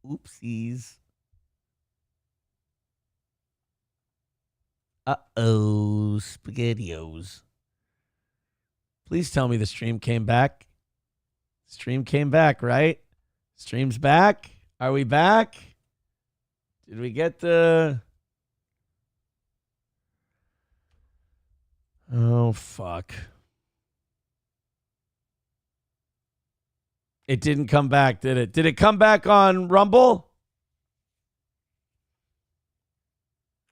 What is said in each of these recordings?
Oopsies. Uh-oh, SpaghettiOs. Please tell me the stream came back. Stream came back, right? Stream's back. Are we back? Did we get the... Oh, fuck. It didn't come back, did it? Did it come back on Rumble?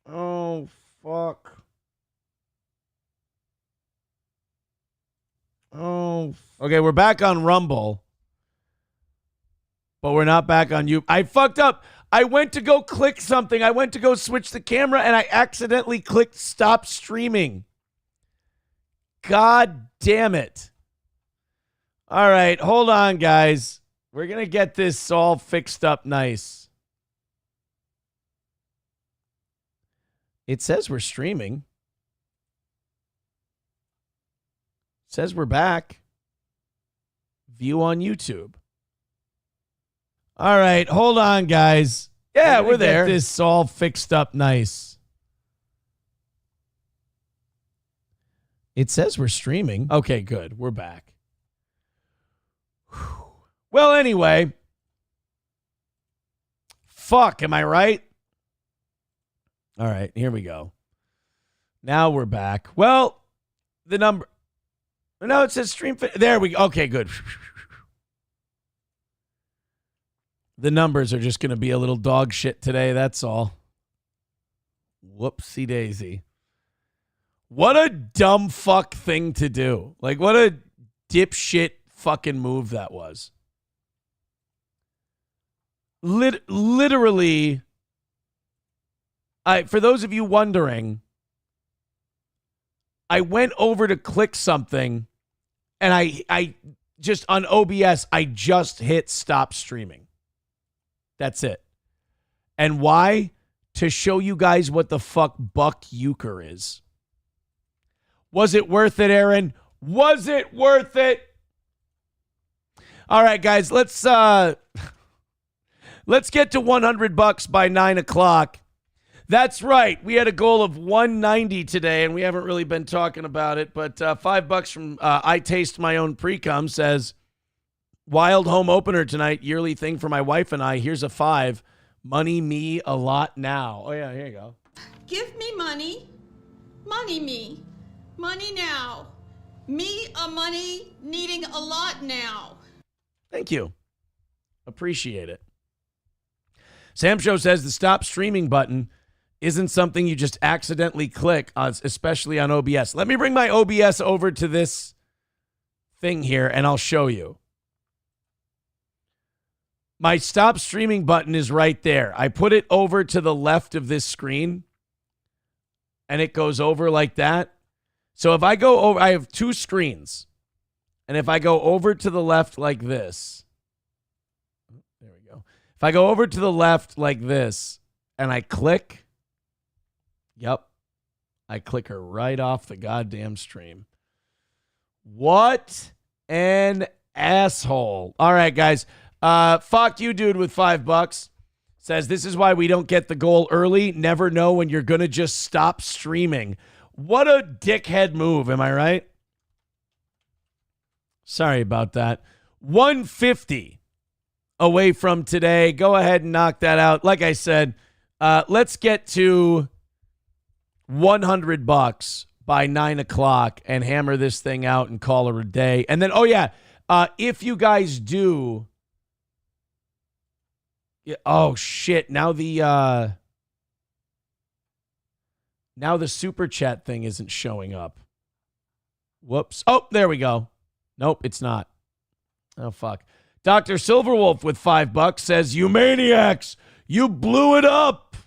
Oh, fuck. Oh, okay, we're back on Rumble. But we're not back on you. I fucked up. I went to go click something. I went to go switch the camera, and I accidentally clicked stop streaming. God damn it. All right, hold on, guys. We're going to get this all fixed up nice. It says we're streaming. It says we're back. View on YouTube. All right, hold on, guys. Yeah, we're there. Get this all fixed up nice. It says we're streaming. Okay, good. We're back. Whew. Well, anyway. Fuck, am I right? All right, here we go. Now we're back. Well, the number... No, it says stream... There we go. Okay, good. The numbers are just going to be a little dog shit today, that's all. Whoopsie daisy. What a dumb fuck thing to do. Like, what a dipshit fucking move that was. Literally, for those of you wondering, I went over to click something, and I just, on OBS, I just hit stop streaming. That's it. And why? To show you guys what the fuck Buck Euchre is. Was it worth it, Aaron? Was it worth it? All right, guys, let's get to $100 by 9 o'clock. That's right. We had a goal of 190 today, and we haven't really been talking about it, but $5 from I Taste My Own Pre-Cum says, wild home opener tonight, yearly thing for my wife and I. Here's a 5. Money me a lot now. Oh, yeah, here you go. Give me money. Money me. Money now. Me a money needing a lot now. Thank you. Appreciate it. Sam Show says the stop streaming button isn't something you just accidentally click, especially on OBS. Let me bring my OBS over to this thing here, and I'll show you. My stop streaming button is right there. I put it over to the left of this screen, and it goes over like that. So if I go over, I have 2 screens. And if I go over to the left like this, there we go. If I go over to the left like this, and I click, yep, I click her right off the goddamn stream. What an asshole. All right, guys. Fuck you, dude, with $5. Says, this is why we don't get the goal early. Never know when you're going to just stop streaming. What a dickhead move, am I right? Sorry about that. 150 away from today. Go ahead and knock that out. Like I said, let's get to $100 by 9 o'clock and hammer this thing out and call it a day. And then, oh yeah, if you guys do... Oh shit! Now the super chat thing isn't showing up. Whoops! Oh, there we go. Nope, it's not. Oh fuck! Dr. Silverwolf with $5 says, "You maniacs! You blew it up."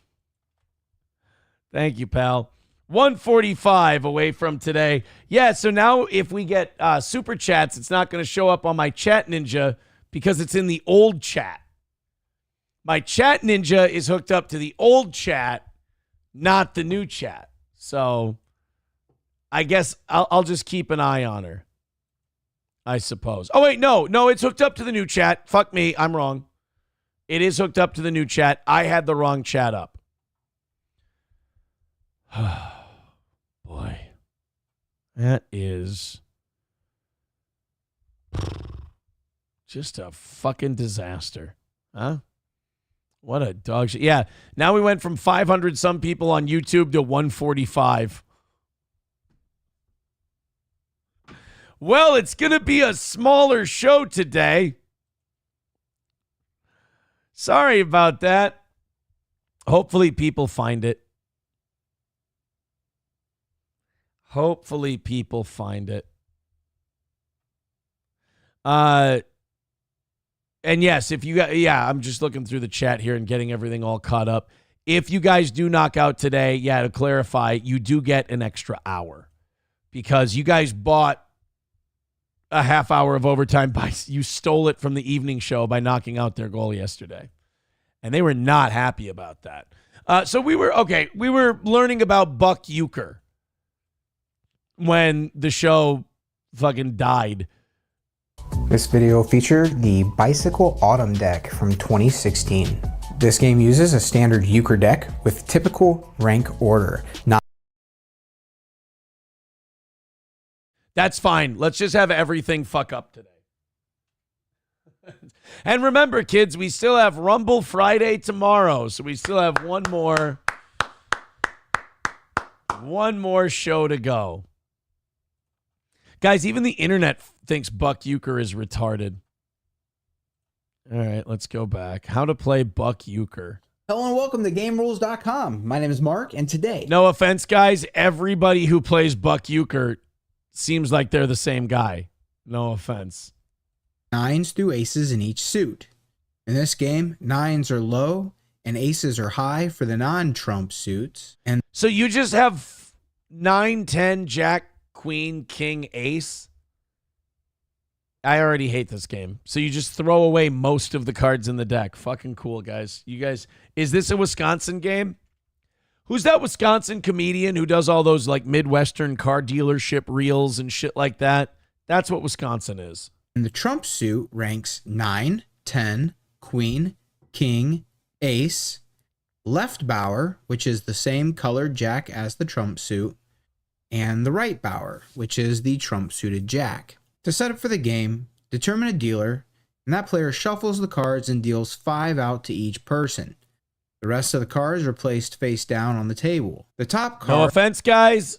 Thank you, pal. 145 away from today. Yeah. So now if we get super chats, it's not going to show up on my Chat Ninja because it's in the old chat. My Chat Ninja is hooked up to the old chat, not the new chat. So I guess I'll just keep an eye on her, I suppose. Oh, wait, no, it's hooked up to the new chat. Fuck me. I'm wrong. It is hooked up to the new chat. I had the wrong chat up. Boy. That is just a fucking disaster. Huh? What a dog shit. Yeah, now we went from 500 some people on YouTube to 145. Well, it's going to be a smaller show today. Sorry about that. Hopefully people find it. Hopefully people find it. And yes, if you got, I'm just looking through the chat here and getting everything all caught up. If you guys do knock out today, to clarify, you do get an extra hour because you guys bought a half hour of overtime you stole it from the evening show by knocking out their goal yesterday. And they were not happy about that. So we were learning about Buck Euchre when the show fucking died. This video featured the Bicycle Autumn deck from 2016. This game uses a standard Euchre deck with typical rank order. That's fine. Let's just have everything fuck up today. And remember, kids, we still have Rumble Friday tomorrow, so we still have one more show to go. Guys, even the internet thinks Buck Euchre is retarded. All right, let's go back. How to play Buck Euchre. Hello and welcome to GameRules.com. My name is Mark, and today... No offense, guys. Everybody who plays Buck Euchre seems like they're the same guy. No offense. 9s through aces in each suit. In this game, 9s are low and aces are high for the non-trump suits. And so you just have 9, 10, jack, queen, king, ace. I already hate this game. So you just throw away most of the cards in the deck. Fucking cool, guys. You guys, is this a Wisconsin game? Who's that Wisconsin comedian who does all those like Midwestern car dealership reels and shit like that? That's what Wisconsin is. the trump suit ranks 9, 10, queen, king, ace, left bower, which is the same colored jack as the trump suit, and the right bower, which is the trump suited jack. To set up for the game, determine a dealer, and that player shuffles the cards and deals 5 out to each person. The rest of the cards are placed face down on the table. The top card... No offense, guys.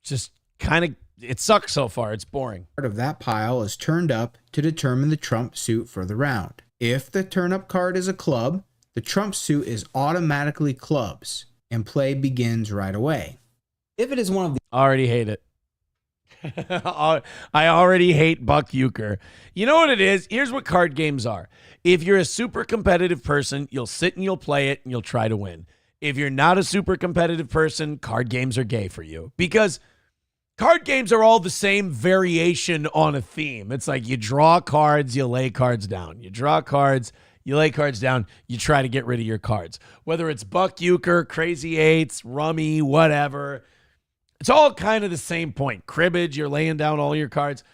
Just kind of... It sucks so far. It's boring. ...part of that pile is turned up to determine the trump suit for the round. If the turn-up card is a club, the trump suit is automatically clubs, and play begins right away. If it is one of the... Already hate it. I already hate Buck Euchre. You know what it is? Here's what card games are. If you're a super competitive person, you'll sit and you'll play it and you'll try to win. If you're not a super competitive person, card games are gay for you. Because card games are all the same variation on a theme. It's like you draw cards, you lay cards down. You draw cards, you lay cards down, you try to get rid of your cards. Whether it's Buck Euchre, Crazy Eights, Rummy, whatever. It's all kind of the same point. Cribbage, you're laying down all your cards.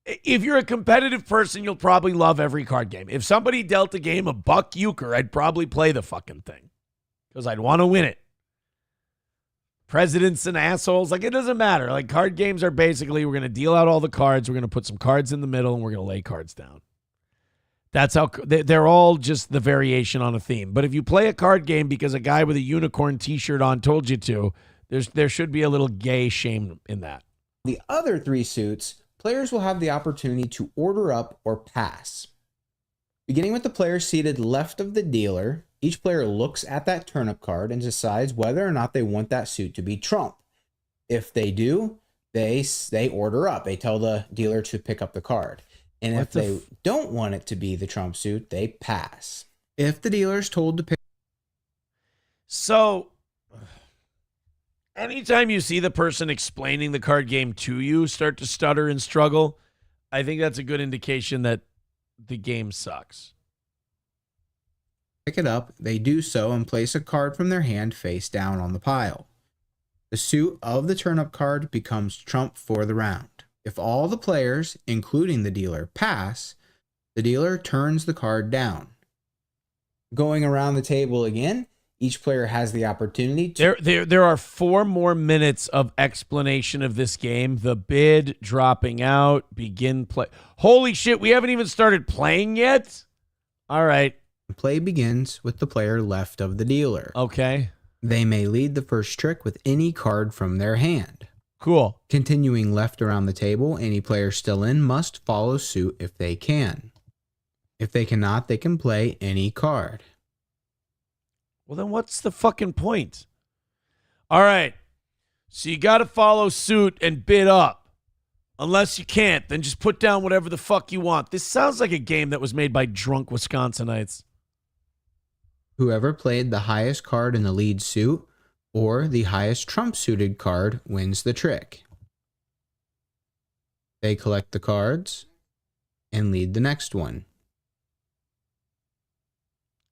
If you're a competitive person, you'll probably love every card game. If somebody dealt a game of Buck Euchre, I'd probably play the fucking thing because I'd want to win it. Presidents and assholes, like it doesn't matter. Like card games are basically, we're going to deal out all the cards. We're going to put some cards in the middle and we're going to lay cards down. That's how they're all just the variation on a theme. But if you play a card game because a guy with a unicorn t-shirt on told you to, there should be a little gay shame in that. The other 3 suits, players will have the opportunity to order up or pass. Beginning with the player seated left of the dealer, each player looks at that turnip card and decides whether or not they want that suit to be trump. If they do, they order up. They tell the dealer to pick up the card. And if they don't want it to be the trump suit, they pass. If the dealer is told to pick... So... anytime you see the person explaining the card game to you start to stutter and struggle, I think that's a good indication that the game sucks. Pick it up, they do so and place a card from their hand face down on the pile. The suit of the turnip card becomes trump for the round. If all the players, including the dealer, pass, the dealer turns the card down. Going around the table again, each player has the opportunity to... There are 4 more minutes of explanation of this game. The bid, dropping out, begin play. Holy shit, we haven't even started playing yet? All right. Play begins with the player left of the dealer. Okay. They may lead the first trick with any card from their hand. Cool. Continuing left around the table, any player still in must follow suit if they can. If they cannot, they can play any card. Well, then what's the fucking point? All right. So you got to follow suit and bid up. Unless you can't, then just put down whatever the fuck you want. This sounds like a game that was made by drunk Wisconsinites. Whoever played the highest card in the lead suit or the highest trump-suited card wins the trick. They collect the cards and lead the next one.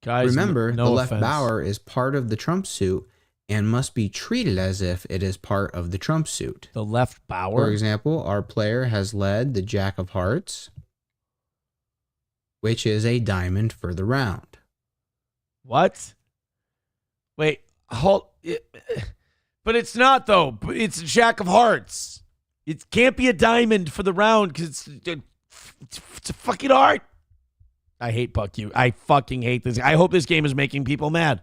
Guys, remember, no the left offense. bower is part of the trump suit and must be treated as if it is part of the trump suit. The left bower? For example, our player has led the Jack of Hearts, which is a diamond for the round. What? Wait, hold. But it's not, though. It's a Jack of Hearts. It can't be a diamond for the round because it's a fucking heart. I hate Buck You. I fucking hate this. I hope this game is making people mad.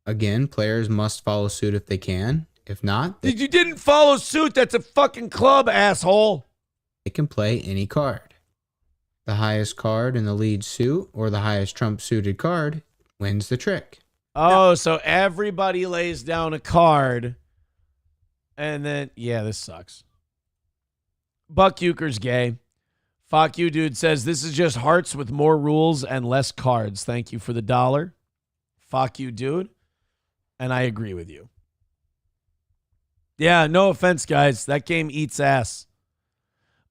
Again, players must follow suit if they can. If not, You didn't follow suit. That's a fucking club, asshole. they can play any card. The highest card in the lead suit or the highest trump suited card wins the trick. Oh, so everybody lays down a card. And then, yeah, this sucks. Buck Euchre's gay. Fuck you, dude, says this is just hearts with more rules and less cards. Thank you for the $1. Fuck you, dude. And I agree with you. Yeah, no offense, guys. That game eats ass.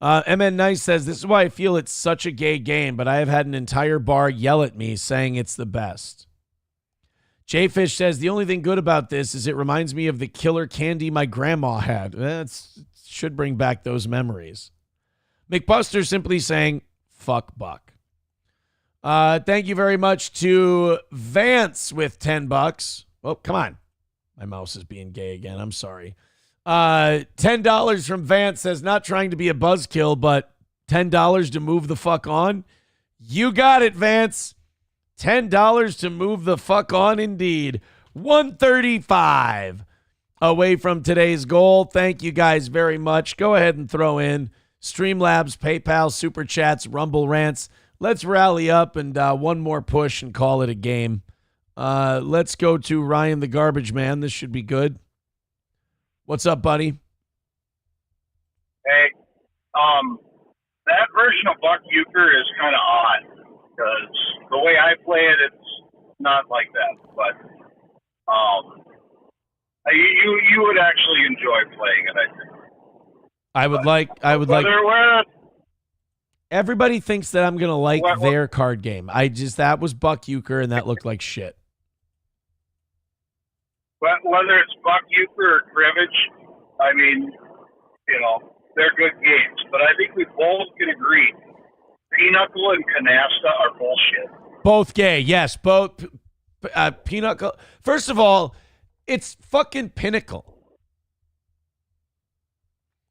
MN Nice says, this is why I feel it's such a gay game, but I have had an entire bar yell at me saying it's the best. Jfish says, the only thing good about this is it reminds me of the killer candy my grandma had. That should bring back those memories. McBuster simply saying, fuck Buck. Thank you very much to Vance with $10. Oh, come on. My mouse is being gay again. I'm sorry. $10 from Vance says, not trying to be a buzzkill, but $10 to move the fuck on. You got it, Vance. $10 to move the fuck on indeed. 135 away from today's goal. Thank you guys very much. Go ahead and throw in Streamlabs, PayPal, Super Chats, Rumble Rants. Let's rally up and one more push and call it a game. Let's go to Ryan the Garbage Man. This should be good. What's up, buddy? Hey, that version of Buck Euchre is kind of odd because the way I play it, it's not like that. But you would actually enjoy playing it, I think. I would like. Everybody thinks that I'm gonna like their card game. That was Buck Euchre, and that looked like shit. Whether it's Buck Euchre or Cribbage, I mean, they're good games. But I think we both can agree, Pinochle and Canasta are bullshit. Both gay, yes. Both Pinochle. First of all, it's fucking Pinnacle.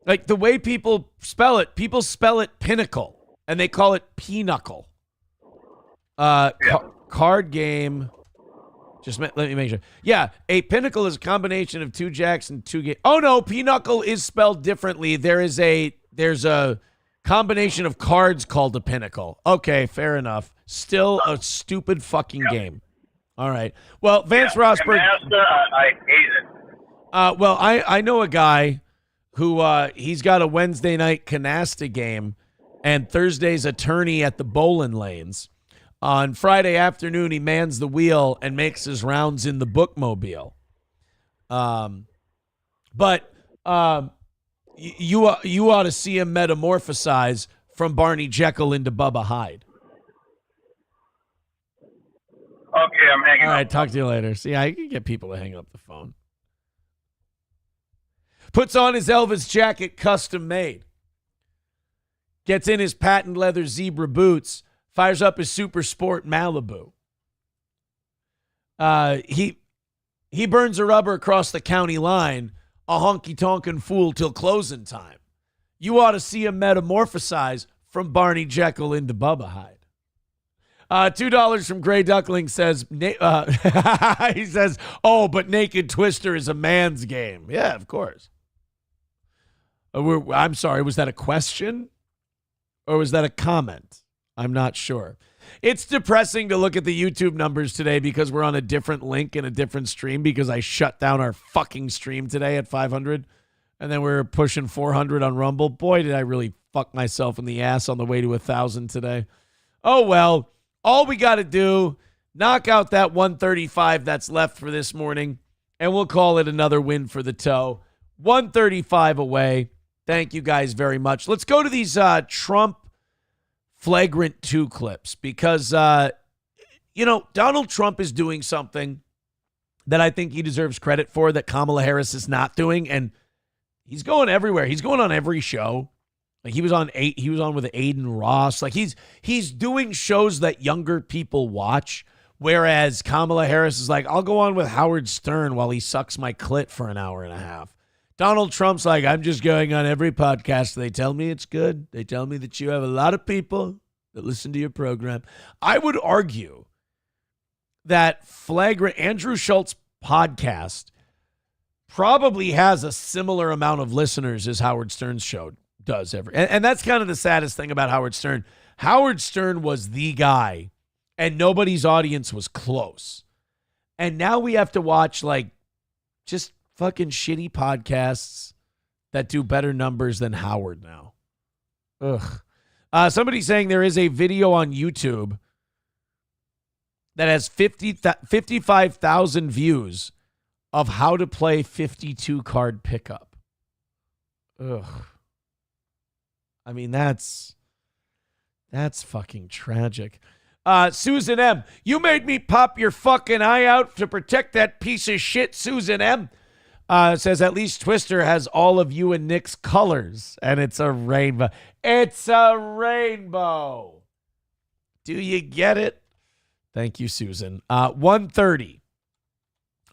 Like the way people spell it Pinnacle, and they call it Pinochle. Card game. Let me make sure. Yeah, a Pinnacle is a combination of 2 jacks and 2 games. Oh no, Pinochle is spelled differently. There's a combination of cards called a Pinnacle. Okay, fair enough. Still a stupid fucking game. All right. Well, Vance Rosberg. Canasta, I hate it. Well, I know a guy who he's got a Wednesday night canasta game and Thursday's attorney at the bowling lanes. On Friday afternoon, he mans the wheel and makes his rounds in the bookmobile. But you ought to see him metamorphosize from Barney Jekyll into Bubba Hyde. Okay, I'm hanging up. All right, talk to you later. See, I can get people to hang up the phone. Puts on his Elvis jacket, custom made. Gets in his patent leather zebra boots. Fires up his Super Sport Malibu. He burns a rubber across the county line, a honky-tonkin' fool till closing time. You ought to see him metamorphosize from Barney Jekyll into Bubba Hyde. $2 from Gray Duckling says, he says, oh, but Naked Twister is a man's game. Yeah, of course. I'm sorry, was that a question? Or was that a comment? I'm not sure. It's depressing to look at the YouTube numbers today because we're on a different link in a different stream because I shut down our fucking stream today at 500. And then we're pushing 400 on Rumble. Boy, did I really fuck myself in the ass on the way to 1,000 today. Oh, well, all we got to do, knock out that 135 that's left for this morning, and we'll call it another win for the toe. 135 away. Thank you guys very much. Let's go to these Trump flagrant 2 clips because, Donald Trump is doing something that I think he deserves credit for that Kamala Harris is not doing, and he's going everywhere. He's going on every show. Like he was on with Aiden Ross. Like he's doing shows that younger people watch, whereas Kamala Harris is like, I'll go on with Howard Stern while he sucks my clit for an hour and a half. Donald Trump's like, I'm just going on every podcast. They tell me it's good. They tell me that you have a lot of people that listen to your program. I would argue that flagrant Andrew Schultz podcast probably has a similar amount of listeners as Howard Stern's show does ever. And that's kind of the saddest thing about Howard Stern. Howard Stern was the guy and nobody's audience was close. And now we have to watch like just fucking shitty podcasts that do better numbers than Howard now. Ugh. Somebody's saying there is a video on YouTube that has 55,000 views of how to play 52 card pickup. Ugh. I mean, that's fucking tragic. Susan M., you made me pop your fucking eye out to protect that piece of shit, Susan M. Says, at least Twister has all of you and Nick's colors, and it's a rainbow. It's a rainbow. Do you get it? Thank you, Susan. 1:30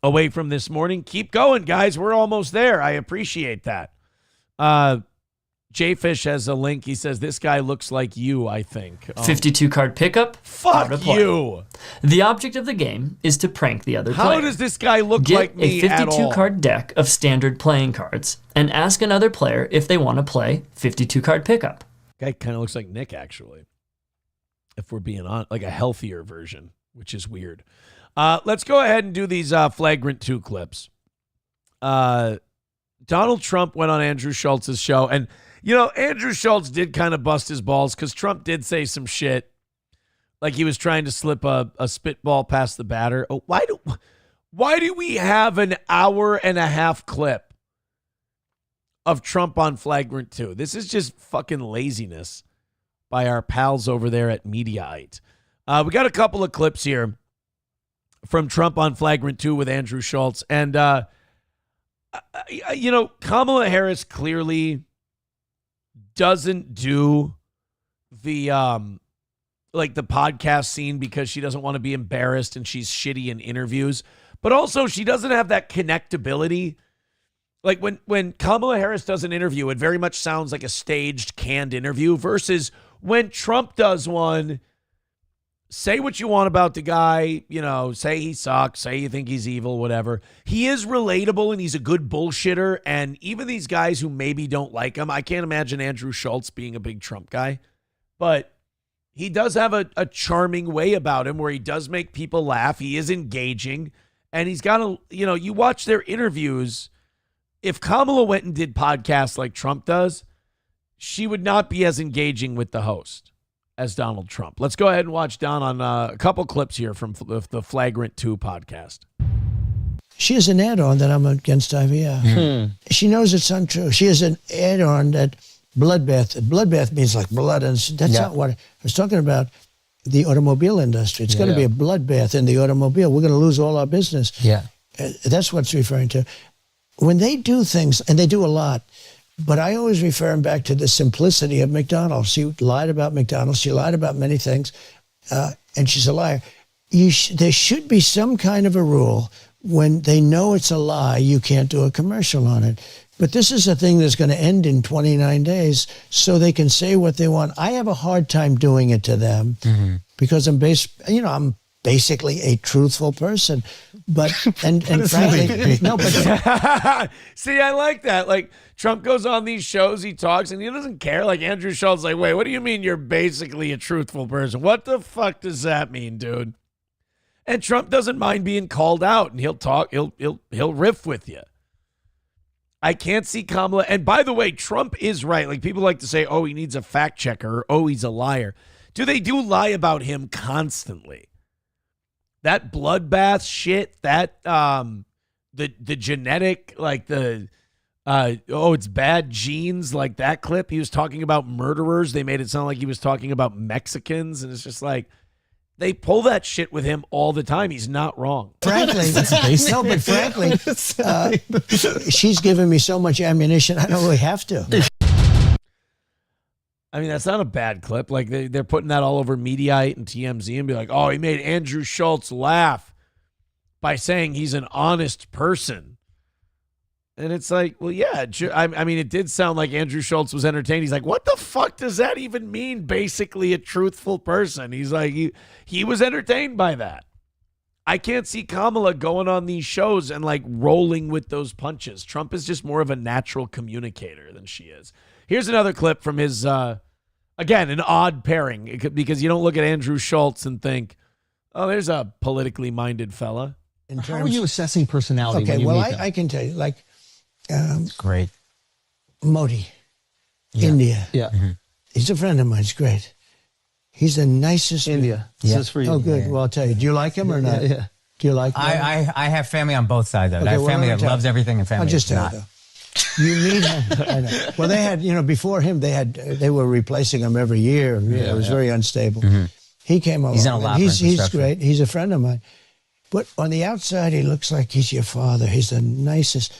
away from this morning. Keep going, guys. We're almost there. I appreciate that. J-Fish has a link. He says, this guy looks like you, I think. 52 card pickup. Fuck you. The object of the game is to prank the other player. How does this guy look like me Get at a 52 all? card deck of standard playing cards and ask another player if they want to play 52 card pickup. Guy kind of looks like Nick, actually. If we're being on, like a healthier version, which is weird. Let's go ahead and do these flagrant 2 clips. Donald Trump went on Andrew Schultz's show, and Andrew Schultz did kind of bust his balls because Trump did say some shit, like he was trying to slip a spitball past the batter. Oh, why do we have an hour and a half clip of Trump on flagrant 2? This is just fucking laziness by our pals over there at Mediaite. We got a couple of clips here from Trump on flagrant 2 with Andrew Schultz, and Kamala Harris clearly doesn't do the the podcast scene because she doesn't want to be embarrassed and she's shitty in interviews, but also she doesn't have that connectability. Like when Kamala Harris does an interview, it very much sounds like a staged, canned interview versus when Trump does one. Say what you want about the guy, say he sucks, say you think he's evil, whatever. He is relatable and he's a good bullshitter. And even these guys who maybe don't like him, I can't imagine Andrew Schultz being a big Trump guy, but he does have a charming way about him where he does make people laugh. He is engaging and he's got you watch their interviews. If Kamala went and did podcasts like Trump does, she would not be as engaging with the host as Donald Trump. Let's go ahead and watch Don on a couple clips here from the Flagrant 2 podcast. She has an add-on that I'm against IVF. She knows it's untrue. She has an add-on that bloodbath. Bloodbath means like blood, and that's not what I was talking about. The automobile industry. It's going to be a bloodbath in the automobile. We're going to lose all our business. Yeah, that's what it's referring to. When they do things, and they do a lot, but I always refer them back to the simplicity of McDonald's. She lied about McDonald's. She lied about many things, and she's a liar. there should be some kind of a rule when they know it's a lie, you can't do a commercial on it. But this is a thing that's going to end in 29 days, so they can say what they want. I have a hard time doing it to them because I'm basically a truthful person. But and frankly, no. But see, I like that. Like Trump goes on these shows, he talks, and he doesn't care. Like Andrew Schultz, like, wait, what do you mean you're basically a truthful person? What the fuck does that mean, dude? And Trump doesn't mind being called out, and he'll talk. He'll riff with you. I can't see Kamala. And by the way, Trump is right. Like people like to say, oh, he needs a fact checker, or oh, he's a liar. They do lie about him constantly. That bloodbath shit, that the genetic, like it's bad genes, like that clip. He was talking about murderers. They made it sound like he was talking about Mexicans, and it's just like they pull that shit with him all the time. He's not wrong. Frankly, no, but frankly, she's given me so much ammunition, I don't really have to. I mean, that's not a bad clip. Like they're putting that all over Mediaite and TMZ and be like, oh, he made Andrew Schultz laugh by saying he's an honest person. And it's like, well, yeah. I mean, it did sound like Andrew Schultz was entertained. He's like, what the fuck does that even mean? Basically a truthful person. He's like, he was entertained by that. I can't see Kamala going on these shows and like rolling with those punches. Trump is just more of a natural communicator than she is. Here's another clip from his, again, an odd pairing because you don't look at Andrew Schultz and think, oh, there's a politically minded fella. How are you assessing personality? Okay, when you well, meet them? I can tell you, like, Great. Modi, India. Yeah. He's a friend of mine. He's great. He's the nicest. India. This is for you. Oh, good. Yeah. Well, I'll tell you. Do you like him or not? Yeah. Do you like him? I have family on both sides of it. Okay, I have well, family let me that tell loves you. everything and family I'll just that's tell not. you, though. You meet him. I know. Well, they had, before him, they were replacing him every year. It was very unstable. He came along. He's in a lot for He's infrastructure. great. He's a friend of mine. But on the outside, he looks like he's your father. He's the nicest.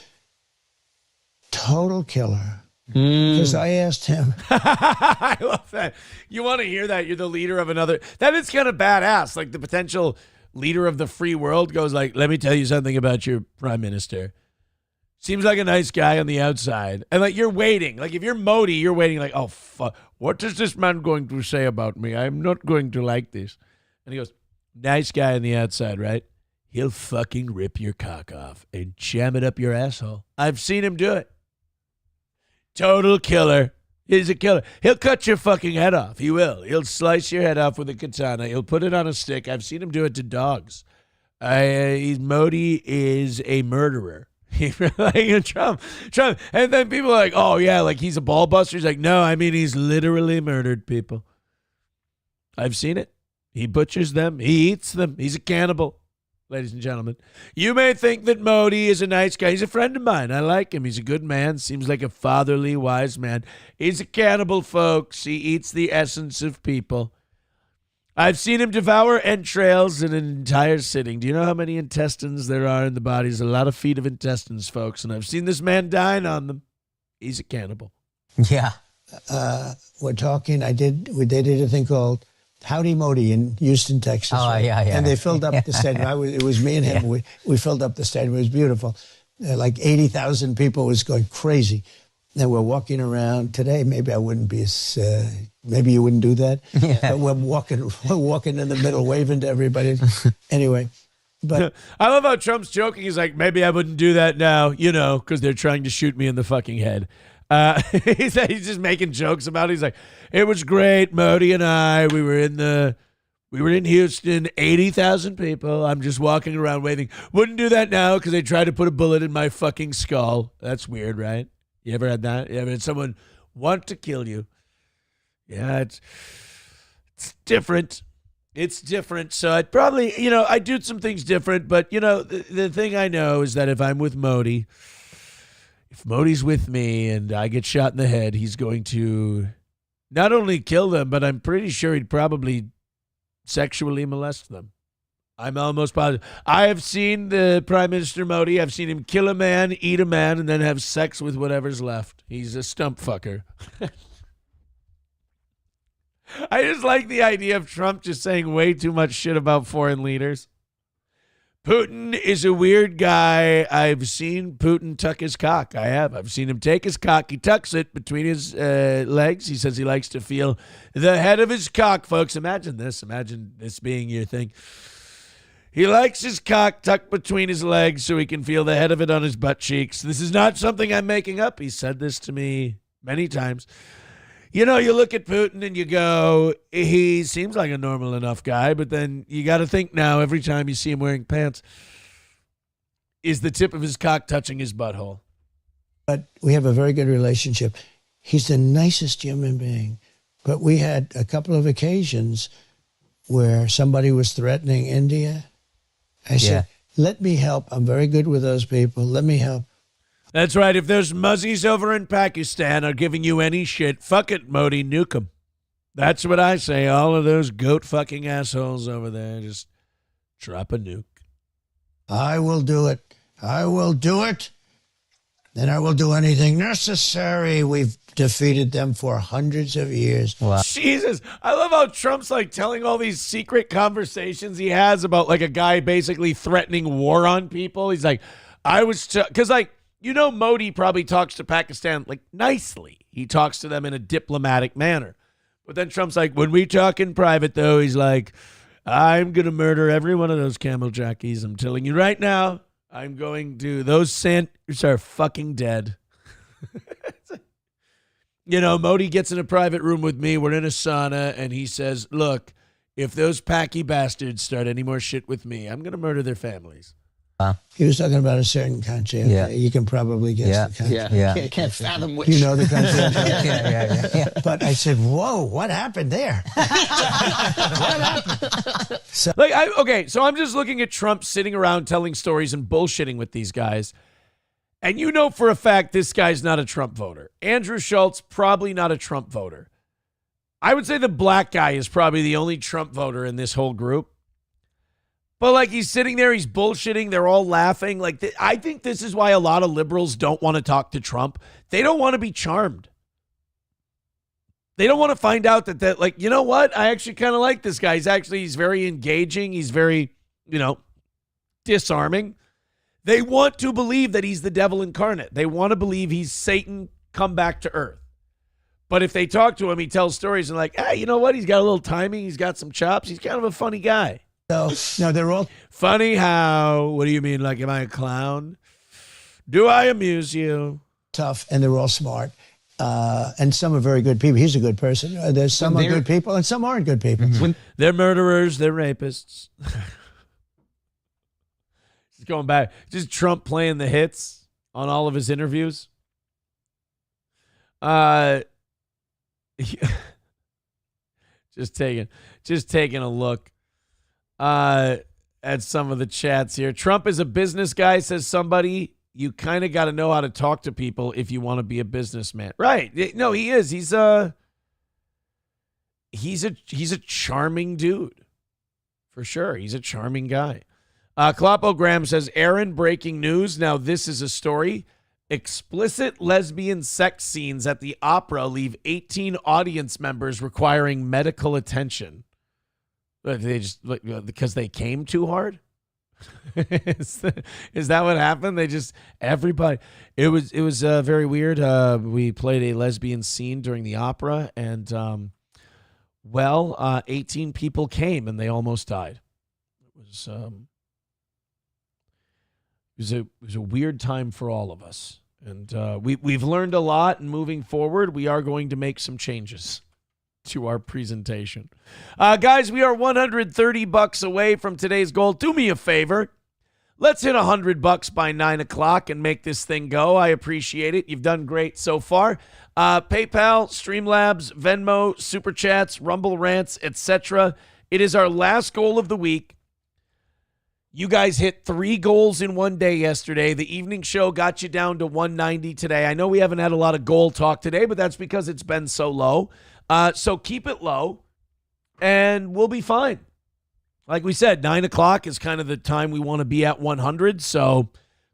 Total killer. Because I asked him. I love that. You want to hear that? You're the leader of another. That is kind of badass. Like the potential leader of the free world goes like, let me tell you something about your prime minister. Seems like a nice guy on the outside. And like you're waiting. Like if you're Modi, you're waiting like, oh, fuck. What is this man going to say about me? I'm not going to like this. And he goes, nice guy on the outside, right? He'll fucking rip your cock off and jam it up your asshole. I've seen him do it. Total killer. He's a killer. He'll cut your fucking head off. He will. He'll slice your head off with a katana. He'll put it on a stick. I've seen him do it to dogs. Modi is a murderer. Like Trump. And then people are like, oh, yeah, like he's a ball buster. He's like, no, I mean, he's literally murdered people. I've seen it. He butchers them. He eats them. He's a cannibal. Ladies and gentlemen, you may think that Modi is a nice guy. He's a friend of mine. I like him. He's a good man. Seems like a fatherly, wise man. He's a cannibal, folks. He eats the essence of people. I've seen him devour entrails in an entire sitting. Do you know how many intestines there are in the body? There's a lot of feet of intestines, folks, and I've seen this man dine on them. He's a cannibal. Yeah. We're talking. They did a thing called Howdy Modi in Houston, Texas. Oh, right? yeah. And they filled up the stadium. It was me and him. Yeah. We filled up the stadium. It was beautiful. Like 80,000 people. It was going crazy. And we're walking around today. Maybe I wouldn't be as. Maybe you wouldn't do that. Yeah. But we're walking in the middle, waving to everybody. Anyway, but I love how Trump's joking. He's like, maybe I wouldn't do that now, because they're trying to shoot me in the fucking head. He's just making jokes about it. He's like, it was great. Modi and I, we were in Houston, 80,000 people. I'm just walking around waving. Wouldn't do that now because they tried to put a bullet in my fucking skull. That's weird, right? You ever had that? You ever had someone want to kill you? Yeah, it's different. It's different. So I'd probably, I'd do some things different. But, the thing I know is that if I'm with Modi, if Modi's with me and I get shot in the head, he's going to not only kill them, but I'm pretty sure he'd probably sexually molest them. I'm almost positive. I have seen the Prime Minister Modi. I've seen him kill a man, eat a man, and then have sex with whatever's left. He's a stump fucker. I just like the idea of Trump just saying way too much shit about foreign leaders. Putin is a weird guy. I've seen Putin tuck his cock. I have. I've seen him take his cock. He tucks it between his legs. He says he likes to feel the head of his cock, folks. Imagine this. Imagine this being your thing. He likes his cock tucked between his legs so he can feel the head of it on his butt cheeks. This is not something I'm making up. He said this to me many times. You know, you look at Putin and you go, he seems like a normal enough guy, but then you got to think now, every time you see him wearing pants, is the tip of his cock touching his butthole? But we have a very good relationship. He's the nicest human being. But we had a couple of occasions where somebody was threatening India. I said, let me help. I'm very good with those people. Let me help. That's right. If those muzzies over in Pakistan are giving you any shit, fuck it, Modi, nuke them. That's what I say. All of those goat fucking assholes over there, just drop a nuke. I will do it. I will do it. Then I will do anything necessary. We've defeated them for hundreds of years. Wow. Jesus. I love how Trump's like telling all these secret conversations he has about like a guy basically threatening war on people. He's like, because like, you know, Modi probably talks to Pakistan like nicely. He talks to them in a diplomatic manner. But then Trump's like, when we talk in private, though, he's like, I'm going to murder every one of those camel jockeys. I'm telling you right now, I'm going to. Those Sanders are fucking dead. You know, Modi gets in a private room with me. We're in a sauna, and he says, look, if those Paki bastards start any more shit with me, I'm going to murder their families. He was talking about a certain country. Okay? Yeah. You can probably guess the country. Yeah. Can't fathom which. You know the country. Yeah. But I said, whoa, what happened there? What happened? So I'm just looking at Trump sitting around telling stories and bullshitting with these guys. And you know for a fact this guy's not a Trump voter. Andrew Schultz, probably not a Trump voter. I would say the black guy is probably the only Trump voter in this whole group. But, like, he's sitting there, he's bullshitting, they're all laughing. Like, I think this is why a lot of liberals don't want to talk to Trump. They don't want to be charmed. They don't want to find out that, like, you know what? I actually kind of like this guy. He's very engaging. He's very, disarming. They want to believe that he's the devil incarnate. They want to believe he's Satan come back to earth. But if they talk to him, he tells stories and like, hey, you know what? He's got a little timing. He's got some chops. He's kind of a funny guy. No, they're all funny how? What do you mean? Like, am I a clown? Do I amuse you? tough, and they're all smart. And some are very good people. He's a good person. There's some are good people, and some aren't good people. They're murderers. They're rapists. Just going back. Just Trump playing the hits on all of his interviews. Just taking a look at some of the chats here. Trump is a business guy, says somebody. You kind of got to know how to talk to people if you want to be a businessman. Right. No, he is. He's a charming dude. For sure. He's a charming guy. Klopogram says, Aaron, breaking news. Now, this is a story. Explicit lesbian sex scenes at the opera leave 18 audience members requiring medical attention. They just because they came too hard? Is that what happened? Everybody. It was very weird. We played a lesbian scene during the opera, and 18 people came and they almost died. It was a weird time for all of us, and we've learned a lot. And moving forward, we are going to make some changes to our presentation. Guys, we are $130 away from today's goal. Do me a favor. Let's hit $100 by 9 o'clock and make this thing go. I appreciate it. You've done great so far. PayPal, Streamlabs, Venmo, Super Chats, Rumble Rants, etc. It is our last goal of the week. You guys hit 3 goals in one day yesterday. The evening show got you down to 190 today. I know we haven't had a lot of goal talk today, but that's because it's been so low. So keep it low, and we'll be fine. Like we said, 9 o'clock is kind of the time we want to be at 100. So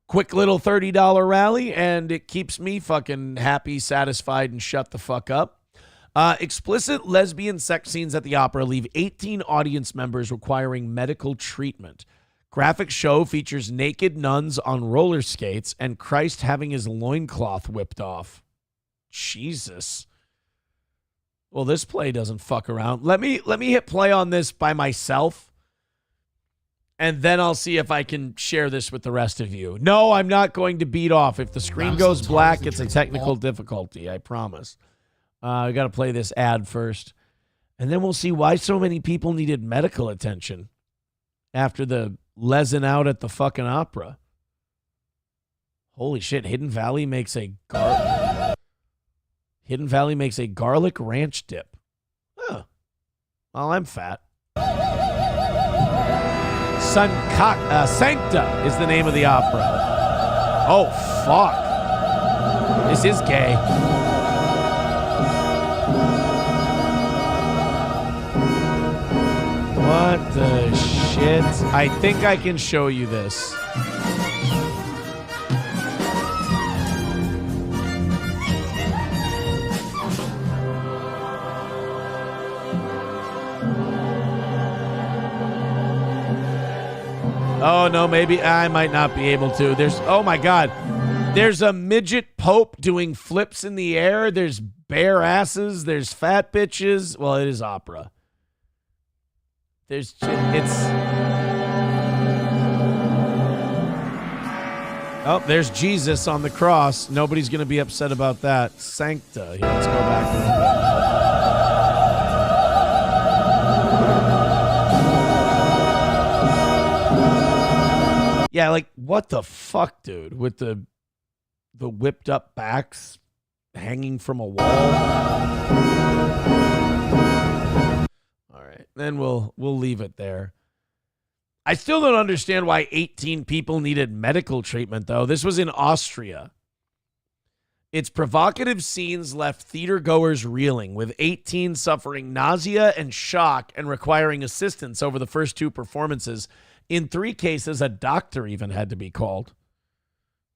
quick little $30 rally, and it keeps me fucking happy, satisfied, and shut the fuck up. Explicit lesbian sex scenes at the opera leave 18 audience members requiring medical treatment. Graphic show features naked nuns on roller skates and Christ having his loincloth whipped off. Jesus. Well, this play doesn't fuck around. Let me hit play on this by myself, and then I'll see if I can share this with the rest of you. No, I'm not going to beat off. If the screen goes black, it's a technical difficulty, I promise. I got to play this ad first, and then we'll see why so many people needed medical attention after the lezzing out at the fucking opera. Holy shit, Hidden Valley makes a garlic ranch dip. Huh. Well, I'm fat. Sancta is the name of the opera. Oh, fuck. This is gay. What the shit? I think I can show you this. Oh, no, maybe I might not be able to. Oh my God. There's a midget pope doing flips in the air. There's bare asses. There's fat bitches. Well, it is opera. Oh, there's Jesus on the cross. Nobody's going to be upset about that. Sancta. Here, let's go back a little bit. Yeah, like, what the fuck, dude? With the whipped up backs hanging from a wall. All right, then we'll leave it there. I still don't understand why 18 people needed medical treatment, though. This was in Austria. Its provocative scenes left theater goers reeling, with 18 suffering nausea and shock and requiring assistance over the first two performances. In 3 cases, a doctor even had to be called.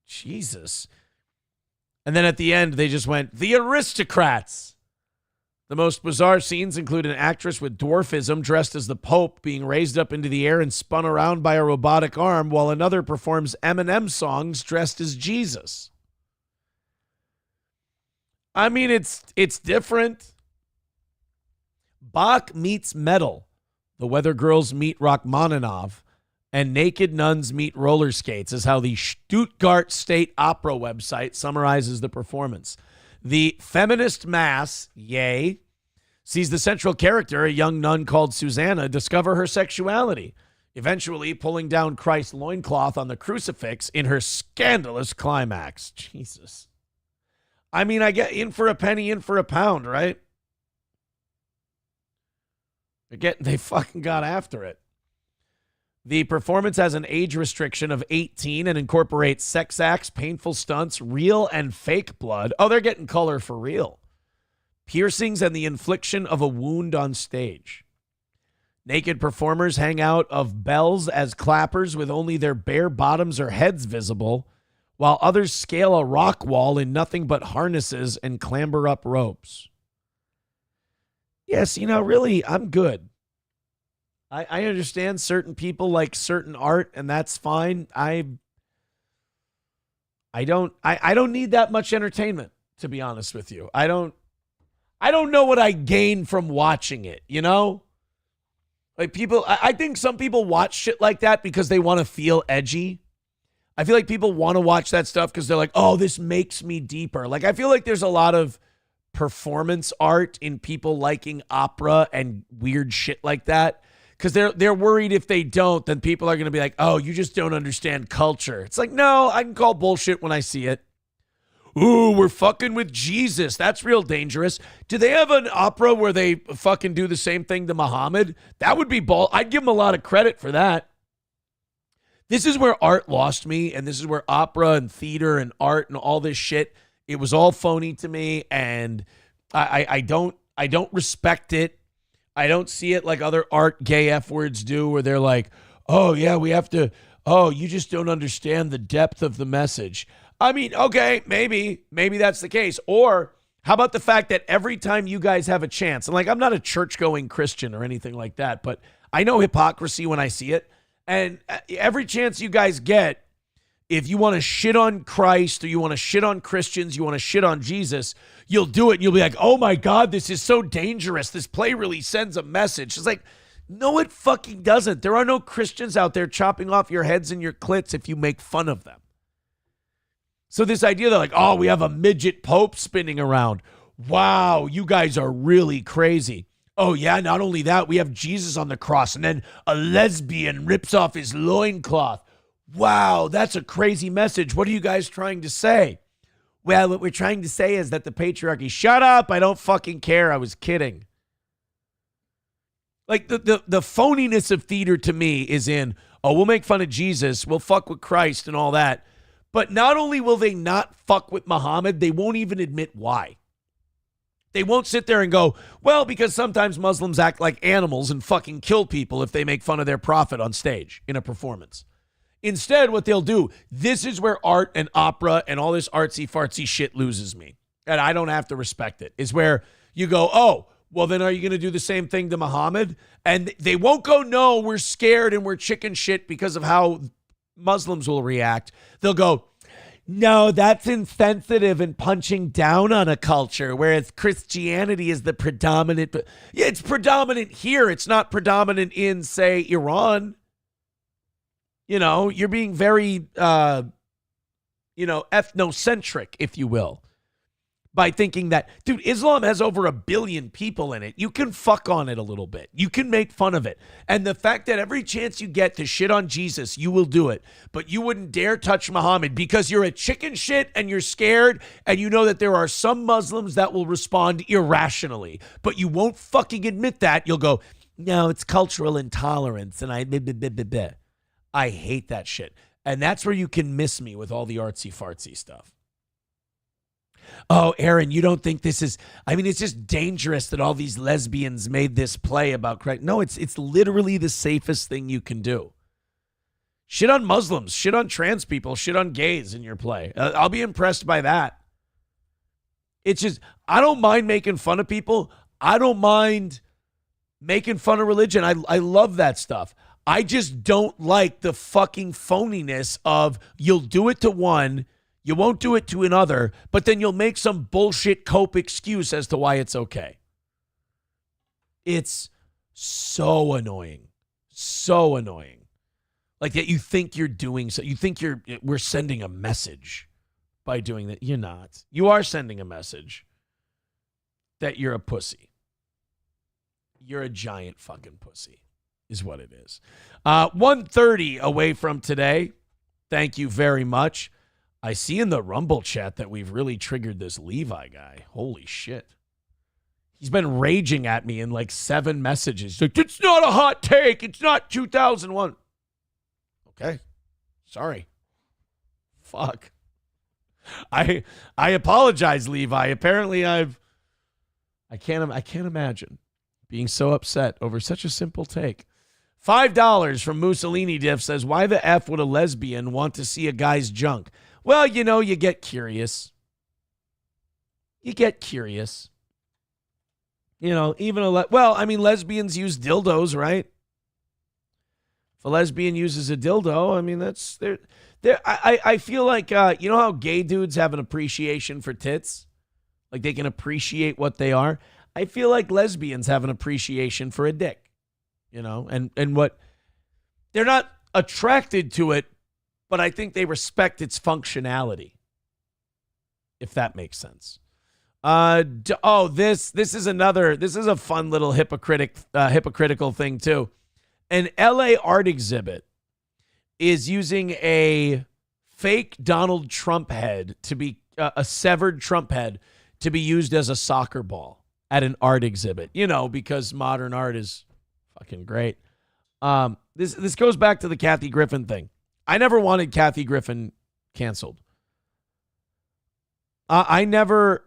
Jesus. And then at the end, they just went, the aristocrats. The most bizarre scenes include an actress with dwarfism dressed as the Pope being raised up into the air and spun around by a robotic arm, while another performs Eminem songs dressed as Jesus. I mean, it's different. Bach meets metal. The Weather Girls meet Rachmaninoff. And naked nuns meet roller skates is how the Stuttgart State Opera website summarizes the performance. The feminist mass, yay, sees the central character, a young nun called Susanna, discover her sexuality, eventually pulling down Christ's loincloth on the crucifix in her scandalous climax. Jesus. I mean, I get in for a penny, in for a pound, right? They fucking got after it. The performance has an age restriction of 18 and incorporates sex acts, painful stunts, real and fake blood. Oh, they're getting color for real. Piercings and the infliction of a wound on stage. Naked performers hang out of bells as clappers with only their bare bottoms or heads visible, while others scale a rock wall in nothing but harnesses and clamber up ropes. Yes, really, I'm good. I understand certain people like certain art, and that's fine. I don't need that much entertainment, to be honest with you. I don't know what I gain from watching it, Like I think some people watch shit like that because they want to feel edgy. I feel like people want to watch that stuff because they're like, oh, this makes me deeper. Like, I feel like there's a lot of performance art in people liking opera and weird shit like that. Because they're worried if they don't, then people are going to be like, oh, you just don't understand culture. It's like, no, I can call bullshit when I see it. Ooh, we're fucking with Jesus. That's real dangerous. Do they have an opera where they fucking do the same thing to Muhammad? That would be I'd give them a lot of credit for that. This is where art lost me, and this is where opera and theater and art and all this shit, it was all phony to me, and I don't respect it. I don't see it like other art gay F words do, where they're like, oh, yeah, we have to, oh, you just don't understand the depth of the message. I mean, okay, maybe that's the case. Or How about the fact that every time you guys have a chance, and like I'm not a church-going Christian or anything like that, but I know hypocrisy when I see it. And every chance you guys get, if you want to shit on Christ or you want to shit on Christians, you want to shit on Jesus, you'll do it. And you'll be like, oh my God, this is so dangerous. This play really sends a message. It's like, no, it fucking doesn't. There are no Christians out there chopping off your heads and your clits if you make fun of them. So this idea that like, oh, we have a midget pope spinning around. Wow, you guys are really crazy. Oh yeah, not only that, we have Jesus on the cross and then a lesbian rips off his loincloth. Wow, that's a crazy message. What are you guys trying to say? Well, what we're trying to say is that the patriarchy, shut up, I don't fucking care. I was kidding. Like the phoniness of theater to me is in, oh, we'll make fun of Jesus, we'll fuck with Christ and all that. But not only will they not fuck with Muhammad, they won't even admit why. They won't sit there and go, well, because sometimes Muslims act like animals and fucking kill people if they make fun of their prophet on stage in a performance. Instead, what they'll do, this is where art and opera and all this artsy-fartsy shit loses me. And I don't have to respect it. Is where you go, oh, well, then are you going to do the same thing to Muhammad? And they won't go, no, we're scared and we're chicken shit because of how Muslims will react. They'll go, no, that's insensitive and punching down on a culture, whereas Christianity is the predominant. Yeah, it's predominant here. It's not predominant in, say, Iran. You know, you're being very, ethnocentric, if you will, by thinking that, dude, Islam has over 1 billion people in it. You can fuck on it a little bit. You can make fun of it. And the fact that every chance you get to shit on Jesus, you will do it. But you wouldn't dare touch Muhammad because you're a chicken shit and you're scared and you know that there are some Muslims that will respond irrationally. But you won't fucking admit that. You'll go, no, it's cultural intolerance and I hate that shit. And that's where you can miss me with all the artsy-fartsy stuff. Oh, Aaron, you don't think this is, it's just dangerous that all these lesbians made this play about Christ. No, it's literally the safest thing you can do. Shit on Muslims, shit on trans people, shit on gays in your play. I'll be impressed by that. It's just, I don't mind making fun of people. I don't mind making fun of religion. I love that stuff. I just don't like the fucking phoniness of you'll do it to one, you won't do it to another, but then you'll make some bullshit cope excuse as to why it's okay. It's so annoying. So annoying. Like that you think you're doing so. You think we're sending a message by doing that. You're not. You are sending a message that you're a pussy. You're a giant fucking pussy. Is what it is. 1:30 away from today. Thank you very much. I see in the Rumble chat that we've really triggered this Levi guy. Holy shit. He's been raging at me in like 7 messages. He's like, it's not a hot take. It's not 2001. Okay. Sorry. Fuck. I apologize, Levi. Apparently I can't imagine being so upset over such a simple take. $5 from Mussolini Diff says, why the F would a lesbian want to see a guy's junk? Well, you get curious. You get curious. Lesbians use dildos, right? If a lesbian uses a dildo, that's I feel like how gay dudes have an appreciation for tits? Like they can appreciate what they are. I feel like lesbians have an appreciation for a dick. And what they're not attracted to it, but I think they respect its functionality, if that makes sense. This is a fun little hypocritical thing too. An LA art exhibit is using a fake Donald Trump head to be a severed Trump head to be used as a soccer ball at an art exhibit, because modern art is fucking great. This goes back to the Kathy Griffin thing. I never wanted Kathy Griffin canceled. I never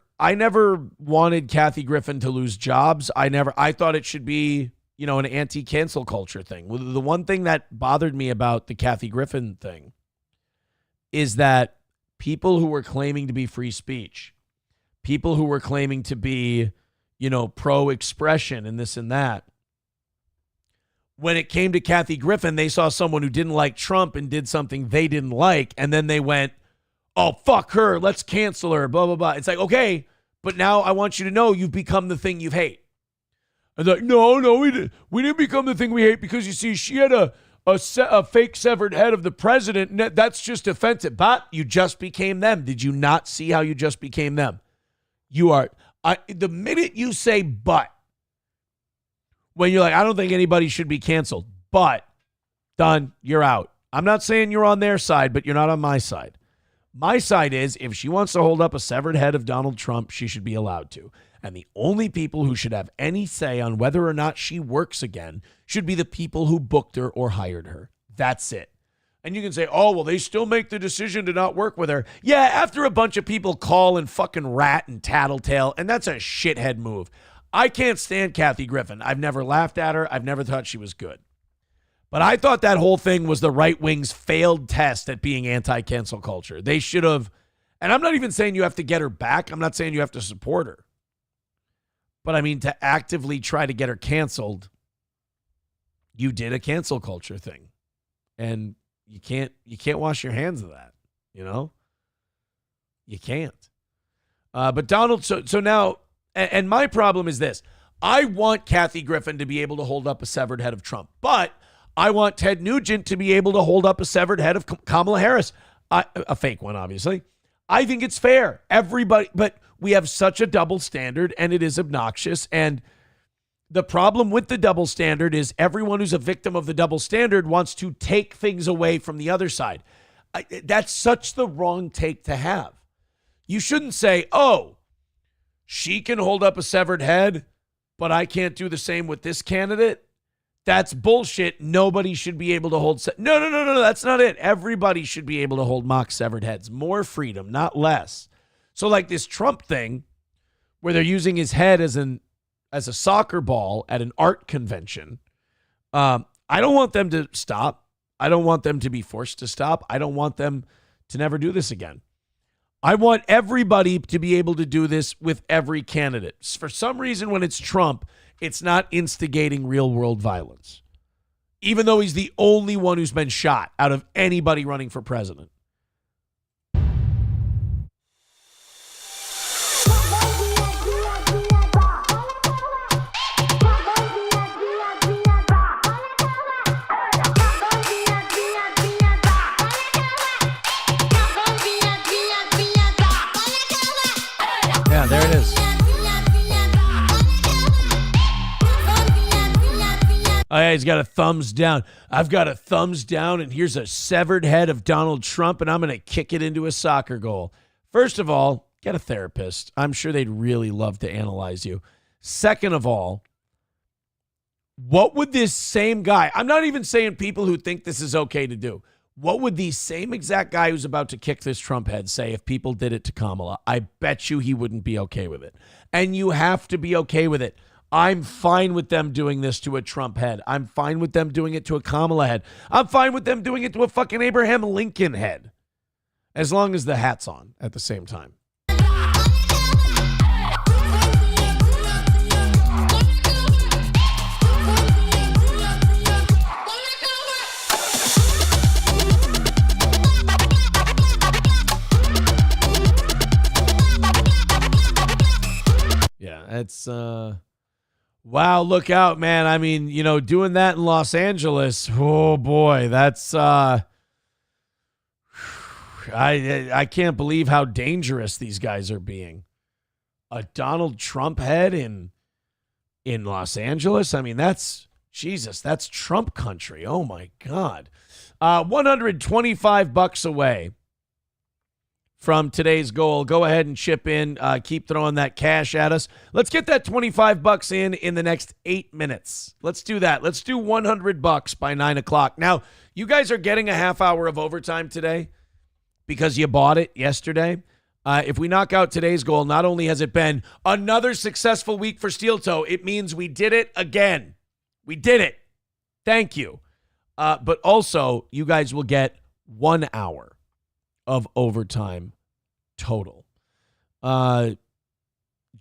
wanted Kathy Griffin to lose jobs. I thought it should be, an anti-cancel culture thing. The one thing that bothered me about the Kathy Griffin thing is that people who were claiming to be free speech, people who were claiming to be, pro-expression and this and that. When it came to Kathy Griffin, they saw someone who didn't like Trump and did something they didn't like, and then they went, oh, fuck her, let's cancel her, blah, blah, blah. It's like, okay, but now I want you to know you've become the thing you hate. And they're like, no, we didn't become the thing we hate because, you see, she had a fake severed head of the president, and that's just offensive. But you just became them. Did you not see how you just became them? The minute you say but, when you're like, I don't think anybody should be canceled, but done, you're out. I'm not saying you're on their side, but you're not on my side. My side is, if she wants to hold up a severed head of Donald Trump, she should be allowed to. And the only people who should have any say on whether or not she works again should be the people who booked her or hired her. That's it. And you can say, oh, well, they still make the decision to not work with her. Yeah, after a bunch of people call and fucking rat and tattletale, and that's a shithead move. I can't stand Kathy Griffin. I've never laughed at her. I've never thought she was good. But I thought that whole thing was the right wing's failed test at being anti-cancel culture. They should have, and I'm not even saying you have to get her back. I'm not saying you have to support her. But I mean, to actively try to get her canceled, you did a cancel culture thing. And you can't wash your hands of that, You can't. But Donald, so now, and my problem is this. I want Kathy Griffin to be able to hold up a severed head of Trump, but I want Ted Nugent to be able to hold up a severed head of Kamala Harris. A fake one, obviously. I think it's fair. Everybody, but we have such a double standard, and it is obnoxious. And the problem with the double standard is everyone who's a victim of the double standard wants to take things away from the other side. That's such the wrong take to have. You shouldn't say, oh, she can hold up a severed head, but I can't do the same with this candidate. That's bullshit. Nobody should be able to hold. No. That's not it. Everybody should be able to hold mock severed heads. More freedom, not less. So like this Trump thing where they're using his head as a soccer ball at an art convention. I don't want them to stop. I don't want them to be forced to stop. I don't want them to never do this again. I want everybody to be able to do this with every candidate. For some reason, when it's Trump, it's not instigating real world violence, even though he's the only one who's been shot out of anybody running for president. Yeah, there it is. Oh, yeah, he's got a thumbs down. I've got a thumbs down, and here's a severed head of Donald Trump, and I'm going to kick it into a soccer goal. First of all, get a therapist. I'm sure they'd really love to analyze you. Second of all, what would this same guy, I'm not even saying people who think this is okay to do, what would the same exact guy who's about to kick this Trump head say if people did it to Kamala? I bet you he wouldn't be okay with it. And you have to be okay with it. I'm fine with them doing this to a Trump head. I'm fine with them doing it to a Kamala head. I'm fine with them doing it to a fucking Abraham Lincoln head. As long as the hat's on at the same time. Yeah, it's wow, look out, man. I mean, doing that in Los Angeles, oh boy, that's I can't believe how dangerous these guys are being. A Donald Trump head in Los Angeles? I mean, that's Trump country. Oh my God. $125 away from today's goal. Go ahead and chip in. Keep throwing that cash at us. Let's get that $25 in the next 8 minutes. Let's do that. Let's do $100 by 9 o'clock. Now, you guys are getting a half hour of overtime today because you bought it yesterday. If we knock out today's goal, not only has it been another successful week for Steel Toe, it means we did it again. We did it. Thank you. But also, you guys will get 1 hour of overtime total.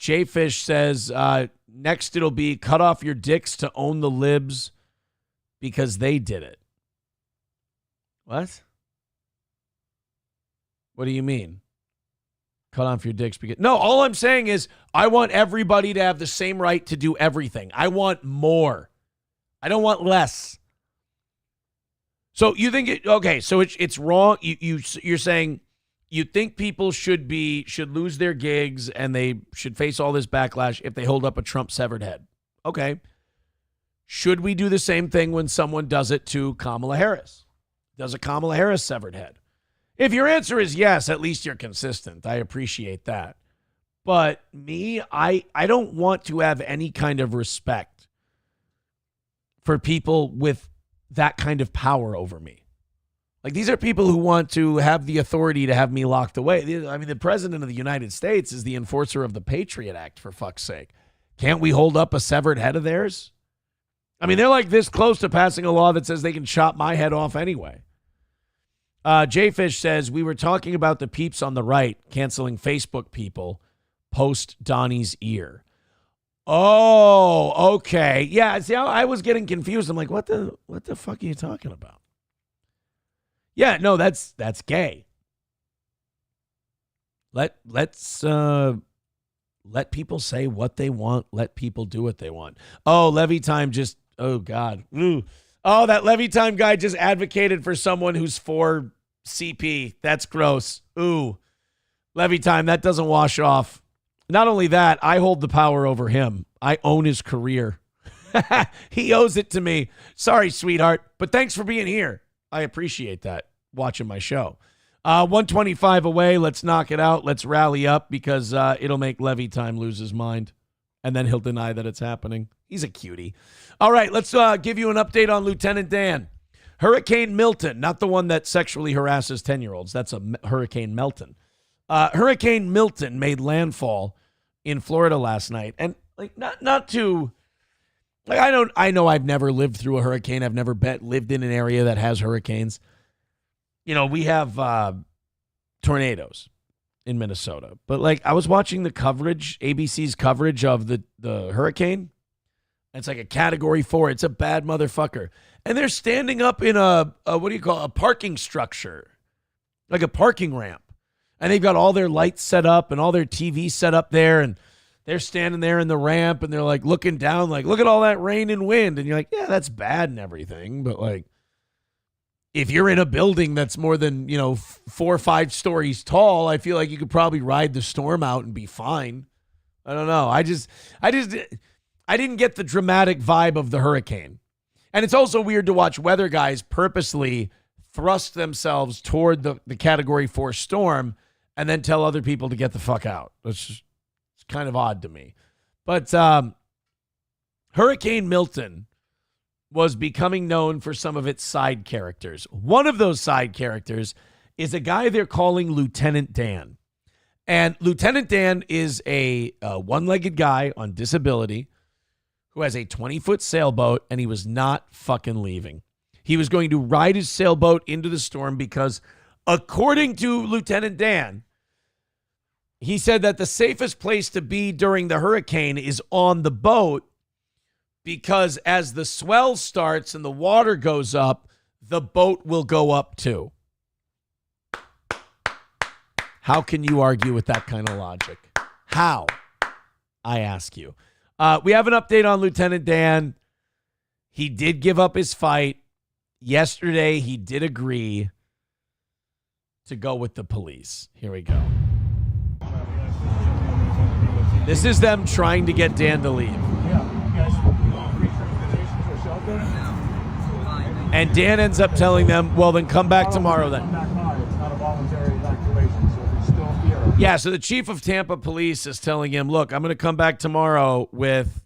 Jfish says, next it'll be cut off your dicks to own the libs because they did it. What? What do you mean? Cut off your dicks because... No, all I'm saying is I want everybody to have the same right to do everything. I want more. I don't want less. So you think it... Okay, so it's wrong. You're saying you think people should lose their gigs and they should face all this backlash if they hold up a Trump severed head. Okay. Should we do the same thing when someone does it to Kamala Harris? Does a Kamala Harris severed head? If your answer is yes, at least you're consistent. I appreciate that. But me, I don't want to have any kind of respect for people with that kind of power over me. Like, these are people who want to have the authority to have me locked away. I mean, the president of the United States is the enforcer of the Patriot Act, for fuck's sake. Can't we hold up a severed head of theirs? I mean, they're like this close to passing a law that says they can chop my head off anyway. Jfish says, we were talking about the peeps on the right canceling Facebook people post Donnie's ear. Oh, okay. Yeah, see, I was getting confused. I'm like, what the fuck are you talking about? Yeah, no, that's gay. Let's let people say what they want. Let people do what they want. Oh, Levy Time just, oh God. Ooh. Oh, that Levy Time guy just advocated for someone who's for CP. That's gross. Ooh. Levy Time, that doesn't wash off. Not only that, I hold the power over him. I own his career. He owes it to me. Sorry, sweetheart, but thanks for being here. I appreciate that, watching my show. 125 away. Let's knock it out. Let's rally up because it'll make Levy Time lose his mind. And then he'll deny that it's happening. He's a cutie. All right, let's give you an update on Lieutenant Dan. Hurricane Milton, not the one that sexually harasses 10-year-olds. That's a Hurricane Milton. Hurricane Milton made landfall in Florida last night. And like not to... Like, I know I've never lived through a hurricane. I've never lived in an area that has hurricanes. You know, we have tornadoes in Minnesota. But, like, I was watching the coverage, ABC's coverage of the hurricane. It's like a Category 4. It's a bad motherfucker. And they're standing up in a parking structure. Like a parking ramp. And they've got all their lights set up and all their TV set up there. And they're standing there in the ramp and they're like looking down, like, look at all that rain and wind. And you're like, yeah, that's bad and everything. But like, if you're in a building that's more than, 4 or 5 stories tall, I feel like you could probably ride the storm out and be fine. I don't know. I didn't get the dramatic vibe of the hurricane. And it's also weird to watch weather guys purposely thrust themselves toward the Category 4 storm and then tell other people to get the fuck out. It's just, kind of odd to me. But Hurricane Milton was becoming known for some of its side characters. One of those side characters is a guy they're calling Lieutenant Dan. And Lieutenant Dan is a one-legged guy on disability who has a 20-foot sailboat, and he was not fucking leaving. He was going to ride his sailboat into the storm because, according to Lieutenant Dan, he said that the safest place to be during the hurricane is on the boat because as the swell starts and the water goes up, the boat will go up too. How can you argue with that kind of logic? How? I ask you. We have an update on Lieutenant Dan. He did give up his fight. Yesterday, he did agree to go with the police. Here we go. This is them trying to get Dan to leave. And Dan ends up telling them, well, then come back tomorrow then. Yeah, so the chief of Tampa Police is telling him, look, I'm going to come back tomorrow with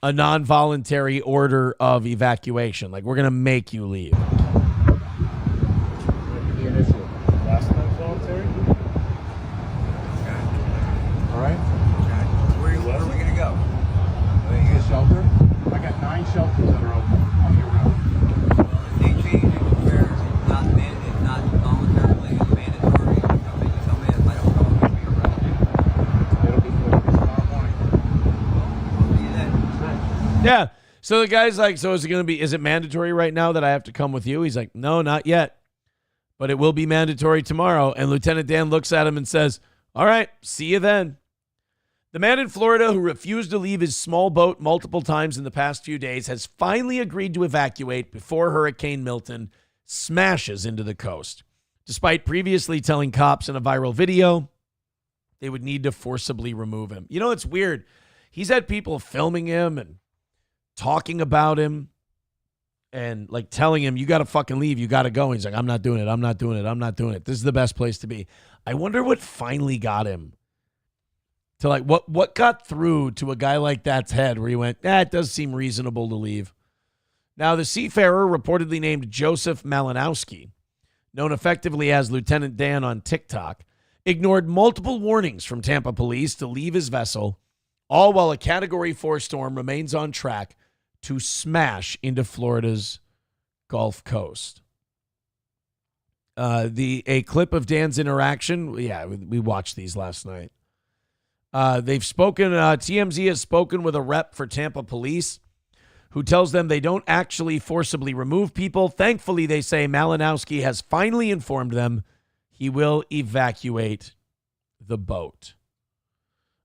a non-voluntary order of evacuation. Like, we're going to make you leave. Shelter. I got 9 shelters that are open on your route. They change it where it's not voluntarily mandatory. You tell me if I don't go, I'll be arrested. It'll be tomorrow morning. Yeah. So the guy's like, so is it mandatory right now that I have to come with you? He's like, no, not yet. But it will be mandatory tomorrow. And Lieutenant Dan looks at him and says, all right, see you then. The man in Florida who refused to leave his small boat multiple times in the past few days has finally agreed to evacuate before Hurricane Milton smashes into the coast. Despite previously telling cops in a viral video they would need to forcibly remove him. You know, it's weird. He's had people filming him and talking about him and like telling him, you got to fucking leave. You got to go. And he's like, I'm not doing it. I'm not doing it. I'm not doing it. This is the best place to be. I wonder what finally got him to like, what got through to a guy like that's head where he went, it does seem reasonable to leave. Now, the seafarer reportedly named Joseph Malinowski, known effectively as Lieutenant Dan on TikTok, ignored multiple warnings from Tampa police to leave his vessel, all while a Category 4 storm remains on track to smash into Florida's Gulf Coast. A clip of Dan's interaction. Yeah, we watched these last night. They've spoken. TMZ has spoken with a rep for Tampa police who tells them they don't actually forcibly remove people. Thankfully, they say Malinowski has finally informed them he will evacuate the boat.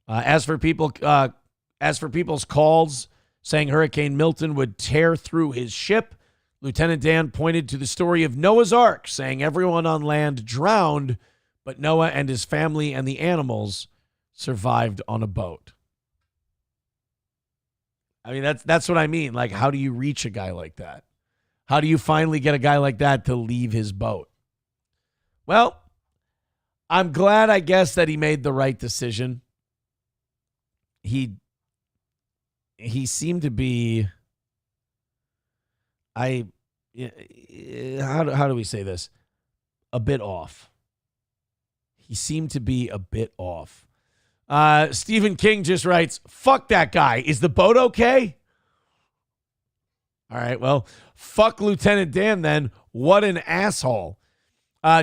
As for people's calls saying Hurricane Milton would tear through his ship, Lieutenant Dan pointed to the story of Noah's Ark, saying everyone on land drowned, but Noah and his family and the animals survived on a boat. I mean, that's what I mean. Like, how do you reach a guy like that? How do you finally get a guy like that to leave his boat? Well, I'm glad, I guess, that he made the right decision. He seemed to be, how do we say this? A bit off. He seemed to be a bit off. Stephen King just writes, fuck that guy. Is the boat okay? All right, well, fuck Lieutenant Dan then. What an asshole.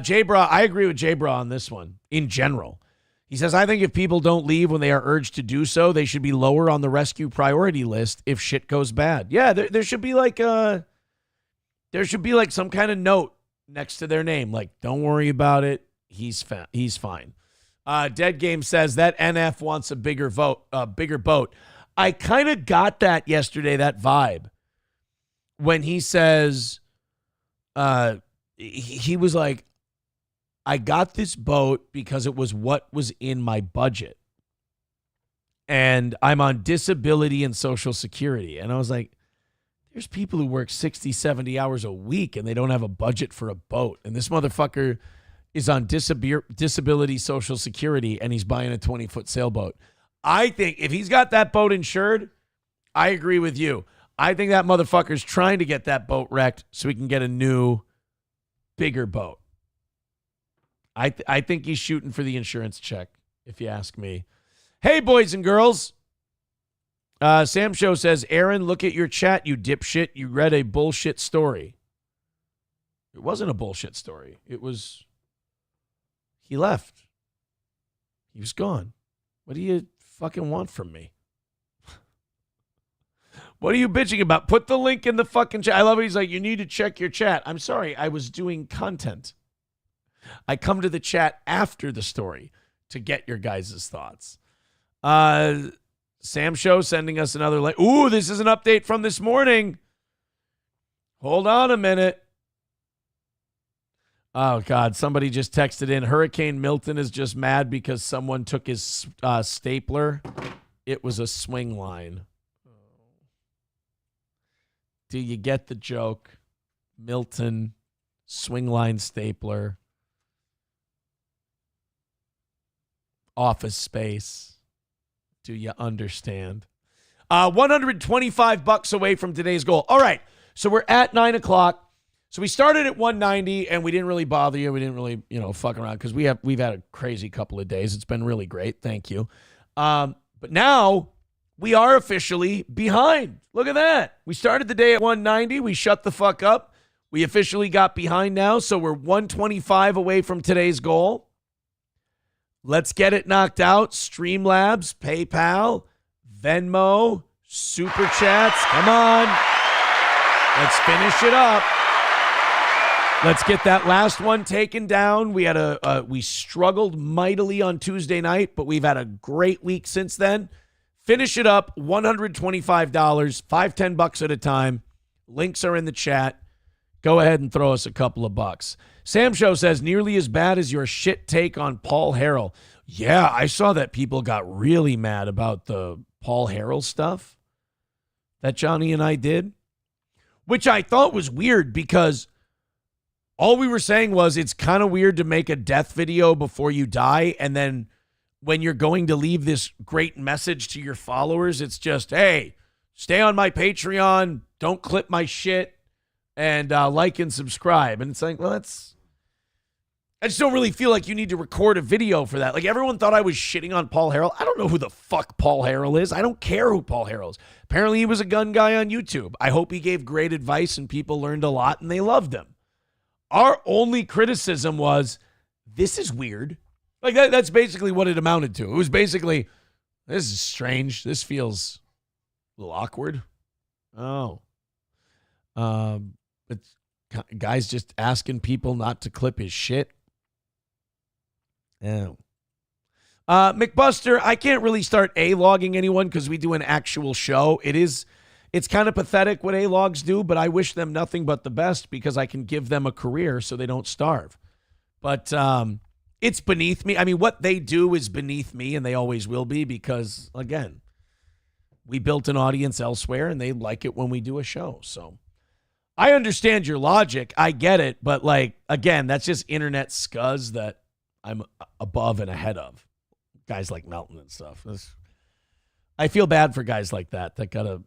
J-Bra, I agree with J-Bra on this one in general. He says, I think if people don't leave when they are urged to do so, they should be lower on the rescue priority list if shit goes bad. Yeah, there should be like some kind of note next to their name. Like, don't worry about it. He's fine. Dead Game says that NF wants a bigger boat. I kind of got that yesterday, that vibe, when he says, he was like, I got this boat because it was what was in my budget. And I'm on disability and Social Security. And I was like, there's people who work 60, 70 hours a week and they don't have a budget for a boat. And this motherfucker is on disability Social Security and he's buying a 20-foot sailboat. I think if he's got that boat insured, I agree with you. I think that motherfucker's trying to get that boat wrecked so he can get a new, bigger boat. I think he's shooting for the insurance check, if you ask me. Hey, boys and girls. Sam Show says, Aaron, look at your chat, you dipshit. You read a bullshit story. It wasn't a bullshit story. It was, he left. He was gone. What do you fucking want from me? What are you bitching about? Put the link in the fucking chat. I love it. He's like, you need to check your chat. I'm sorry. I was doing content. I come to the chat after the story to get your guys' thoughts. Sam Show sending us another link. Ooh, this is an update from this morning. Hold on a minute. Oh, God. Somebody just texted in. Hurricane Milton is just mad because someone took his stapler. It was a swing line. Do you get the joke? Milton, swing line stapler. Office space. Do you understand? $125 away from today's goal. All right. So we're at 9 o'clock. So we started at 190 and we didn't really bother you. We didn't really, fuck around because we've had a crazy couple of days. It's been really great. Thank you. But now we are officially behind. Look at that. We started the day at 190. We shut the fuck up. We officially got behind now. So we're 125 away from today's goal. Let's get it knocked out. Streamlabs, PayPal, Venmo, Super chats. Come on. Let's finish it up. Let's get that last one taken down. We had we struggled mightily on Tuesday night, but we've had a great week since then. Finish it up. $125, $5-10 at a time. Links are in the chat. Go ahead and throw us a couple of bucks. Sam Show says, nearly as bad as your shit take on Paul Harrell. Yeah, I saw that people got really mad about the Paul Harrell stuff that Johnny and I did, which I thought was weird because all we were saying was it's kind of weird to make a death video before you die, and then when you're going to leave this great message to your followers, it's just, hey, stay on my Patreon, don't clip my shit, and like and subscribe. And it's like, well, I just don't really feel like you need to record a video for that. Like, everyone thought I was shitting on Paul Harrell. I don't know who the fuck Paul Harrell is. I don't care who Paul Harrell is. Apparently, he was a gun guy on YouTube. I hope he gave great advice and people learned a lot and they loved him. Our only criticism was, this is weird. Like, that's basically what it amounted to. It was basically, this is strange. This feels a little awkward. Oh. But guys just asking people not to clip his shit. Oh. McBuster, I can't really start A-logging anyone because we do an actual show. It's kind of pathetic what A-logs do, but I wish them nothing but the best because I can give them a career so they don't starve. But it's beneath me. I mean, what they do is beneath me, and they always will be because, again, we built an audience elsewhere, and they like it when we do a show. So I understand your logic. I get it. But, like, again, that's just internet scuzz that I'm above and ahead of. Guys like Melton and stuff. I feel bad for guys like that got to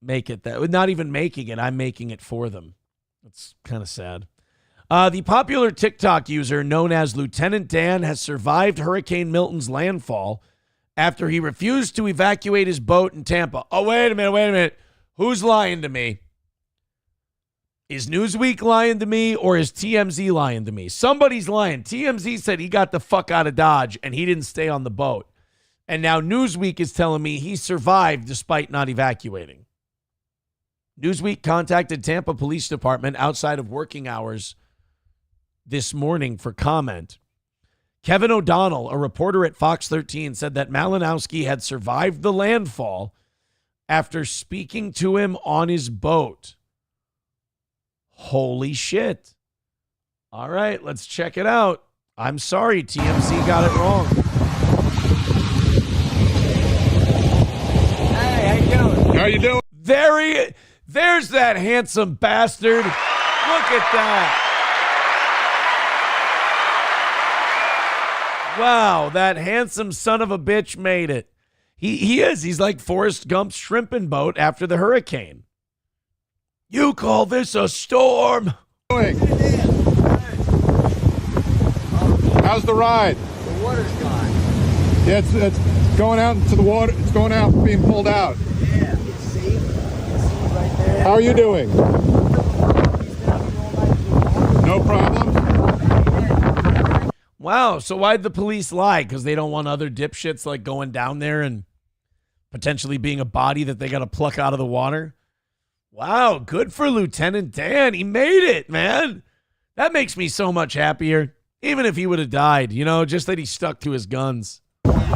make it. That not even making it, I'm making it for them. It's kind of sad. The popular TikTok user known as Lieutenant Dan has survived Hurricane Milton's landfall after he refused to evacuate his boat in Tampa. Oh, wait a minute. Who's lying to me? Is Newsweek lying to me or is TMZ lying to me? Somebody's lying. TMZ said he got the fuck out of Dodge and he didn't stay on the boat. And now Newsweek is telling me he survived despite not evacuating. Newsweek contacted Tampa Police Department outside of working hours this morning for comment. Kevin O'Donnell, a reporter at Fox 13, said that Malinowski had survived the landfall after speaking to him on his boat. Holy shit. All right, let's check it out. I'm sorry, TMZ got it wrong. Hey, how you doing? How you doing? There's that handsome bastard. Look at that. Wow, that handsome son of a bitch made it. He is. He's like Forrest Gump's shrimping boat after the hurricane. You call this a storm? How's the ride? The water's gone. Yeah, it's going out into the water. It's going out, being pulled out. Yeah, you see right there. How are you doing? No problem. Wow, so why'd the police lie? Because they don't want other dipshits like going down there and potentially being a body that they got to pluck out of the water? Wow, good for Lieutenant Dan. He made it, man. That makes me so much happier. Even if he would have died, just that he stuck to his guns. Was it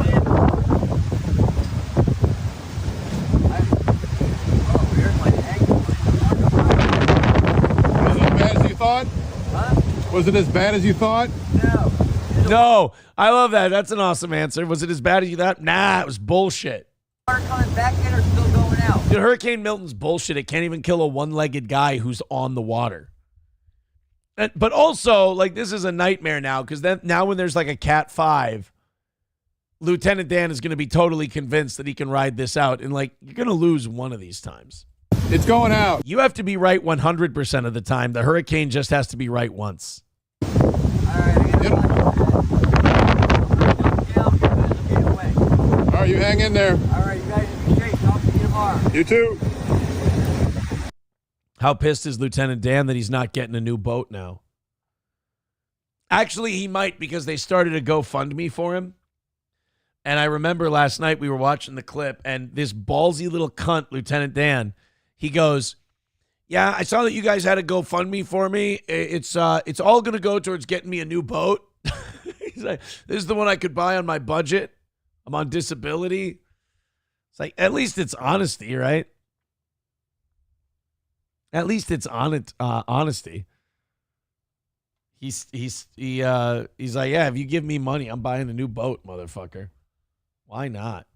as bad as you thought? Huh? Was it as bad as you thought? No. No, I love that. That's an awesome answer. Was it as bad as you thought? Nah, it was bullshit. Water coming back in or still going out? Dude, Hurricane Milton's bullshit. It can't even kill a one-legged guy who's on the water. But also, like, this is a nightmare now because then now when there's like a Cat 5, Lieutenant Dan is going to be totally convinced that he can ride this out. And, like, you're going to lose one of these times. It's going out. You have to be right 100% of the time. The hurricane just has to be right once. All right, All right, you hang in there. all right, you guys be straight. Talk to you tomorrow. You too. How pissed is Lieutenant Dan that he's not getting a new boat now? Actually, he might because they started a GoFundMe for him. And I remember last night we were watching the clip, and this ballsy little cunt, Lieutenant Dan, he goes, yeah, I saw that you guys had a GoFundMe for me. It's all going to go towards getting me a new boat. He's like, this is the one I could buy on my budget. I'm on disability. It's like, at least it's honesty, right? At least it's honesty. He's like, yeah, if you give me money, I'm buying a new boat, motherfucker. Why not?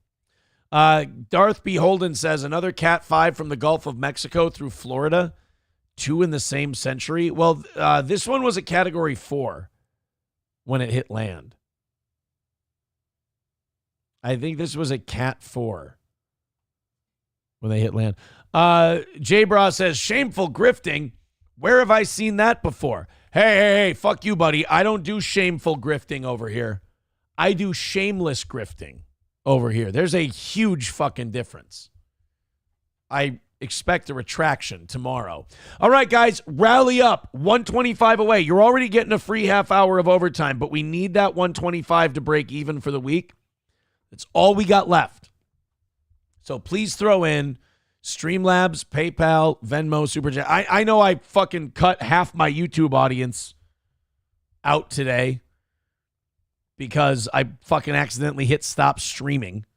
Darth B. Holden says another Cat 5 from the Gulf of Mexico through Florida, 2 in the same century. Well, this one was a Category 4 when it hit land. I think this was a Cat 4 when they hit land. J. Bra says, shameful grifting. Where have I seen that before? Hey, fuck you, buddy. I don't do shameful grifting over here. I do shameless grifting over here. There's a huge fucking difference. I expect a retraction tomorrow. All right, guys, rally up. 125 away. You're already getting a free half hour of overtime, but we need that 125 to break even for the week. That's all we got left. So please throw in Streamlabs, PayPal, Venmo, Super Chat. I know I fucking cut half my YouTube audience out today because I fucking accidentally hit stop streaming.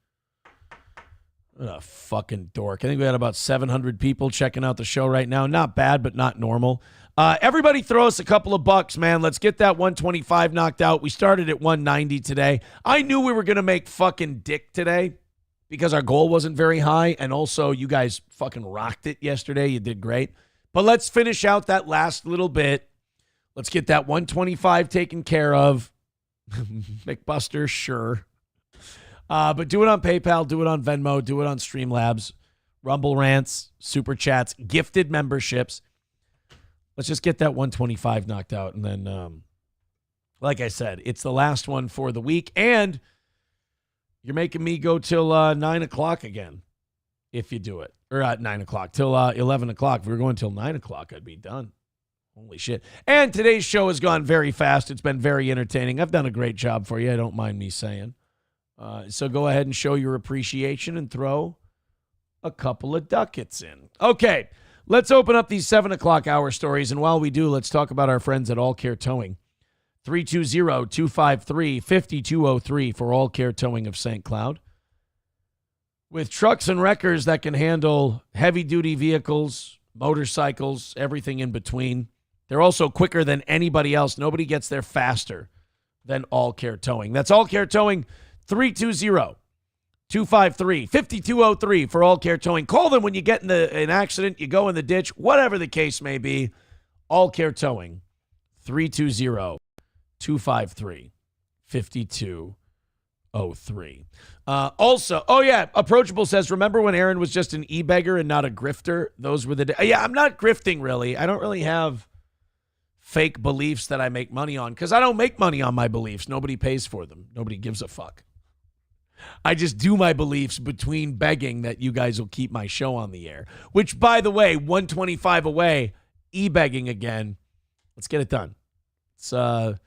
What a fucking dork. I think we had about 700 people checking out the show right now. Not bad, but not normal. Everybody throw us a couple of bucks, man. Let's get that 125 knocked out. We started at 190 today. I knew we were going to make fucking dick today because our goal wasn't very high, and also you guys fucking rocked it yesterday. You did great. But let's finish out that last little bit. Let's get that 125 taken care of. McBuster, sure. But do it on PayPal, do it on Venmo, do it on Streamlabs, Rumble Rants, Super Chats, gifted memberships. Let's just get that 125 knocked out. And then, like I said, it's the last one for the week. And you're making me go till 9 o'clock again if you do it. Or at 9 o'clock, till 11 o'clock. If we were going till 9 o'clock, I'd be done. Holy shit. And today's show has gone very fast. It's been very entertaining. I've done a great job for you. I don't mind me saying. So go ahead and show your appreciation and throw a couple of ducats in. Okay, let's open up these 7 o'clock hour stories. And while we do, let's talk about our friends at All Care Towing. 320-253-5203 for All Care Towing of St. Cloud. With trucks and wreckers that can handle heavy-duty vehicles, motorcycles, everything in between. They're also quicker than anybody else. Nobody gets there faster than All Care Towing. That's All Care Towing, 320-253-5203 for All Care Towing. Call them when you get in an accident, you go in the ditch, whatever the case may be. All Care Towing, 320-253-5203. Also, Approachable says, remember when Aaron was just an e-beggar and not a grifter? Those were the days. Yeah, I'm not grifting, really. I don't really have fake beliefs that I make money on because I don't make money on my beliefs. Nobody pays for them. Nobody gives a fuck. I just do my beliefs between begging that you guys will keep my show on the air, which, by the way, 125 away, e-begging again. Let's get it done. Let's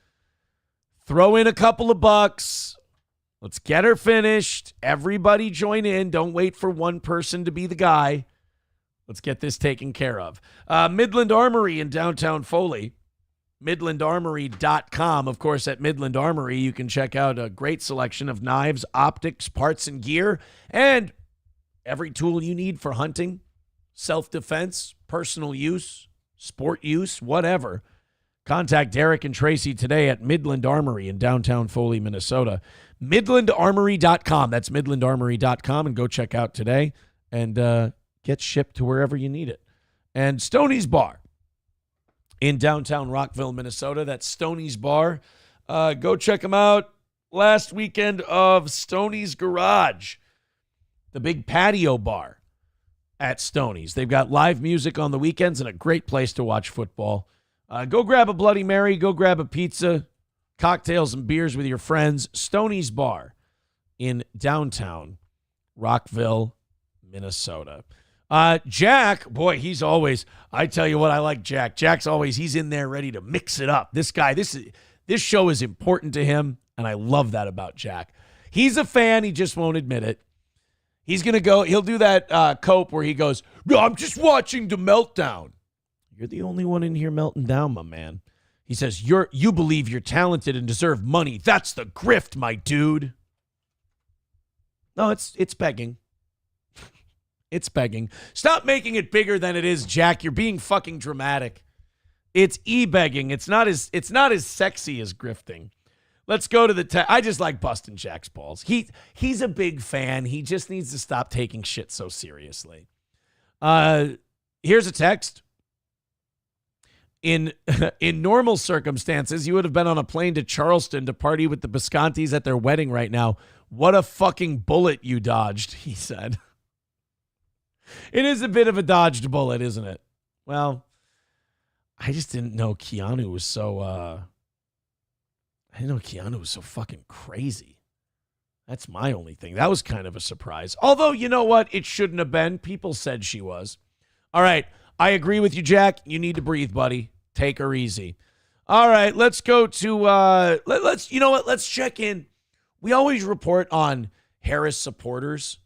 throw in a couple of bucks. Let's get her finished. Everybody join in. Don't wait for one person to be the guy. Let's get this taken care of. Midland Armory in downtown Foley. MidlandArmory.com. Of course, at Midland Armory, you can check out a great selection of knives, optics, parts, and gear, and every tool you need for hunting, self-defense, personal use, sport use, whatever. Contact Derek and Tracy today at Midland Armory in downtown Foley, Minnesota. MidlandArmory.com. That's MidlandArmory.com, and go check out today and get shipped to wherever you need it. And Stoney's Bar in downtown Rockville, Minnesota. That's Stoney's Bar. Go check them out. Last weekend of Stoney's Garage, the big patio bar at Stoney's. They've got live music on the weekends and a great place to watch football. Go grab a Bloody Mary. Go grab a pizza, cocktails, and beers with your friends. Stoney's Bar in downtown Rockville, Minnesota. Jack, boy, he's always, I tell you what, I like Jack. Jack's always, he's in there ready to mix it up. This guy, this show is important to him, and I love that about Jack. He's a fan. He just won't admit it. He's going to go. He'll do that cope where he goes, "No, I'm just watching the meltdown." You're the only one in here melting down, my man. He says, you believe you're talented and deserve money. That's the grift, my dude. No, it's begging. It's begging. Stop making it bigger than it is, Jack. You're being fucking dramatic. It's e-begging. It's not as sexy as grifting. Let's go to the I just like busting Jack's balls. He's a big fan. He just needs to stop taking shit so seriously. Here's a text. In normal circumstances, you would have been on a plane to Charleston to party with the Biscontis at their wedding right now. What a fucking bullet you dodged, he said. It is a bit of a dodged bullet, isn't it? Well, I just didn't know Keanu was so fucking crazy. That's my only thing. That was kind of a surprise. Although, you know what? It shouldn't have been. People said she was. All right. I agree with you, Jack. You need to breathe, buddy. Take her easy. All right, let's go to let's check in. We always report on Harris supporters,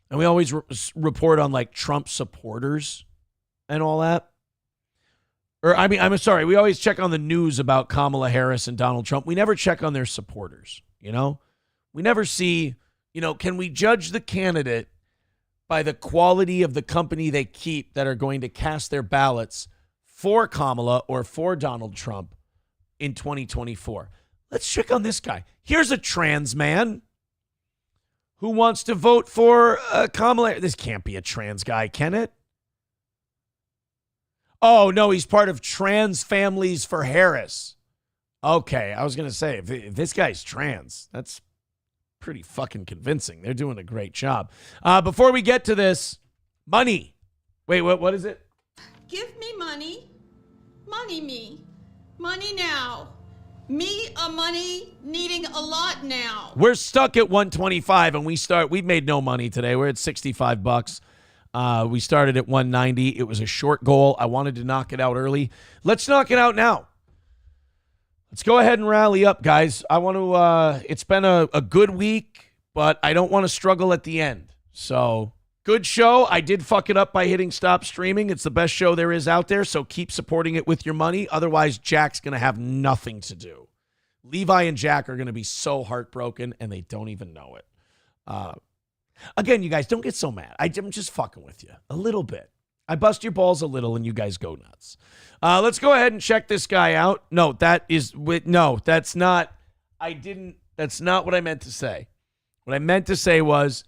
and we always report on like Trump supporters and all that. Or I'm sorry, we always check on the news about Kamala Harris and Donald Trump. We never check on their supporters, you know? We never see, can we judge the candidate by the quality of the company they keep that are going to cast their ballots for Kamala or for Donald Trump in 2024. Let's check on this guy. Here's a trans man who wants to vote for Kamala. This can't be a trans guy, can it? Oh, no, he's part of Trans Families for Harris. Okay, I was going to say, if this guy's trans, that's pretty fucking convincing. They're doing a great job. Before we get to this, money. Wait, what is it? Give me money. Money me. Money now. Me a money needing a lot now. We're stuck at 125 and we've made no money today. We're at $65. We started at 190. It was a short goal. I wanted to knock it out early. Let's knock it out now. Let's go ahead and rally up, guys. I want to, it's been a good week, but I don't want to struggle at the end. So, good show. I did fuck it up by hitting stop streaming. It's the best show there is out there, so keep supporting it with your money. Otherwise, Jack's going to have nothing to do. Levi and Jack are going to be so heartbroken, and they don't even know it. Again, you guys, don't get so mad. I'm just fucking with you a little bit. I bust your balls a little, and you guys go nuts. Let's go ahead and check this guy out. No, that's not. That's not what I meant to say. What I meant to say was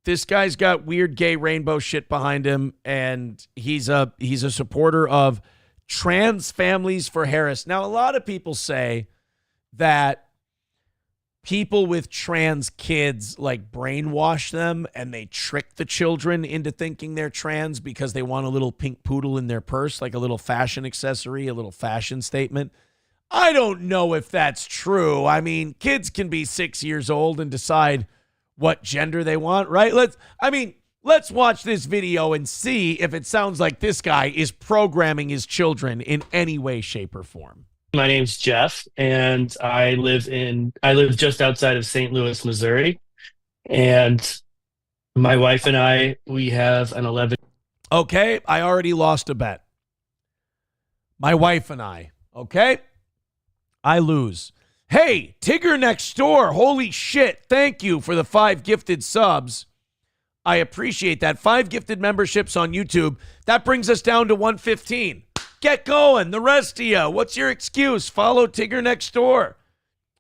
this guy's got weird gay rainbow shit behind him, and he's a supporter of Trans Families for Harris. Now, a lot of people say that people with trans kids like brainwash them and they trick the children into thinking they're trans because they want a little pink poodle in their purse, like a little fashion accessory, a little fashion statement. I don't know if that's true. I mean, kids can be 6 years old and decide what gender they want, right? Let's watch this video and see if it sounds like this guy is programming his children in any way, shape, or form. My name's Jeff, and I live just outside of St. Louis, Missouri. And my wife and I, we have an 11. Okay, I already lost a bet. My wife and I, okay? I lose. Hey, Tigger next door, holy shit, thank you for the 5 gifted subs. I appreciate that. 5 gifted memberships on YouTube. That brings us down to 115. Get going. The rest of you, what's your excuse? Follow Tigger next door.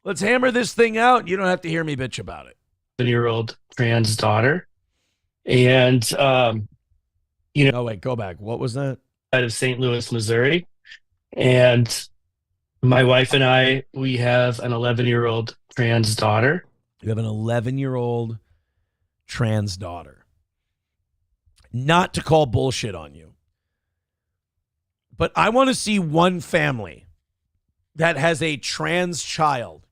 Let's hammer this thing out. You don't have to hear me bitch about it. 7-year-old trans daughter. And, Oh, wait, go back. What was that? Out of St. Louis, Missouri. And my wife and I, we have an 11-year-old trans daughter. You have an 11-year-old trans daughter. Not to call bullshit on you, but I want to see one family that has a trans child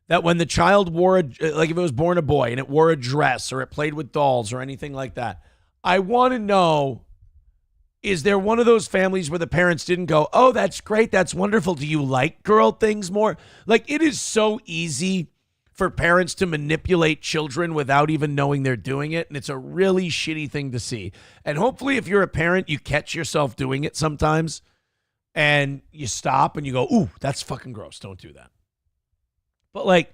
that when the child wore, like if it was born a boy and it wore a dress or it played with dolls or anything like that, I want to know, is there one of those families where the parents didn't go, oh, that's great, that's wonderful, do you like girl things more? Like, it is so easy for parents to manipulate children without even knowing they're doing it. And it's a really shitty thing to see. And hopefully if you're a parent, you catch yourself doing it sometimes and you stop and you go, ooh, that's fucking gross. Don't do that. But like,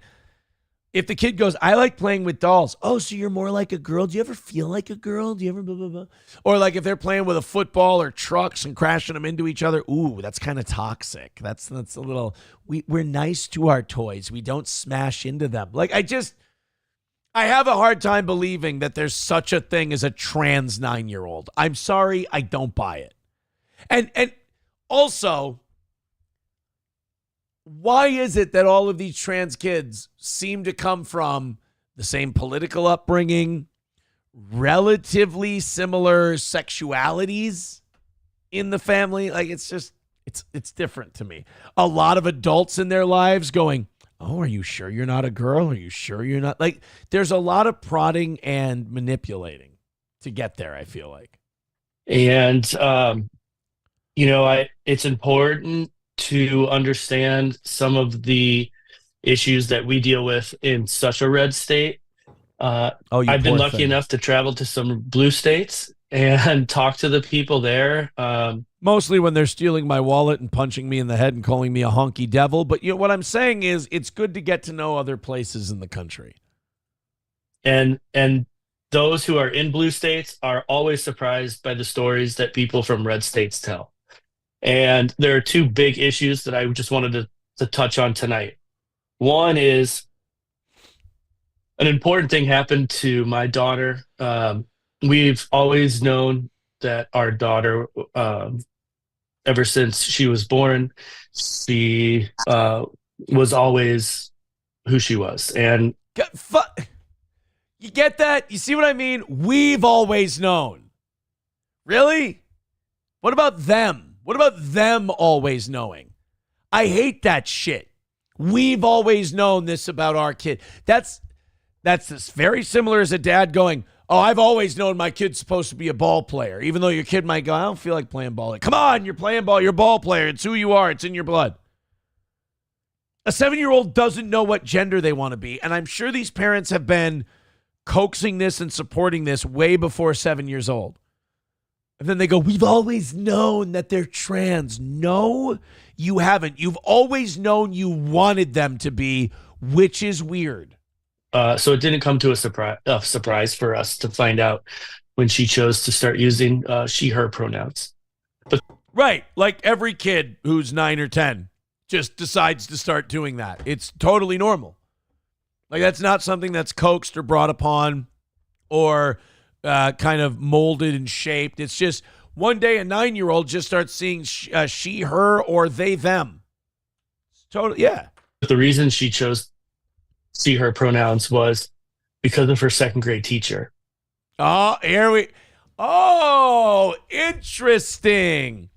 if the kid goes, I like playing with dolls. Oh, so you're more like a girl? Do you ever feel like a girl? Do you ever blah, blah, blah? Or like if they're playing with a football or trucks and crashing them into each other. Ooh, that's kind of toxic. That's a little, we're nice to our toys. We don't smash into them. Like I have a hard time believing that there's such a thing as a trans 9-year-old. I'm sorry, I don't buy it. And also, why is it that all of these trans kids seem to come from the same political upbringing, relatively similar sexualities in the family? Like, it's just, it's different to me. A lot of adults in their lives going, oh, are you sure you're not a girl? Are you sure you're not? Like, there's a lot of prodding and manipulating to get there, I feel like. And, it's important to understand some of the issues that we deal with in such a red state. I've been lucky enough to travel to some blue states and talk to the people there. Mostly when they're stealing my wallet and punching me in the head and calling me a honky devil. But what I'm saying is it's good to get to know other places in the country. And those who are in blue states are always surprised by the stories that people from red states tell. And there are two big issues that I just wanted to touch on tonight. One is an important thing happened to my daughter. We've always known that our daughter, ever since she was born, she was always who she was. And you get that? You see what I mean? We've always known. Really? What about them? What about them always knowing? I hate that shit. We've always known this about our kid. That's very similar as a dad going, oh, I've always known my kid's supposed to be a ball player, even though your kid might go, I don't feel like playing ball. Come on, you're playing ball. You're a ball player. It's who you are. It's in your blood. A 7-year-old doesn't know what gender they want to be, and I'm sure these parents have been coaxing this and supporting this way before 7 years old. And then they go, we've always known that they're trans. No, you haven't. You've always known you wanted them to be, which is weird. So it didn't come to a surprise for us to find out when she chose to start using she, her pronouns. Right. Like every kid who's 9 or 10 just decides to start doing that. It's totally normal. Like that's not something that's coaxed or brought upon or kind of molded and shaped. It's just one day a 9-year-old just starts seeing she, her, or they, them. It's totally, yeah. The reason she chose she, her pronouns was because of her second grade teacher. Oh, interesting.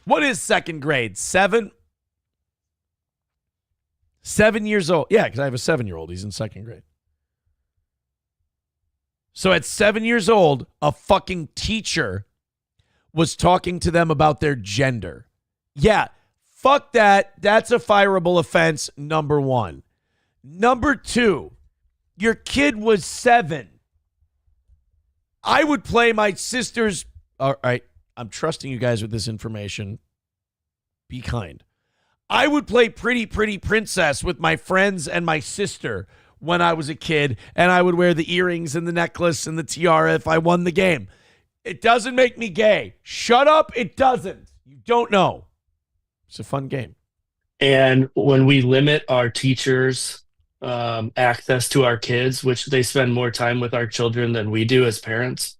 What is second grade? 7? 7 years old. Yeah, because I have a 7-year-old. He's in second grade. So at 7 years old, a fucking teacher was talking to them about their gender. Yeah, fuck that. That's a fireable offense, number 1. Number 2, your kid was 7. I would play my sister's... All right, I'm trusting you guys with this information. Be kind. I would play Pretty Pretty Princess with my friends and my sister when I was a kid, and I would wear the earrings and the necklace and the tiara if I won the game. It doesn't make me gay. Shut up, it doesn't. You don't know. It's a fun game. And when we limit our teachers' access to our kids, which they spend more time with our children than we do as parents,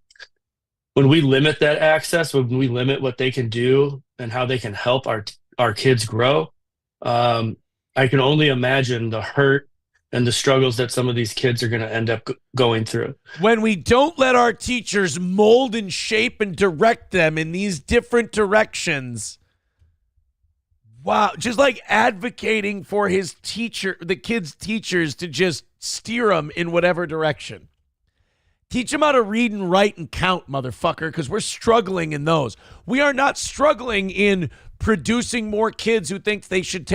when we limit that access, when we limit what they can do and how they can help our kids grow, I can only imagine the hurt and the struggles that some of these kids are going to end up going through. When we don't let our teachers mold and shape and direct them in these different directions. Wow. Just like advocating for the kids' teachers to just steer them in whatever direction. Teach them how to read and write and count, motherfucker, because we're struggling in those. We are not struggling in producing more kids who think they should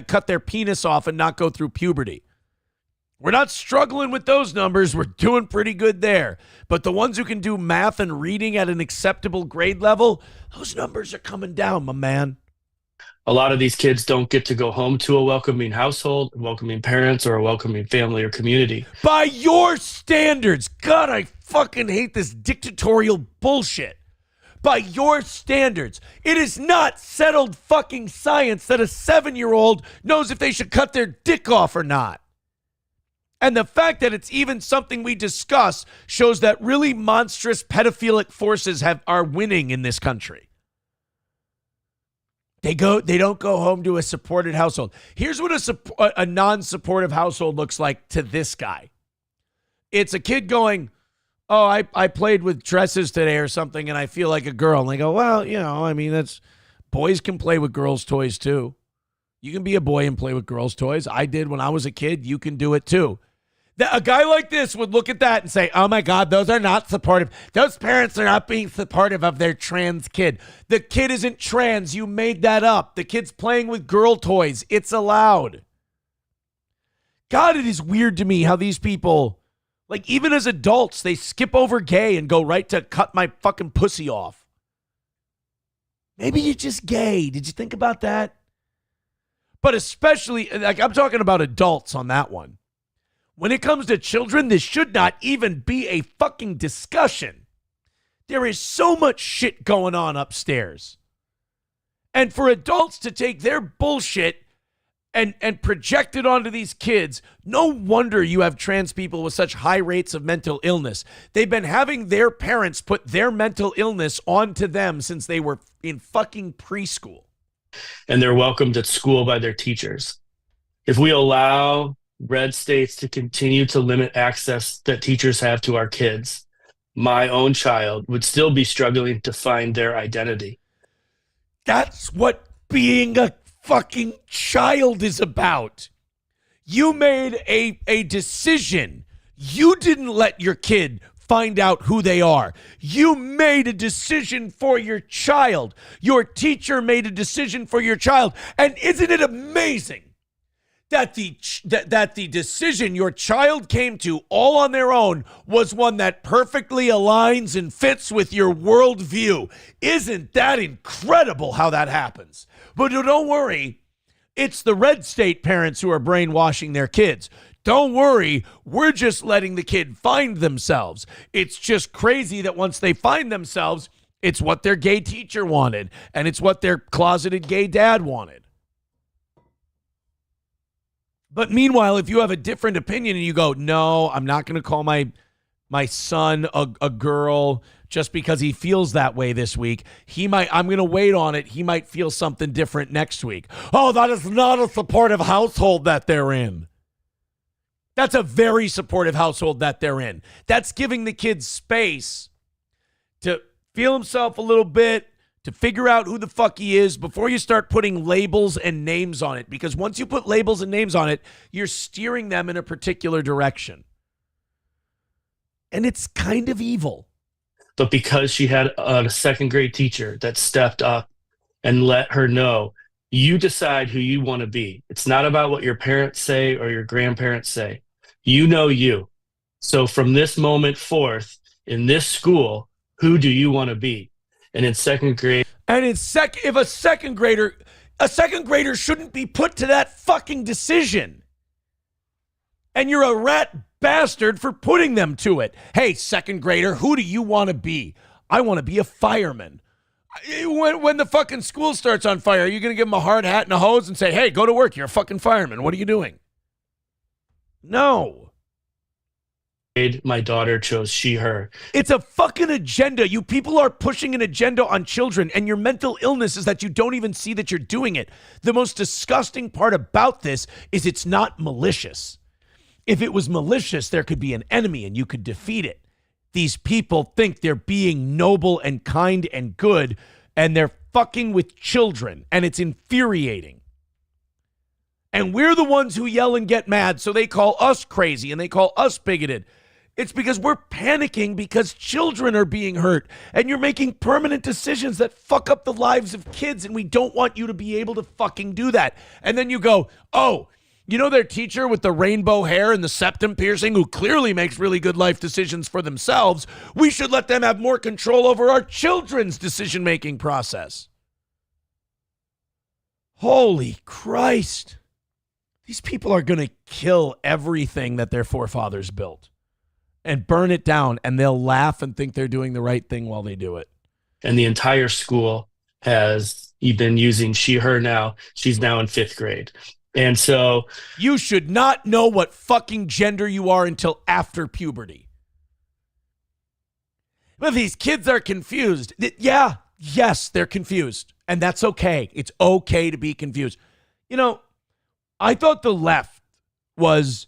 cut their penis off and not go through puberty. We're not struggling with those numbers. We're doing pretty good there. But the ones who can do math and reading at an acceptable grade level, those numbers are coming down, my man. A lot of these kids don't get to go home to a welcoming household, welcoming parents, or a welcoming family or community. By your standards. God, I fucking hate this dictatorial bullshit. By your standards, it is not settled fucking science that a 7-year-old knows if they should cut their dick off or not. And the fact that it's even something we discuss shows that really monstrous pedophilic forces are winning in this country. They don't go home to a supported household. Here's what a non-supportive household looks like to this guy. It's a kid going, oh, I played with dresses today or something and I feel like a girl. And they go, well, that's boys can play with girls' toys too. You can be a boy and play with girls' toys. I did when I was a kid. You can do it too. A guy like this would look at that and say, oh my God, those are not supportive. Those parents are not being supportive of their trans kid. The kid isn't trans. You made that up. The kid's playing with girl toys. It's allowed. God, it is weird to me how these people, like even as adults, they skip over gay and go right to cut my fucking pussy off. Maybe you're just gay. Did you think about that? But especially, like I'm talking about adults on that one. When it comes to children, this should not even be a fucking discussion. There is so much shit going on upstairs. And for adults to take their bullshit and project it onto these kids, no wonder you have trans people with such high rates of mental illness. They've been having their parents put their mental illness onto them since they were in fucking preschool. And they're welcomed at school by their teachers. If we allow red states to continue to limit access that teachers have to our kids, my own child would still be struggling to find their identity. That's what being a fucking child is about. You made a decision. You didn't let your kid find out who they are. You made a decision for your child. Your teacher made a decision for your child. And isn't it amazing that the decision your child came to all on their own was one that perfectly aligns and fits with your worldview? Isn't that incredible how that happens? But don't worry, it's the red state parents who are brainwashing their kids. Don't worry, we're just letting the kid find themselves. It's just crazy that once they find themselves, it's what their gay teacher wanted, and it's what their closeted gay dad wanted. But meanwhile, if you have a different opinion and you go, no, I'm not going to call my son a girl just because he feels that way this week. I'm going to wait on it. He might feel something different next week. Oh, that is not a supportive household that they're in. That's a very supportive household that they're in. That's giving the kid space to feel himself a little bit, to figure out who the fuck he is before you start putting labels and names on it. Because once you put labels and names on it, you're steering them in a particular direction. And it's kind of evil. But because she had a second grade teacher that stepped up and let her know, you decide who you want to be. It's not about what your parents say or your grandparents say. You know you. So from this moment forth, in this school, who do you want to be? And in second grade. And if a second grader shouldn't be put to that fucking decision. And you're a rat bastard for putting them to it. Hey, second grader, who do you want to be? I want to be a fireman. When the fucking school starts on fire, are you going to give them a hard hat and a hose and say, hey, go to work, you're a fucking fireman. What are you doing? No. My daughter chose she, her. It's a fucking agenda. You people are pushing an agenda on children, and your mental illness is that you don't even see that you're doing it. The most disgusting part about this is it's not malicious. If it was malicious, there could be an enemy and you could defeat it. These people think they're being noble and kind and good, and they're fucking with children, and it's infuriating. And we're the ones who yell and get mad, so they call us crazy and they call us bigoted. It's because we're panicking because children are being hurt, and you're making permanent decisions that fuck up the lives of kids, and we don't want you to be able to fucking do that. And then you go, oh, You know their teacher with the rainbow hair and the septum piercing who clearly makes really good life decisions for themselves? We should let them have more control over our children's decision-making process. Holy Christ. These people are going to kill everything that their forefathers built and burn it down, and they'll laugh and think they're doing the right thing while they do it. And the entire school has been using she, her now. She's now in 5th grade. And so you should not know what fucking gender you are until after puberty. But these kids are confused. Yes, they're confused. And that's okay. It's okay to be confused. You know, I thought the left was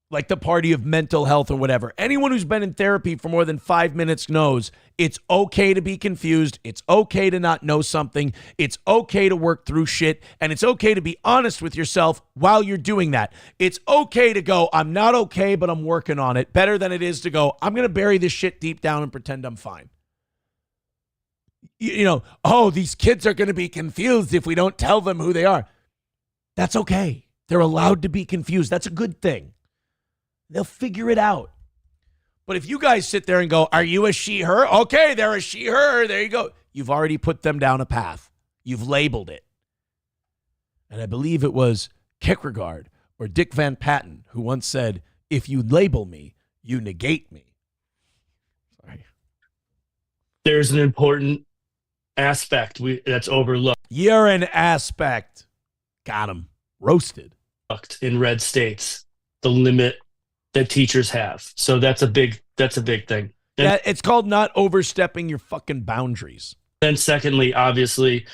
like the party of mental health or whatever. Anyone who's been in therapy for more than 5 minutes knows it's okay to be confused. It's okay to not know something. It's okay to work through shit. And it's okay to be honest with yourself while you're doing that. It's okay to go, I'm not okay, but I'm working on it. Better than it is to go, I'm going to bury this shit deep down and pretend I'm fine. You know, oh, these kids are going to be confused if we don't tell them who they are. That's okay. They're allowed to be confused. That's a good thing. They'll figure it out. But if you guys sit there and go, are you a she, her? Okay, they're a she, her. There you go. You've already put them down a path. You've labeled it. And I believe it was Kierkegaard or Dick Van Patten who once said, if you label me, you negate me. Sorry. there's an important aspect that's overlooked. You're an aspect. Got him. Roasted. In red states, the limit that teachers have. So that's a big thing. Yeah, it's called not overstepping your fucking boundaries. Then secondly, obviously,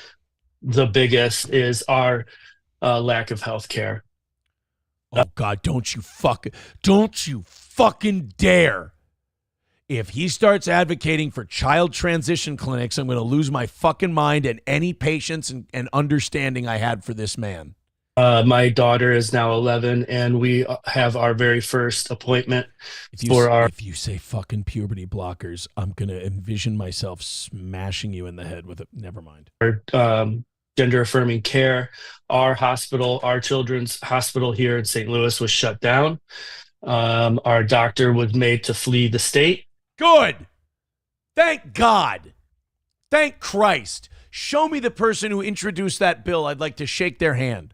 the biggest is our lack of health care. Oh God, don't you fucking dare. If he starts advocating for child transition clinics, I'm going to lose my fucking mind and any patience and understanding I had for this man. My daughter is now 11, and we have our very first appointment If you say fucking puberty blockers, I'm going to envision myself smashing you in the head with it. Never mind. Our gender-affirming care. Our hospital, our children's hospital here in St. Louis was shut down. Our doctor was made to flee the state. Good. Thank God. Thank Christ. Show me the person who introduced that bill. I'd like to shake their hand.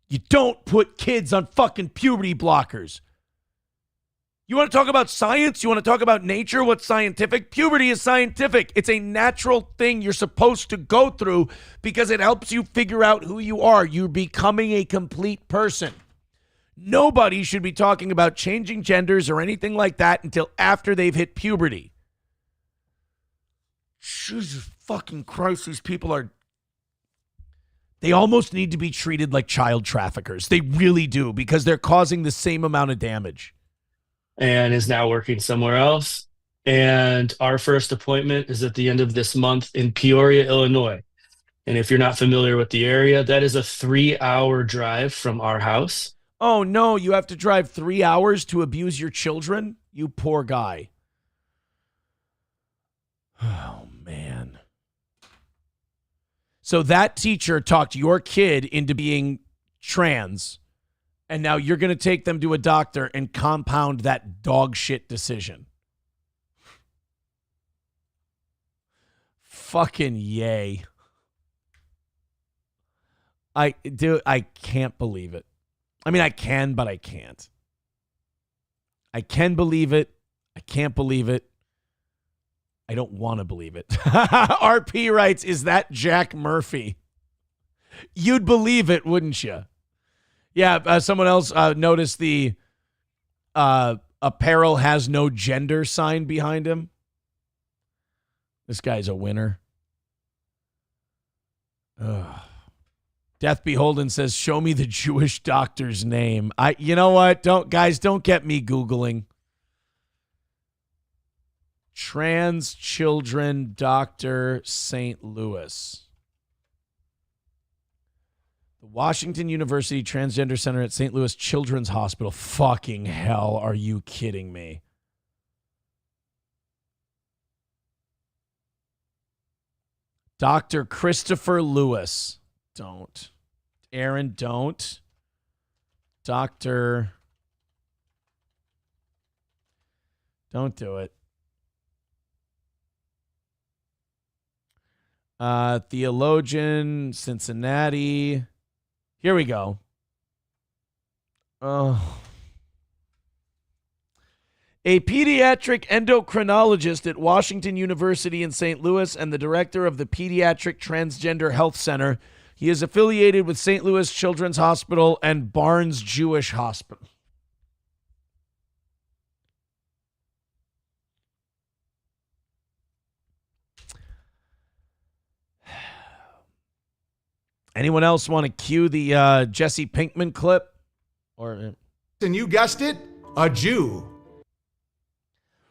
You don't put kids on fucking puberty blockers. You want to talk about science? You want to talk about nature? What's scientific? Puberty is scientific. It's a natural thing you're supposed to go through because it helps you figure out who you are. You're becoming a complete person. Nobody should be talking about changing genders or anything like that until after they've hit puberty. Jesus fucking Christ, these people are... They almost need to be treated like child traffickers. They really do, because they're causing the same amount of damage. And is now working somewhere else. And our first appointment is at the end of this month in Peoria, Illinois. And if you're not familiar with the area, that is a 3-hour drive from our house. Oh, no, you have to drive 3 hours to abuse your children? You poor guy. Oh, man. So that teacher talked your kid into being trans, and now you're going to take them to a doctor and compound that dog shit decision. Fucking yay. I can't believe it. I mean, I can, but I can't. I can believe it. I can't believe it. I don't want to believe it. RP writes, is that Jack Murphy? You'd believe it, wouldn't you? Yeah, someone else noticed the apparel has no gender sign behind him. This guy's a winner. Ugh. Death Beholden says, show me the Jewish doctor's name. You know what? Don't get me Googling. Trans Children Doctor St. Louis. The Washington University Transgender Center at St. Louis Children's Hospital. Fucking hell, are you kidding me? Dr. Christopher Lewis. Don't. Aaron, don't. doctor. Don't do it. Theologian, Cincinnati. Here we go. Oh. A pediatric endocrinologist at Washington University in St. Louis and the director of the Pediatric Transgender Health Center. He is affiliated with St. Louis Children's Hospital and Barnes Jewish Hospital. Anyone else want to cue the Jesse Pinkman clip? And you guessed it, a Jew.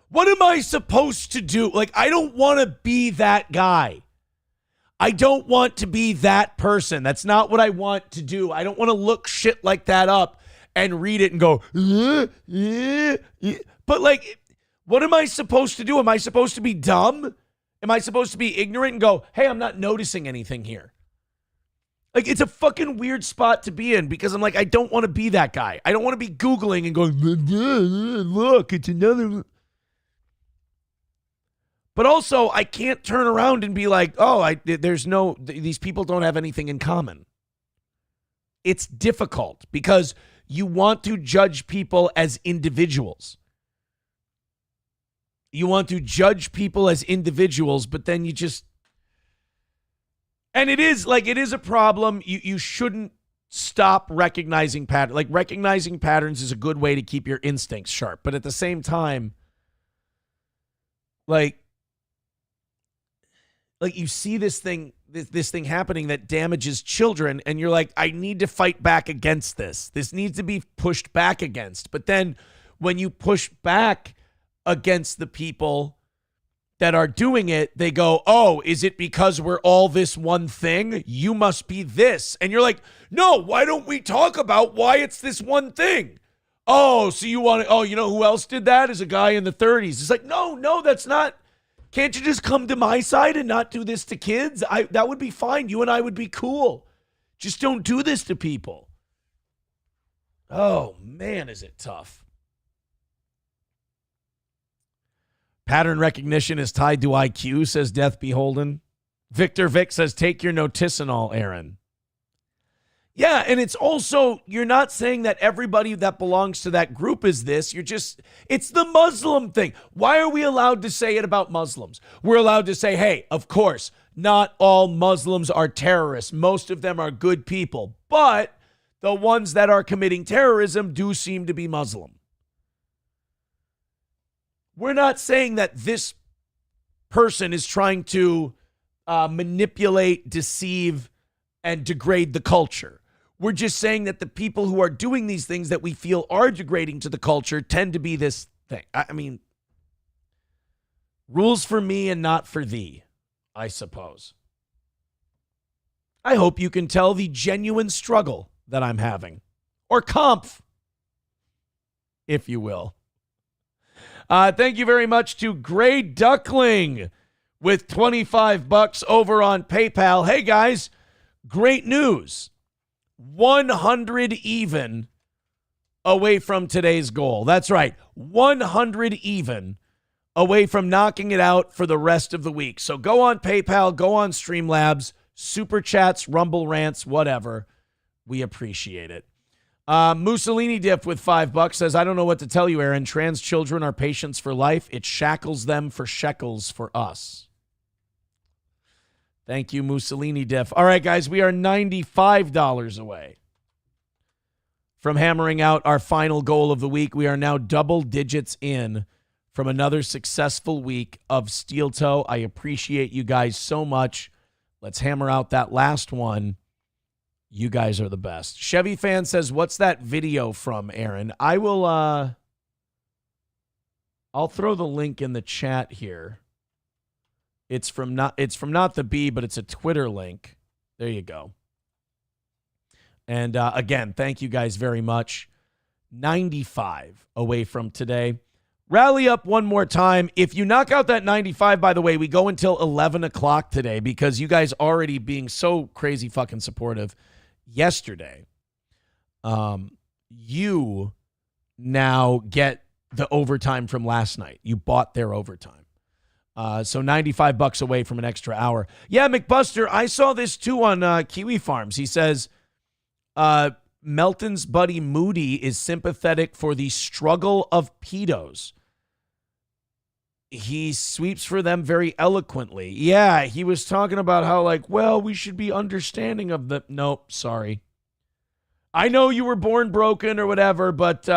What am I supposed to do? Like, I don't want to be that guy. I don't want to be that person. That's not what I want to do. I don't want to look shit like that up and read it and go, But, like, what am I supposed to do? Am I supposed to be dumb? Am I supposed to be ignorant and go, hey, I'm not noticing anything here? Like, it's a fucking weird spot to be in because I'm like, I don't want to be that guy. I don't want to be Googling and going, look, it's another. But also, I can't turn around and be like, oh, these people don't have anything in common. It's difficult because you want to judge people as individuals. You want to judge people as individuals, but then you just. And it is a problem. You shouldn't stop recognizing patterns. Like, recognizing patterns is a good way to keep your instincts sharp. But at the same time, like you see this thing happening that damages children, and you're like, I need to fight back against this. This needs to be pushed back against. But then when you push back against the people that are doing it, they go, oh, is it because we're all this one thing? You must be this. And you're like, no, why don't we talk about why it's this one thing? Oh, so you want to, you know who else did that? Is a guy in the 30s. It's like, no, that's not. Can't you just come to my side and not do this to kids? That would be fine. You and I would be cool. Just don't do this to people. Oh, man, is it tough. Pattern recognition is tied to IQ, says Death Beholden. Victor Vic says, take your noticinol, Aaron. Yeah, and it's also, you're not saying that everybody that belongs to that group is this. It's the Muslim thing. Why are we allowed to say it about Muslims? We're allowed to say, hey, of course, not all Muslims are terrorists. Most of them are good people. But the ones that are committing terrorism do seem to be Muslim. We're not saying that this person is trying to manipulate, deceive, and degrade the culture. We're just saying that the people who are doing these things that we feel are degrading to the culture tend to be this thing. I mean, rules for me and not for thee, I suppose. I hope you can tell the genuine struggle that I'm having. Or Kampf, if you will. Thank you very much to Gray Duckling with $25 over on PayPal. Hey, guys, great news. 100 even away from today's goal. That's right, 100 even away from knocking it out for the rest of the week. So go on PayPal, go on Streamlabs, Super Chats, Rumble Rants, whatever. We appreciate it. Mussolini Diff with $5 says, I don't know what to tell you, Aaron. Trans children are patients for life. It shackles them for shekels for us. Thank you, Mussolini Diff. All right, guys, we are $95 away from hammering out our final goal of the week. We are now double digits in from another successful week of Steel Toe. I appreciate you guys so much. Let's hammer out that last one. You guys are the best. Chevy Fan says, what's that video from, Aaron? I will, I'll throw the link in the chat here. It's from not the B, but it's a Twitter link. There you go. And again, thank you guys very much. 95 away from today. Rally up one more time. If you knock out that 95, by the way, we go until 11 o'clock today because you guys already being so crazy fucking supportive yesterday. you now get the overtime from last night. You bought their overtime. So $95 away from an extra hour. Yeah, McBuster, I saw this too on Kiwi Farms. He says Melton's buddy Moody is sympathetic for the struggle of pedos. He sweeps for them very eloquently. Yeah, he was talking about how, like, well, we should be understanding of the... Nope, sorry. I know you were born broken or whatever, but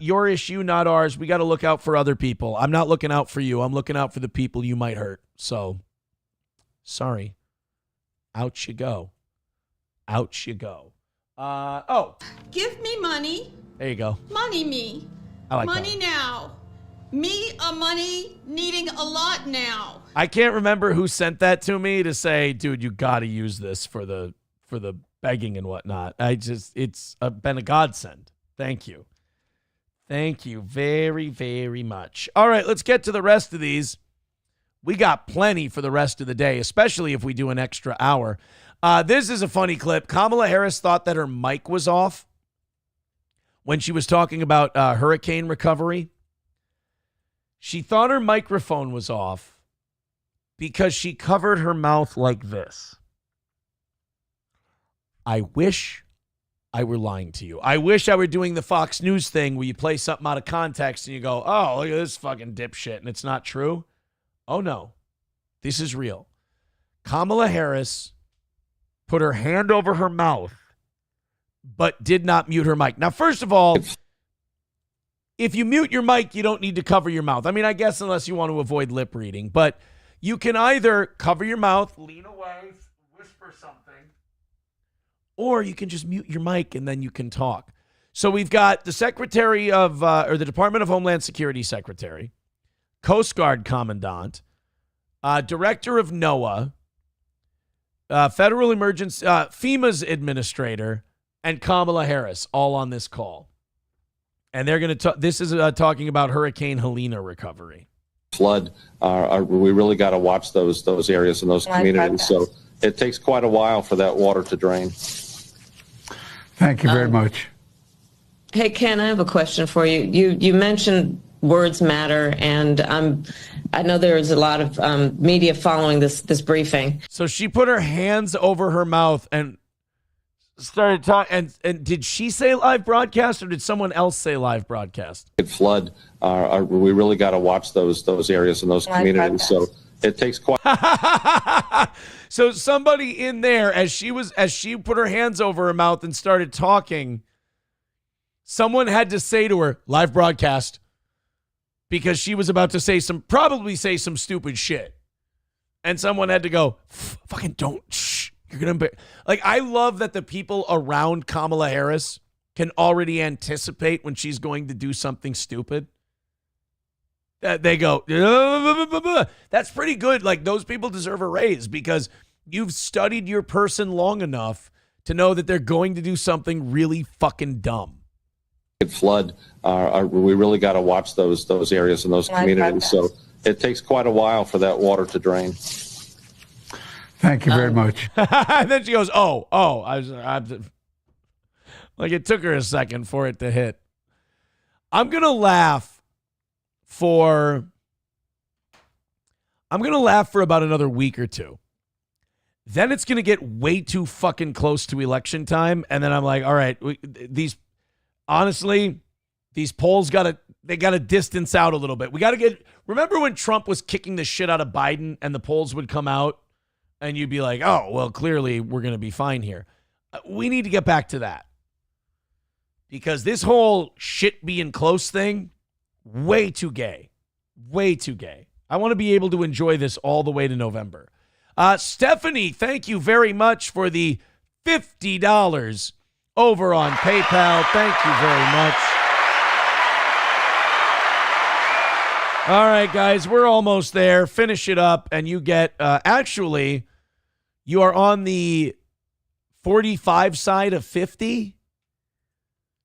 your issue, not ours. We got to look out for other people. I'm not looking out for you. I'm looking out for the people you might hurt. So, sorry. Out you go. Out you go. Give me money. There you go. Money me. I like money now. Me a money needing a lot now. I can't remember who sent that to me to say, dude, you got to use this for the begging and whatnot. It's been a godsend. Thank you. Thank you very, very much. All right, let's get to the rest of these. We got plenty for the rest of the day, especially if we do an extra hour. This is a funny clip. Kamala Harris thought that her mic was off when she was talking about hurricane recovery. She thought her microphone was off because she covered her mouth like this. I wish I were lying to you. I wish I were doing the Fox News thing where you play something out of context and you go, oh, look at this fucking dipshit, and it's not true. Oh, no. This is real. Kamala Harris put her hand over her mouth but did not mute her mic. Now, first of all, if you mute your mic, you don't need to cover your mouth. I mean, I guess unless you want to avoid lip reading. But you can either cover your mouth, lean away, whisper something, or you can just mute your mic and then you can talk. So we've got the Secretary of, or the Department of Homeland Security Secretary, Coast Guard Commandant, Director of NOAA, Federal Emergency, FEMA's Administrator, and Kamala Harris all on this call. And they're going to this is talking about Hurricane Helena recovery. Flood, we really got to watch those areas and those communities. So it takes quite a while for that water to drain. Thank you very much. Hey, Ken, I have a question for you. You mentioned words matter, and I know there is a lot of media following this briefing. So she put her hands over her mouth and started talking. And did she say live broadcast or did someone else say live broadcast? Flood, we really got to watch those areas and those communities. So it takes quite. So somebody in there, as she put her hands over her mouth and started talking, someone had to say to her, live broadcast, because she was about to probably say some stupid shit. And someone had to go, fucking don't, shh, you're going to, like, I love that the people around Kamala Harris can already anticipate when she's going to do something stupid. They go, that's pretty good. Like, those people deserve a raise because you've studied your person long enough to know that they're going to do something really fucking dumb. Flood, we really got to watch those areas and those communities. So it takes quite a while for that water to drain. Thank you very much. And then she goes, oh, I like it took her a second for it to hit. I'm going to laugh for about another week or two. Then it's going to get way too fucking close to election time. And then I'm like, all right, honestly, these polls got to distance out a little bit. Remember when Trump was kicking the shit out of Biden and the polls would come out and you'd be like, oh, well, clearly we're going to be fine here. We need to get back to that. Because this whole shit being close thing, way too gay. Way too gay. I want to be able to enjoy this all the way to November. Stephanie, thank you very much for the $50 over on PayPal. Thank you very much. All right, guys, we're almost there. Finish it up, and you get, actually, you are on the 45 side of 50.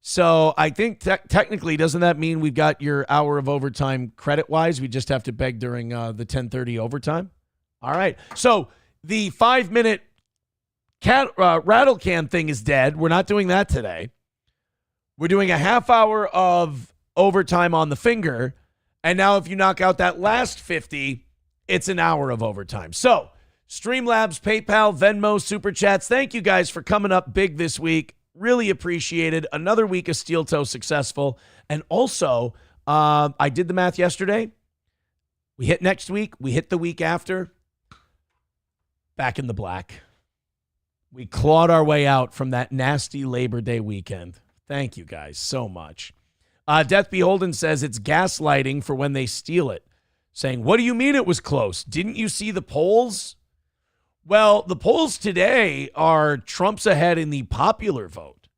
So I think technically, doesn't that mean we've got your hour of overtime credit-wise? We just have to beg during the 10:30 overtime? All right. So the 5-minute rattle can thing is dead. We're not doing that today. We're doing a half hour of overtime on the finger. And now if you knock out that last 50, it's an hour of overtime. So Streamlabs, PayPal, Venmo, Super Chats, thank you guys for coming up big this week. Really appreciated. Another week of Steel Toe successful. And also, I did the math yesterday. We hit next week. We hit the week after. Back in the black. We clawed our way out from that nasty Labor Day weekend. Thank you guys so much. Death Beholden says it's gaslighting for when they steal it. Saying, what do you mean it was close? Didn't you see the polls? Well, the polls today are Trump's ahead in the popular vote.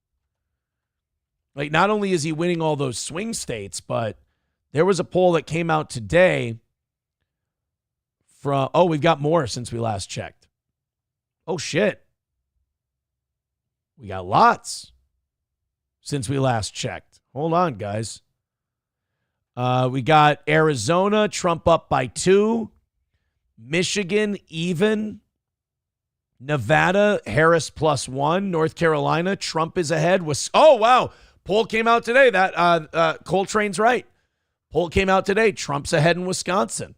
Like, not only is he winning all those swing states, but there was a poll that came out today from, we've got more since we last checked. Oh, shit. We got lots since we last checked. Hold on, guys. We got Arizona, Trump up by 2. Michigan, even. Nevada, Harris +1. North Carolina, Trump is ahead. Oh, wow. Poll came out today. That Coltrane's right. Poll came out today. Trump's ahead in Wisconsin.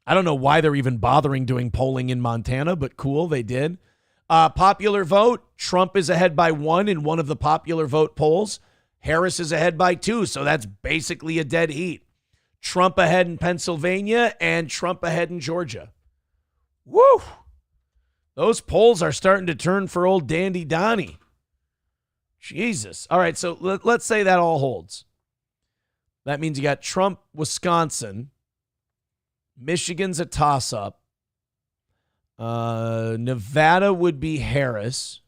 I don't know why they're even bothering doing polling in Montana, but cool, they did. Popular vote, Trump is ahead by 1 in one of the popular vote polls. Harris is ahead by 2, so that's basically a dead heat. Trump ahead in Pennsylvania and Trump ahead in Georgia. Woo! Those polls are starting to turn for old Dandy Donnie. Jesus. All right, so let's say that all holds. That means you got Trump, Wisconsin. Michigan's a toss-up. Nevada would be Harris.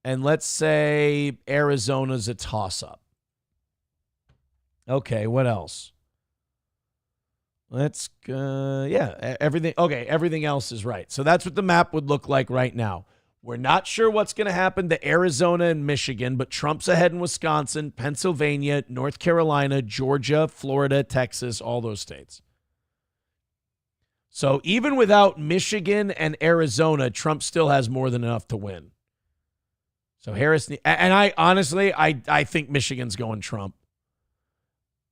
And let's say Arizona's a toss-up. Okay, what else? Let's everything. Okay, everything else is right. So that's what the map would look like right now. We're not sure what's going to happen to Arizona and Michigan, but Trump's ahead in Wisconsin, Pennsylvania, North Carolina, Georgia, Florida, Texas, all those states. So even without Michigan and Arizona, Trump still has more than enough to win. So Harris, and I honestly, I think Michigan's going Trump.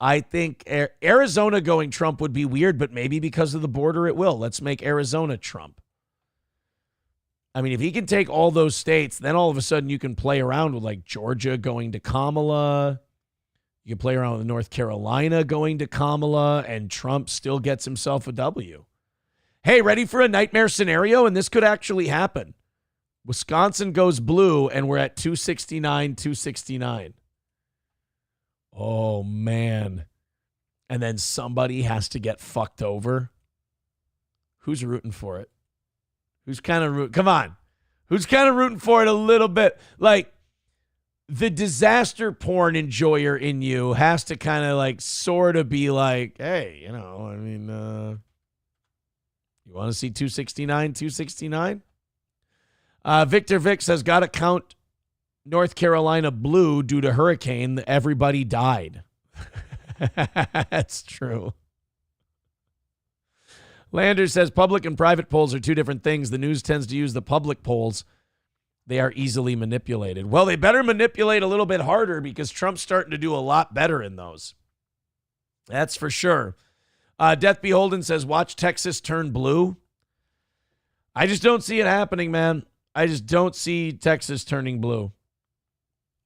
I think Arizona going Trump would be weird, but maybe because of the border it will. Let's make Arizona Trump. I mean, if he can take all those states, then all of a sudden you can play around with like Georgia going to Kamala. You can play around with North Carolina going to Kamala, and Trump still gets himself a W. Hey, ready for a nightmare scenario? And this could actually happen. Wisconsin goes blue, and we're at 269, 269. Oh, man. And then somebody has to get fucked over. Who's rooting for it? Who's kind of rooting? Come on. Who's kind of rooting for it a little bit? Like, the disaster porn enjoyer in you has to kind of like sort of be like, hey, you know, I mean, you want to see 269, 269? Victor Vic says, got to count North Carolina blue due to hurricane. Everybody died. That's true. Lander says, public and private polls are two different things. The news tends to use the public polls. They are easily manipulated. Well, they better manipulate a little bit harder because Trump's starting to do a lot better in those. That's for sure. Death Beholden says, watch Texas turn blue. I just don't see it happening, man. I just don't see Texas turning blue.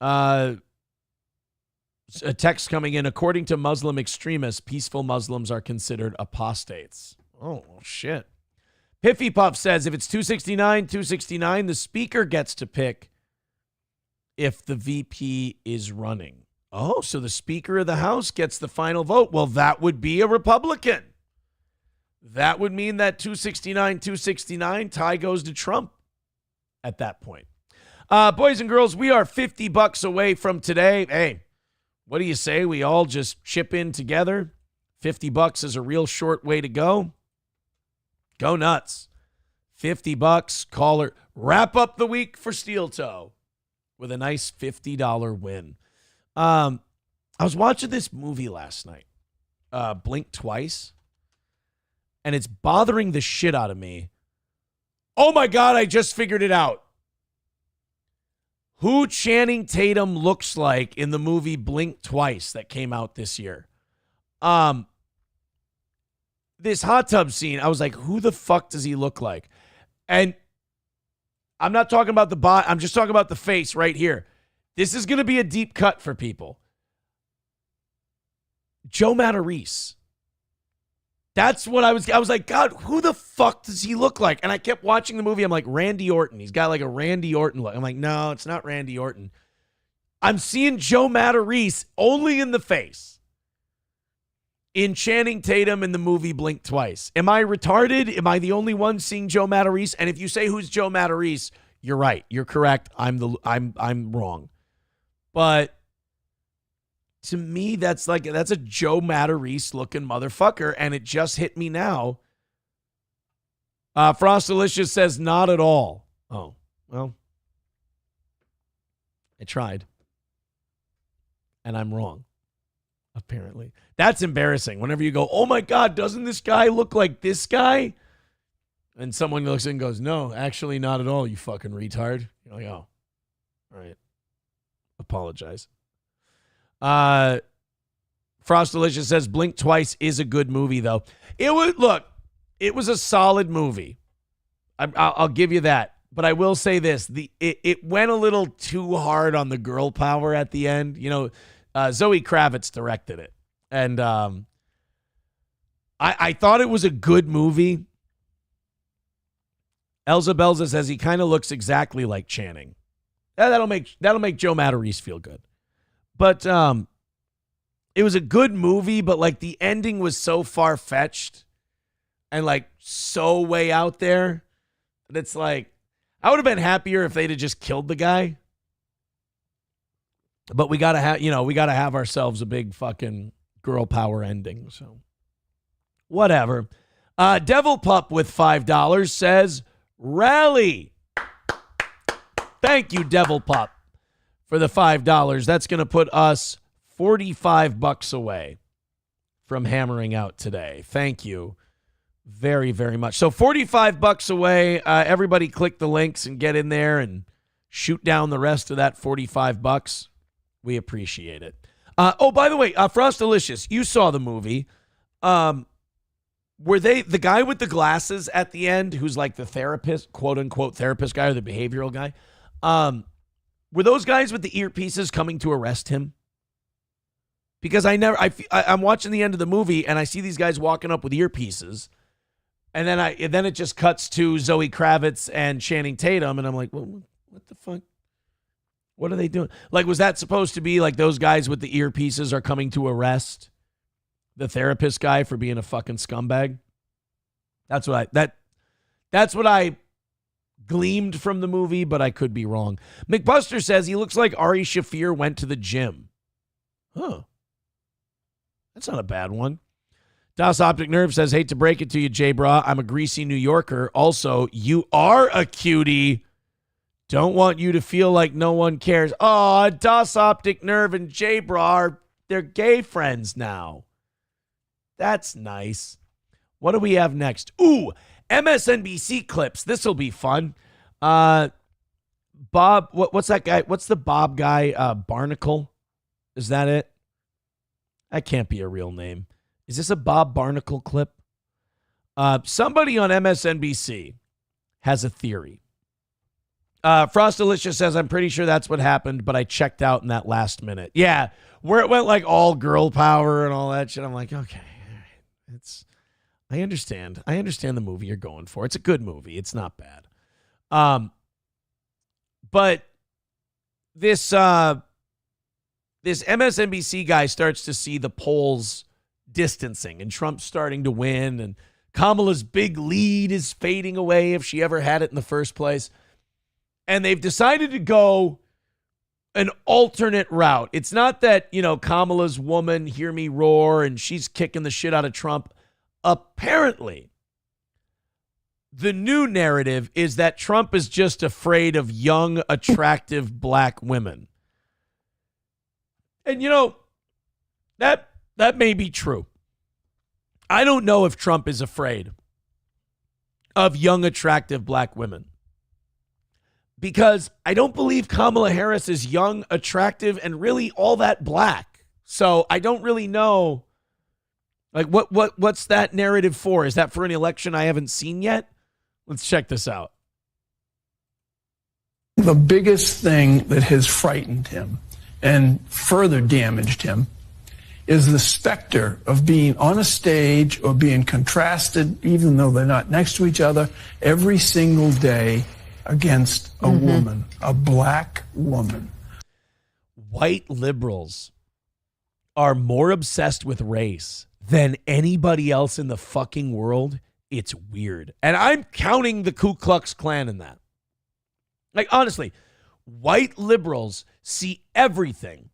A text coming in. According to Muslim extremists, peaceful Muslims are considered apostates. Oh, shit. Piffy Puff says, if it's 269, 269, the speaker gets to pick if the VP is running. Oh, so the Speaker of the House gets the final vote. Well, that would be a Republican. That would mean that 269, 269 tie goes to Trump at that point. Boys and girls, we are $50 away from today. Hey, what do you say? We all just chip in together. $50 is a real short way to go. Go nuts. $50, caller. Wrap up the week for Steel Toe with a nice $50 win. I was watching this movie last night, Blink Twice, and it's bothering the shit out of me. Oh my God, I just figured it out. who Channing Tatum looks like in the movie Blink Twice that came out this year. This hot tub scene, I was like, who the fuck does he look like? And I'm not talking about the body. I'm just talking about the face right here. This is going to be a deep cut for people. Joe Matarese. That's what I was like, God, who the fuck does he look like? And I kept watching the movie. I'm like, Randy Orton. He's got like a Randy Orton look. I'm like, no, it's not Randy Orton. I'm seeing Joe Matarese only in the face in Channing Tatum in the movie Blink Twice. Am I retarded? Am I the only one seeing Joe Matarese? And if you say who's Joe Matarese, you're right. You're correct. I'm wrong. But to me, that's a Joe Matarese looking motherfucker, and it just hit me now. Frostalicious says not at all. Oh, well, I tried, and I'm wrong. Apparently, that's embarrassing. Whenever you go, oh my God, doesn't this guy look like this guy? And someone looks in and goes, no, actually, not at all. You fucking retard. You're like, oh, all right. Apologize. Frostalicious says Blink Twice is a good movie, though. It was a solid movie. I'll give you that. But I will say this: it went a little too hard on the girl power at the end. You know, Zoe Kravitz directed it, and I thought it was a good movie. Elza Belza says he kind of looks exactly like Channing. That'll make Joe Matarese feel good. But it was a good movie, but like the ending was so far-fetched and like so way out there that it's like, I would have been happier if they'd have just killed the guy. But we gotta have ourselves a big fucking girl power ending. So whatever. Devil Pup with $5 says, rally. Thank you, Devil Pup, for the $5. That's going to put us $45 away from hammering out today. Thank you very, very much. So $45 away. Everybody click the links and get in there and shoot down the rest of that $45. We appreciate it. Oh, by the way, Frostalicious, you saw the movie. Were they the guy with the glasses at the end who's like the therapist, quote unquote therapist guy or the behavioral guy? Were those guys with the earpieces coming to arrest him? Because I'm watching the end of the movie and I see these guys walking up with earpieces, and then it just cuts to Zoe Kravitz and Channing Tatum, and I'm like, well, what the fuck? What are they doing? Like, was that supposed to be like those guys with the earpieces are coming to arrest the therapist guy for being a fucking scumbag? That's what I gleamed from the movie, but I could be wrong. McBuster says he looks like Ari Shaffir went to the gym. Huh. That's not a bad one. Das Optic Nerve says, hate to break it to you, J-Bra. I'm a greasy New Yorker. Also, you are a cutie. Don't want you to feel like no one cares. Oh, Das Optic Nerve and J-Bra, they're gay friends now. That's nice. What do we have next? Ooh, MSNBC clips. This will be fun. Bob, what's that guy? What's the Bob guy? Barnacle? Is that it? That can't be a real name. Is this a Bob Barnacle clip? Somebody on MSNBC has a theory. Frostalicious says, I'm pretty sure that's what happened, but I checked out in that last minute. Yeah, where it went like all girl power and all that shit. I'm like, okay, all right. I understand. I understand the movie you're going for. It's a good movie. It's not bad. But this MSNBC guy starts to see the polls distancing and Trump's starting to win and Kamala's big lead is fading away if she ever had it in the first place. And they've decided to go an alternate route. It's not that, Kamala's woman, hear me roar, and she's kicking the shit out of Trump. Apparently, the new narrative is that Trump is just afraid of young, attractive black women. And, that may be true. I don't know if Trump is afraid of young, attractive black women. because I don't believe Kamala Harris is young, attractive, and really all that black. So I don't really know, like, what's that narrative for? Is that for an election I haven't seen yet? Let's check this out. The biggest thing that has frightened him and further damaged him is the specter of being on a stage or being contrasted, even though they're not next to each other, every single day against a woman, a black woman. White liberals are more obsessed with race than anybody else in the fucking world. It's weird. And I'm counting the Ku Klux Klan in that. Like, honestly, white liberals see everything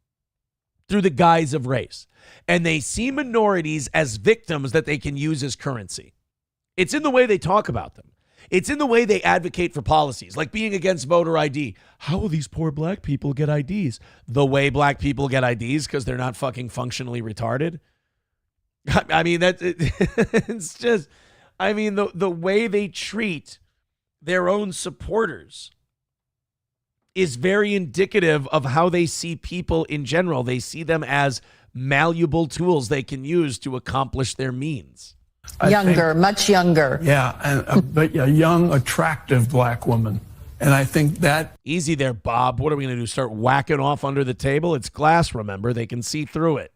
through the guise of race. And they see minorities as victims that they can use as currency. It's in the way they talk about them. It's in the way they advocate for policies, like being against voter ID. How will these poor black people get IDs? The way black people get IDs, because they're not fucking functionally retarded. I mean, it's just, I mean, the way they treat their own supporters is very indicative of how they see people in general. They see them as malleable tools they can use to accomplish their means. Much younger. Yeah, but a young, attractive black woman. And I think that... Easy there, Bob. What are we going to do? Start whacking off under the table? It's glass, remember? They can see through it.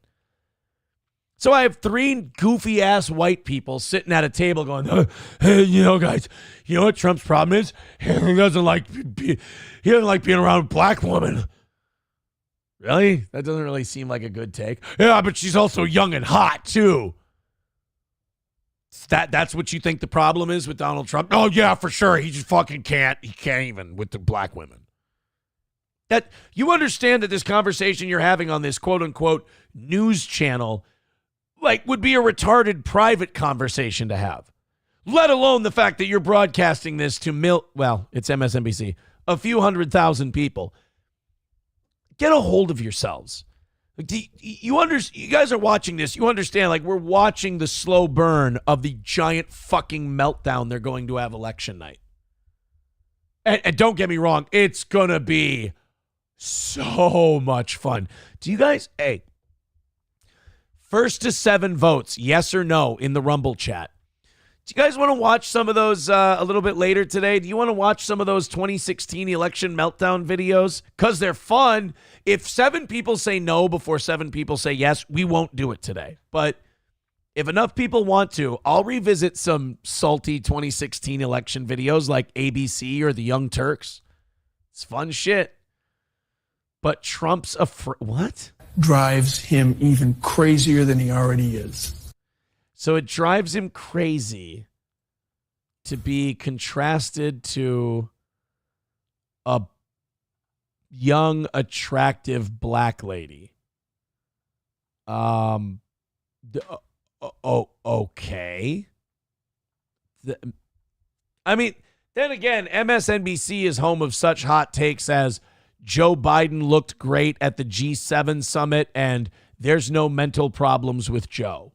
So I have three goofy-ass white people sitting at a table going, hey, guys, you know what Trump's problem is? He doesn't like being around a black woman. Really? That doesn't really seem like a good take. Yeah, but she's also young and hot, too. That's what you think the problem is with Donald Trump? Oh, yeah, for sure. He just fucking can't. He can't even with the black women. That you understand that this conversation you're having on this quote-unquote news channel would be a retarded private conversation to have, let alone the fact that you're broadcasting this to it's MSNBC, a few 100,000 people. Get a hold of yourselves. You guys are watching this. You understand, we're watching the slow burn of the giant fucking meltdown they're going to have election night. And don't get me wrong, it's going to be so much fun. Do you guys, first to 7 votes, yes or no, in the Rumble chat. Do you guys want to watch some of those a little bit later today? Do you want to watch some of those 2016 election meltdown videos? Because they're fun. If 7 people say no before 7 people say yes, we won't do it today. But if enough people want to, I'll revisit some salty 2016 election videos like ABC or the Young Turks. It's fun shit. But Trump's what? Drives him even crazier than he already is. So it drives him crazy to be contrasted to a young, attractive black lady. Okay. I mean, then again, MSNBC is home of such hot takes as Joe Biden looked great at the G7 summit and there's no mental problems with Joe.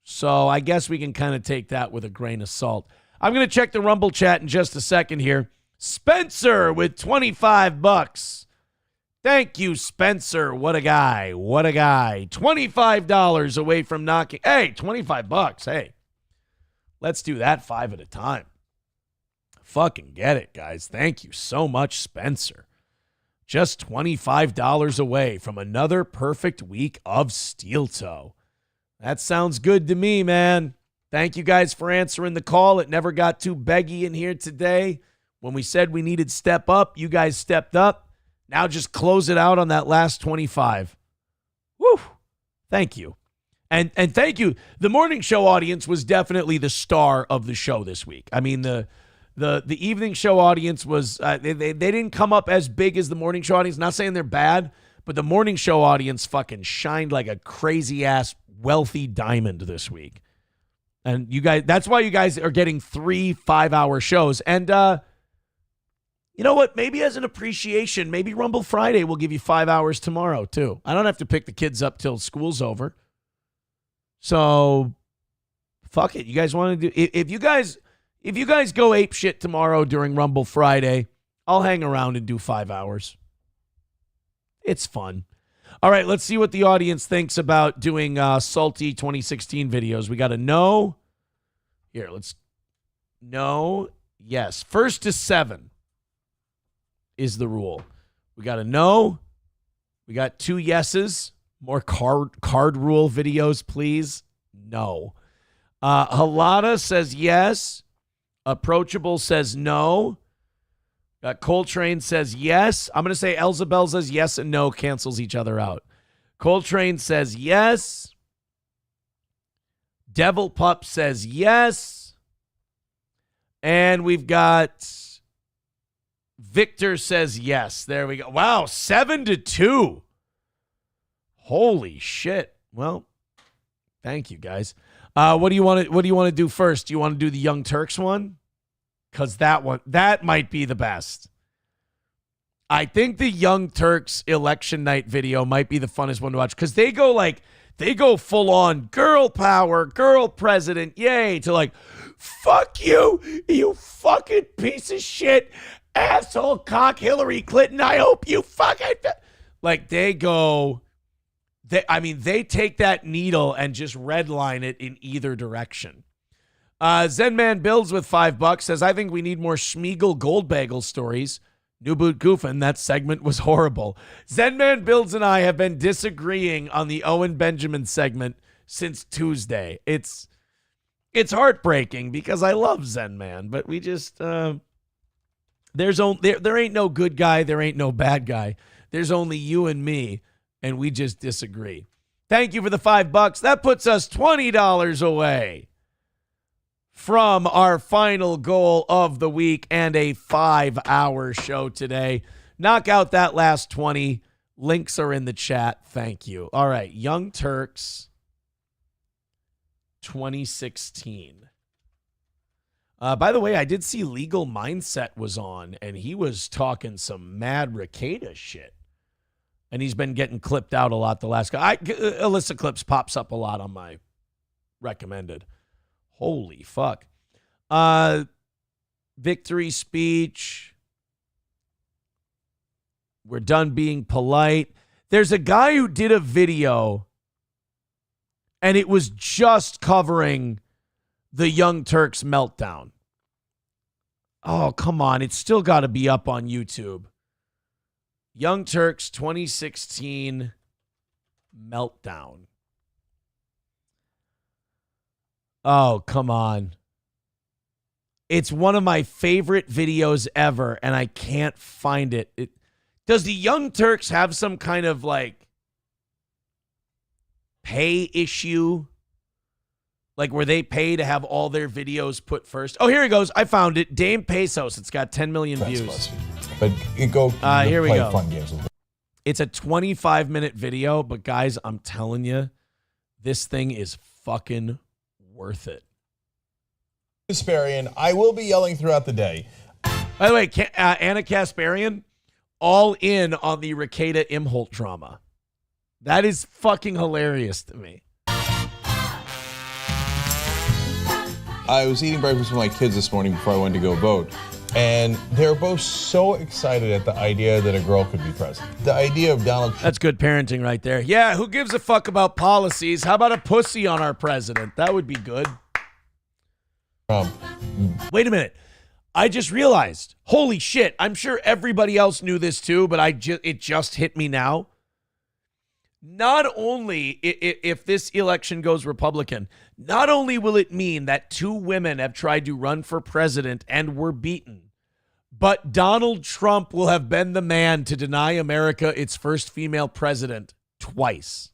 So I guess we can kind of take that with a grain of salt. I'm going to check the Rumble chat in just a second here. Spencer with $25. Thank you, Spencer. What a guy. What a guy. $25 away from knocking. Hey, $25. Hey, let's do that 5 at a time. Fucking get it, guys. Thank you so much, Spencer. Just $25 away from another perfect week of Steel Toe. That sounds good to me, man. Thank you guys for answering the call. It never got too beggy in here today. When we said we needed step up, you guys stepped up. Now just close it out on that last 25. Woo! Thank you. And thank you. The morning show audience was definitely the star of the show this week. I mean, the evening show audience was, they didn't come up as big as the morning show audience. Not saying they're bad, but the morning show audience fucking shined like a crazy ass wealthy diamond this week. And you guys, that's why you guys are getting 3 5-hour shows. And you know what? Maybe as an appreciation, maybe Rumble Friday will give you 5 hours tomorrow too. I don't have to pick the kids up till school's over. So fuck it. You guys want to do, if you guys go ape shit tomorrow during Rumble Friday, I'll hang around and do 5 hours. It's fun. All right, let's see what the audience thinks about doing salty 2016 videos. We got a no. Here, let's. No. Yes. 1st to 7 is the rule. We got a no. We got 2 yeses. More card rule videos, please. No. Halada says yes. Approachable says no. Coltrane says yes. I'm going to say Elzabel says yes and no, cancels each other out. Coltrane says yes. Devil Pup says yes. And we've got Victor says yes. There we go. Wow, 7-2. Holy shit. Well, thank you guys. What do you want to do first? Do you want to do the Young Turks one? Because that might be the best. I think the Young Turks election night video might be the funnest one to watch because they go full on girl power, girl president, yay, to like, fuck you, you fucking piece of shit, asshole cock Hillary Clinton. I hope you fucking like they take that needle and just redline it in either direction. Zenman Builds with $5 says, I think we need more Schmiegel Gold Bagel stories. New Boot Goofin, that segment was horrible. Zenman Builds and I have been disagreeing on the Owen Benjamin segment since Tuesday. It's heartbreaking because I love Zenman, but we just there ain't no good guy, there ain't no bad guy. There's only you and me, and we just disagree. Thank you for the $5. That puts us $20 away from our final goal of the week and a 5-hour show today. Knock out that last 20. Links are in the chat. Thank you. All right, Young Turks 2016. By the way, I did see Legal Mindset was on, and he was talking some mad Ricada shit. And he's been getting clipped out a lot the last guy. Alyssa Clips pops up a lot on my recommended. Holy fuck. Victory speech. We're done being polite. There's a guy who did a video, and it was just covering the Young Turks meltdown. Oh, come on. It's still got to be up on YouTube. Young Turks 2016 meltdown. Oh, come on. It's one of my favorite videos ever, and I can't find it. Does the Young Turks have some kind of, like, pay issue? Like, where they pay to have all their videos put first? Oh, here he goes. I found it. Dame Pesos. It's got 10 million views. But here we play go. Fun games. It's a 25-minute video, but guys, I'm telling you, this thing is fucking worth it. Kasparian, I will be yelling throughout the day. By the way, Anna Kasparian, all in on the Ricada Imholt drama. That is fucking hilarious to me. I was eating breakfast with my kids this morning before I went to go vote, and they're both so excited at the idea that a girl could be president. The idea of Donald Trump. That's good parenting right there. Yeah, who gives a fuck about policies? How about a pussy on our president? That would be good. Wait a minute. I just realized. Holy shit. I'm sure everybody else knew this too, but it just hit me now. Not only, if this election goes Republican, not only will it mean that 2 women have tried to run for president and were beaten, but Donald Trump will have been the man to deny America its first female president twice.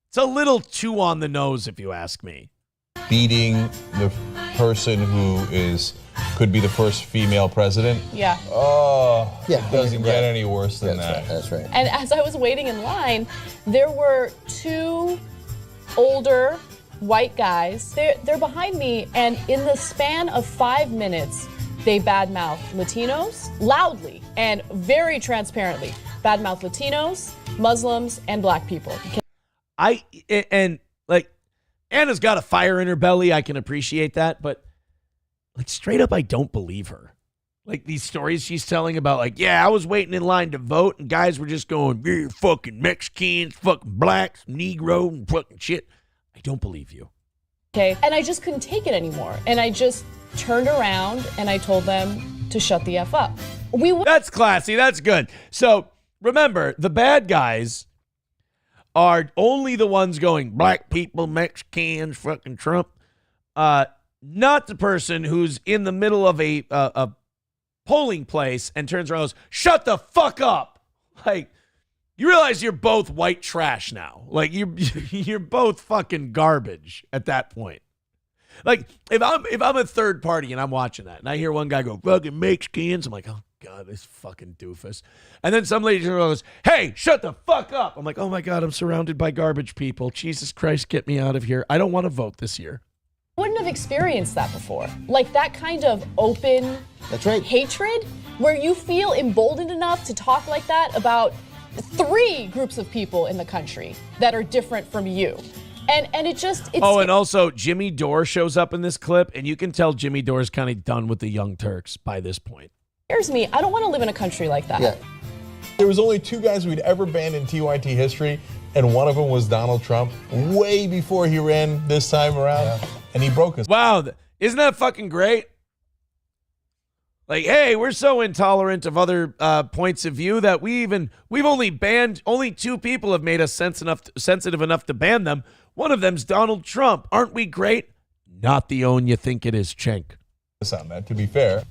It's a little too on the nose, if you ask me. Beating the person who could be the first female president. Yeah. Oh, yeah, it doesn't get any worse than that. That's right. And as I was waiting in line, there were 2 older white guys. They're behind me, and in the span of 5 minutes, they badmouth Latinos loudly and very transparently. Badmouth Latinos, Muslims, and black people. Anna's got a fire in her belly. I can appreciate that, but like straight up, I don't believe her. Like these stories she's telling about, like, yeah, I was waiting in line to vote, and guys were just going, you're fucking Mexicans, fucking blacks, Negro, and fucking shit. I don't believe you. Okay. And I just couldn't take it anymore. And I just turned around and I told them to shut the F up. That's classy. That's good. So remember, the bad guys are only the ones going, black people, Mexicans, fucking Trump. Not the person who's in the middle of a polling place and turns around and goes, shut the fuck up. Like, you realize you're both white trash now. Like, you're both fucking garbage at that point. Like, if I'm a third party and I'm watching that and I hear one guy go, fucking Mexicans, I'm like, oh God, this fucking doofus. And then some lady goes, hey, shut the fuck up. I'm like, oh my God, I'm surrounded by garbage people. Jesus Christ, get me out of here. I don't want to vote this year. Wouldn't have experienced that before. Like that kind of open hatred where you feel emboldened enough to talk like that about 3 groups of people in the country that are different from you. And it's and also Jimmy Dore shows up in this clip, and you can tell Jimmy Dore's kind of done with the Young Turks by this point. Scares me. I don't want to live in a country like that. Yeah. There was only 2 guys we'd ever banned in TYT history, and one of them was Donald Trump, way before he ran this time around, and he broke us. Wow, isn't that fucking great? Like, hey, we're so intolerant of other points of view that we've only banned, only 2 people have made us sensitive enough to ban them. One of them's Donald Trump. Aren't we great? Not the own you think it is, Cenk. On that, to be fair.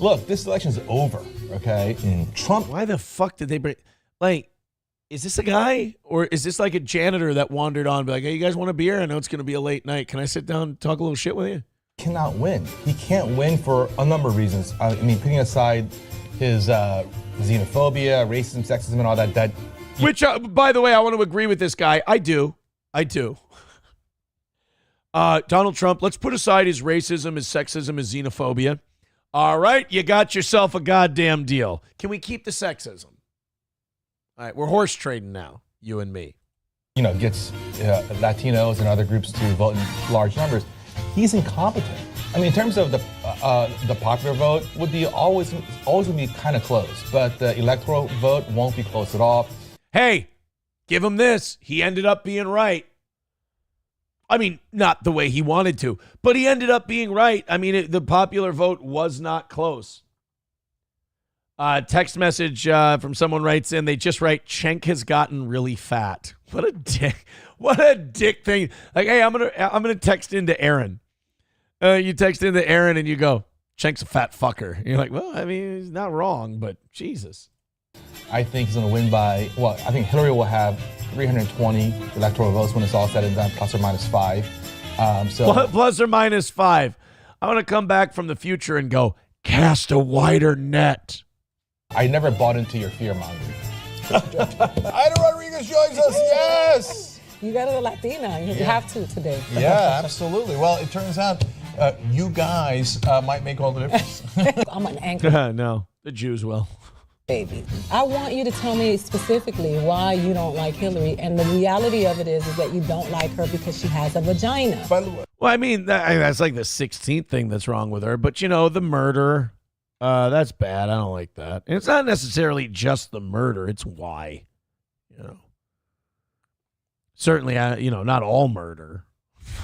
Look, this election's over, okay? And Trump. Why the fuck did they bring? Like, is this a guy or is this like a janitor that wandered on? Be like, hey, you guys want a beer? I know it's going to be a late night. Can I sit down and talk a little shit with you? Cannot win. He can't win for a number of reasons. I mean, putting aside his xenophobia, racism, sexism, and all that. Which, by the way, I want to agree with this guy. I do. Donald Trump, let's put aside his racism, his sexism, his xenophobia. All right, you got yourself a goddamn deal. Can we keep the sexism? All right, we're horse trading now, you and me. You know, gets Latinos and other groups to vote in large numbers. He's incompetent. I mean, in terms of the popular vote, would be always would be kind of close, but the electoral vote won't be close at all. Hey, give him this. He ended up being right. I mean, not the way he wanted to, but he ended up being right. I mean, the popular vote was not close. Text message from someone writes in, they just write, Cenk has gotten really fat. What a dick. What a dick thing. Like, hey, I'm gonna text into Aaron. You text into Aaron and you go, Cenk's a fat fucker. And you're like, well, I mean, he's not wrong, but Jesus. I think he's going to win by, well, I think Hillary will have 320 electoral votes when it's all said and done, plus or minus 5. Plus or minus 5. I want to come back from the future and go, cast a wider net. I never bought into your fear-mongering. Ida Rodriguez joins us, yes! You got a Latina. You have to today. Yeah, absolutely. Well, it turns out you guys might make all the difference. I'm an anchor. No, the Jews will. Baby, I want you to tell me specifically why you don't like Hillary, and the reality of it is that you don't like her because she has a vagina. By the way, well, I mean, that's like the 16th thing that's wrong with her, but you know, the murder, that's bad. I don't like that. And it's not necessarily just the murder, it's why, you know. Certainly, not all murder,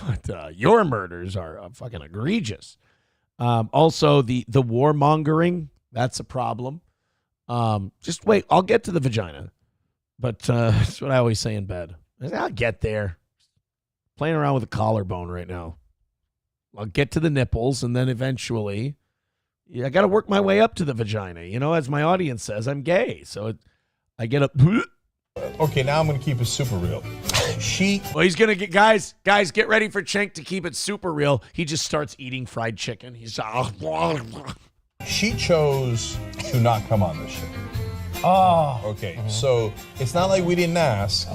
but your murders are fucking egregious. Also, the warmongering, that's a problem. Just wait, I'll get to the vagina. But that's what I always say in bed. I'll get there. Playing around with a collarbone right now. I'll get to the nipples, and then eventually, I got to work my way up to the vagina. You know, as my audience says, I'm gay. So I get up. Okay, now I'm going to keep it super real. Well, he's going to get, guys, get ready for Cenk to keep it super real. He just starts eating fried chicken. He's She chose to not come on this show. Oh. Okay, so it's not like we didn't ask,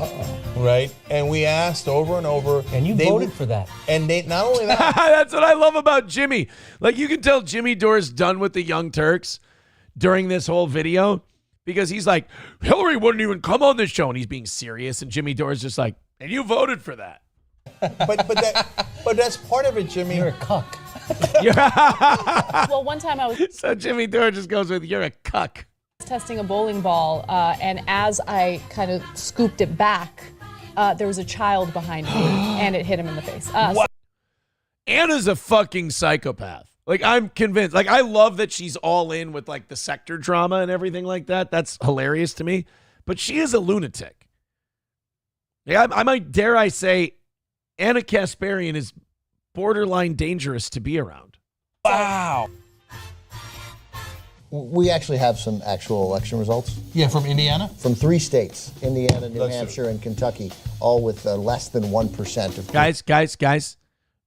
right? And we asked over and over. And you voted for that. And they not only that. That's what I love about Jimmy. Like, you can tell Jimmy Dore's done with the Young Turks during this whole video because he's like, Hillary wouldn't even come on this show. And he's being serious. And Jimmy Dore's just like, and you voted for that. But that's part of it, Jimmy. You're a cuck. Well, one time I was So Jimmy Dore just goes with, you're a cuck. testing a bowling ball, and as I kind of scooped it back, there was a child behind me, and it hit him in the face. What? Anna's a fucking psychopath. Like, I'm convinced. Like, I love that she's all in with, like, the sector drama and everything like that. That's hilarious to me. But she is a lunatic. Yeah, I might, dare I say, Anna Kasparian is borderline dangerous to be around. Wow. We actually have some actual election results. Yeah, from Indiana? From 3 states, Indiana, New Hampshire, and Kentucky, all with less than 1% of... Guys,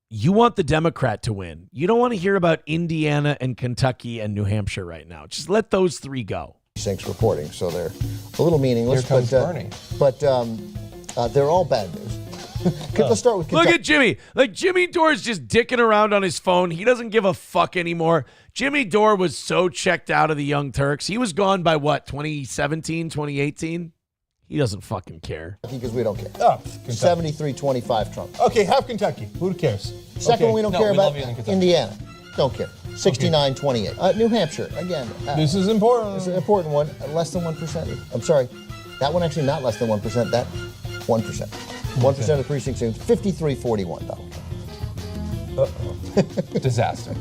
you want the Democrat to win. You don't want to hear about Indiana and Kentucky and New Hampshire right now. Just let those 3 go. Precincts reporting, so they're a little meaningless. Here comes Bernie. But they're all bad news. Let's start with Kentucky. Look at Jimmy. Like, Jimmy Dore's just dicking around on his phone. He doesn't give a fuck anymore. Jimmy Dore was so checked out of the Young Turks. He was gone by what, 2017, 2018? He doesn't fucking care. Because we don't care. Oh, 73-25 Trump. Okay, have Kentucky. Who cares? Second, okay. we don't No, care we about love you in Kentucky. Indiana. Don't care. 69-28. New Hampshire, again. This is important. This is an important one. Less than 1%. I'm sorry. That one actually not less than 1%. That 1%. 1% of the precincts. 53-41, though. Uh-oh. Disaster.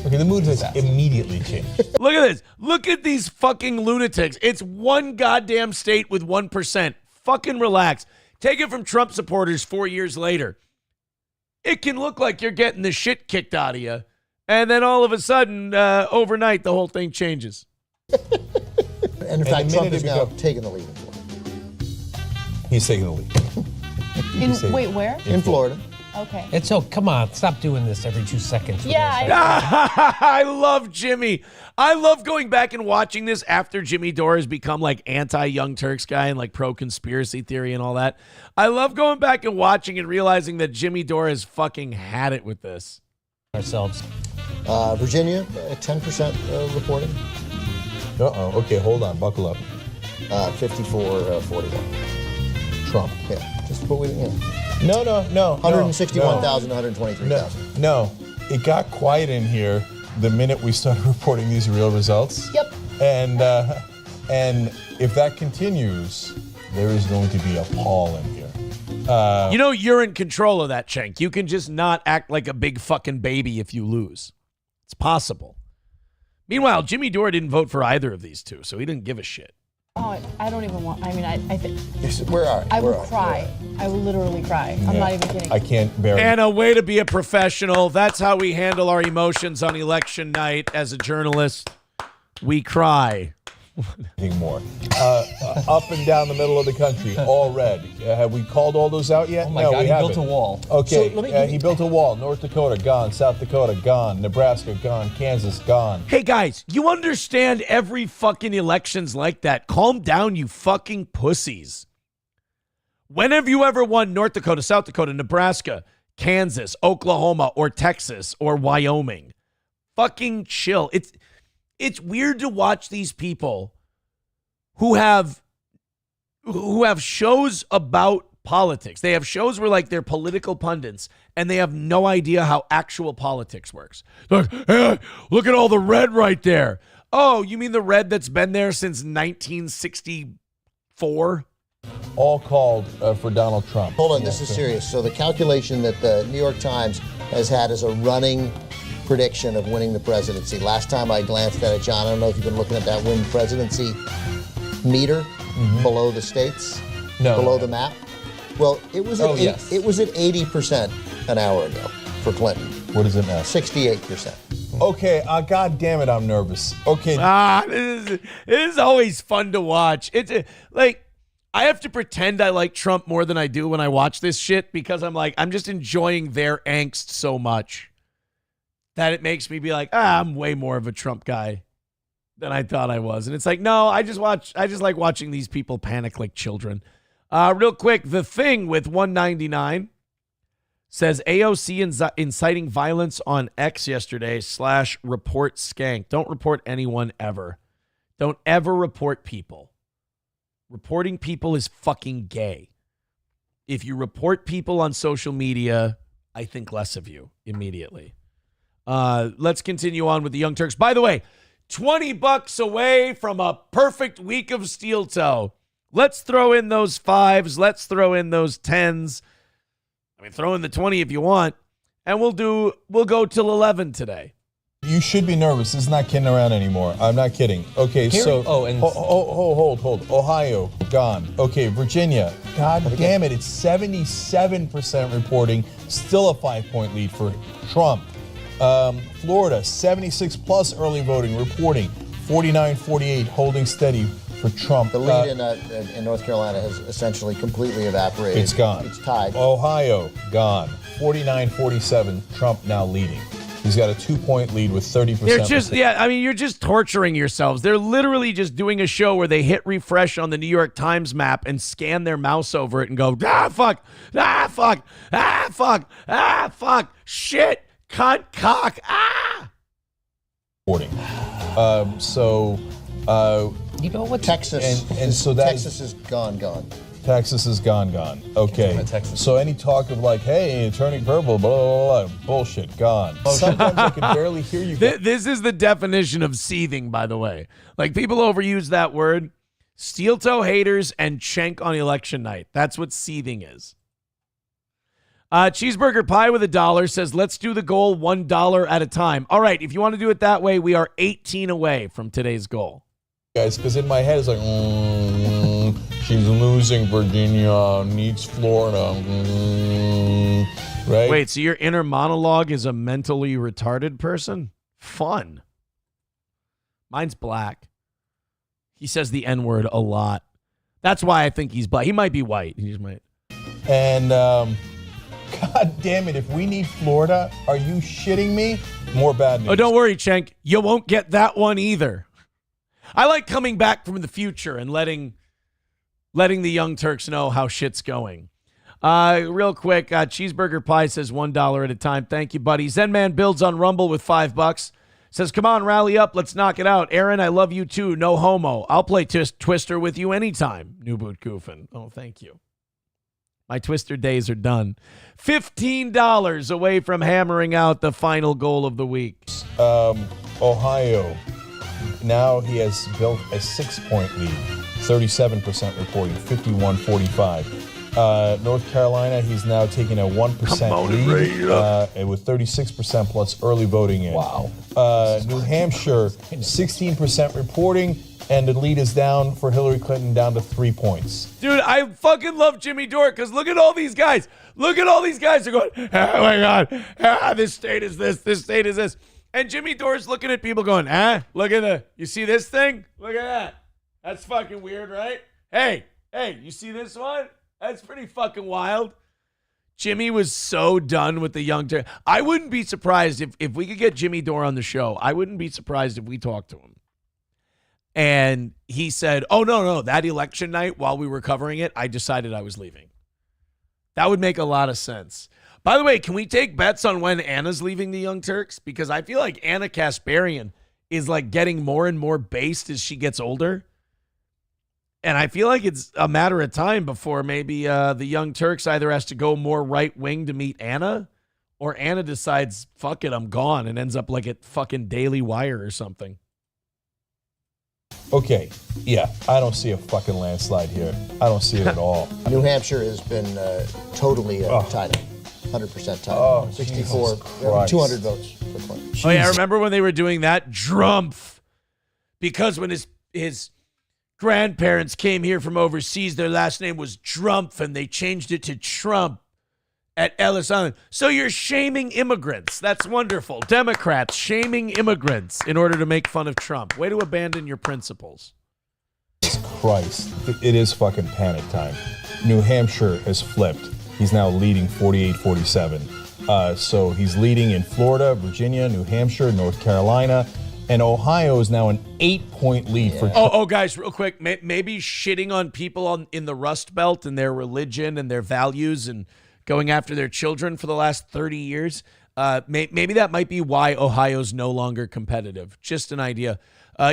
Okay, the mood has immediately changed. Look at this. Look at these fucking lunatics. It's one goddamn state with 1%. Fucking relax. Take it from Trump supporters 4 years later. It can look like you're getting the shit kicked out of you. And then all of a sudden, overnight, the whole thing changes. And in fact, Trump is now taking the lead in Florida. He's taking the lead. Wait, where? In Florida. Okay. And so, come on, stop doing this every 2 seconds. Yeah, I love Jimmy. I love going back and watching this after Jimmy Dore has become like anti-Young Turks guy and like pro-conspiracy theory and all that. I love going back and watching and realizing that Jimmy Dore has fucking had it with this. Ourselves. Virginia, 10% reporting. Uh-oh. Okay, hold on. Buckle up. 54-41. Trump. Yeah. Just put with No. 161,000, 123,000. No. It got quiet in here the minute we started reporting these real results. Yep. And if that continues, there is going to be a Paul in here. You know you're in control of that, Cenk. You can just not act like a big fucking baby if you lose. It's possible. Meanwhile, Jimmy Dore didn't vote for either of these two, so he didn't give a shit. Oh, I don't even want. I mean, I think. Where are you? I will cry. I will literally cry. I'm not even kidding. I can't bear it. And a way to be a professional. That's how we handle our emotions on election night as a journalist. We cry. Anything more. Up and down the middle of the country, all red. Have we called all those out yet? Oh my no, God, we he haven't. built a wall. Okay, So he built a wall. North Dakota, gone. South Dakota, gone. Nebraska, gone. Kansas, gone. Hey, guys, you understand every fucking election's like that. Calm down, you fucking pussies. When have you ever won North Dakota, South Dakota, Nebraska, Kansas, Oklahoma, or Texas, or Wyoming? Fucking chill. It's weird to watch these people who have shows about politics. They have shows where like they're political pundits and they have no idea how actual politics works. Like, hey, look at all the red right there. Oh, you mean the red that's been there since 1964? All called for Donald Trump. Hold on, this is serious. So the calculation that the New York Times has had as a running prediction of winning the presidency. Last time I glanced at it, John, I don't know if you've been looking at that win presidency meter below the states, below the map. Well, it was at it was at 80% an hour ago for Clinton. What is it now? 68%. Okay, God damn it, I'm nervous. Okay. This is always fun to watch. It's like I have to pretend I like Trump more than I do when I watch this shit because I'm just enjoying their angst so much that it makes me be like, I'm way more of a Trump guy than I thought I was. And it's like, no, I just like watching these people panic like children. Real quick, The Thing with 199 says AOC inciting violence on X yesterday / report skank. Don't report anyone ever. Don't ever report people. Reporting people is fucking gay. If you report people on social media, I think less of you immediately. Let's continue on with the Young Turks. By the way, $20 away from a perfect week of steel toe. Let's throw in those 5s. Let's throw in those 10s. I mean, throw in the 20 if you want. And we'll go till 11 today. You should be nervous. This is not kidding around anymore. I'm not kidding. Okay, so hold. Ohio, gone. Okay, Virginia, god damn it, it's 77% reporting, still a 5-point lead for Trump. Florida, 76 plus early voting, reporting 49-48, holding steady for Trump. The lead in North Carolina has essentially completely evaporated. It's gone. It's tied. Ohio, gone. 49-47, Trump now leading. He's got a 2-point lead with 30%. You're just torturing yourselves. They're literally just doing a show where they hit refresh on the New York Times map and scan their mouse over it and go, fuck, shit, cunt, cock, Reporting. You know what? Texas. And so Texas is gone. Texas is gone. Okay. So any talk of like, hey, turning purple, blah, blah, blah, bullshit, gone. Sometimes I can barely hear you. This is the definition of seething, by the way. Like, people overuse that word. Steel toe haters and Cenk on election night. That's what seething is. Cheeseburger Pie with $1 says, let's do the goal $1 at a time. All right, if you want to do it that way, we are 18 away from today's goal. Guys, because in my head it's like, she's losing, Virginia needs Florida, right? Wait, so your inner monologue is a mentally retarded person? Fun. Mine's black. He says the N-word a lot. That's why I think he's black. He might be white. He just might. And God damn it, if we need Florida, are you shitting me? More bad news. Oh, don't worry, Cenk. You won't get that one either. I like coming back from the future and letting the Young Turks know how shit's going. Real quick, Cheeseburger Pie says $1 at a time. Thank you, buddy. Zenman builds on Rumble with $5. Says, come on, rally up. Let's knock it out. Aaron, I love you too. No homo. I'll play Twister with you anytime. New Boot Goofin. Oh, thank you. My Twister days are done. $15 away from hammering out the final goal of the week. Ohio. Now he has built a 6-point lead. 37% reporting, 51-45. North Carolina, he's now taking a 1% lead with 36% plus early voting in. Wow. New Hampshire, 16% reporting, and the lead is down for Hillary Clinton down to 3 points. Dude, I fucking love Jimmy Dore because look at all these guys. Look at all these guys. They're going, oh my God, this state is this state is this. And Jimmy Dore's looking at people going, look at you see this thing? Look at that. That's fucking weird, right? Hey, you see this one? That's pretty fucking wild. Jimmy was so done with the Young Turks. I wouldn't be surprised if we could get Jimmy Dore on the show. I wouldn't be surprised if we talked to him. And he said, oh, no, that election night while we were covering it, I decided I was leaving. That would make a lot of sense. By the way, can we take bets on when Anna's leaving the Young Turks? Because I feel like Anna Kasparian is like getting more and more based as she gets older. And I feel like it's a matter of time before maybe the Young Turks either has to go more right wing to meet Anna, or Anna decides, fuck it, I'm gone, and ends up like at fucking Daily Wire or something. Okay, yeah, I don't see a fucking landslide here. I don't see it at all. New Hampshire has been totally tied up. 100% tied. Oh, 64, 200 votes for Clinton. Oh, yeah, I remember when they were doing that? Drumpf. Because when his grandparents came here from overseas, their last name was Drumpf, and they changed it to Trump at Ellis Island. So you're shaming immigrants. That's wonderful. Democrats shaming immigrants in order to make fun of Trump. Way to abandon your principles. Christ, it is fucking panic time. New Hampshire has flipped. He's now leading 48-47. So he's leading in Florida, Virginia, New Hampshire, North Carolina, and Ohio is now an 8-point lead for Trump. Oh, guys, real quick, maybe shitting on people in the Rust Belt and their religion and their values and going after their children for the last 30 years. Maybe that might be why Ohio's no longer competitive. Just an idea.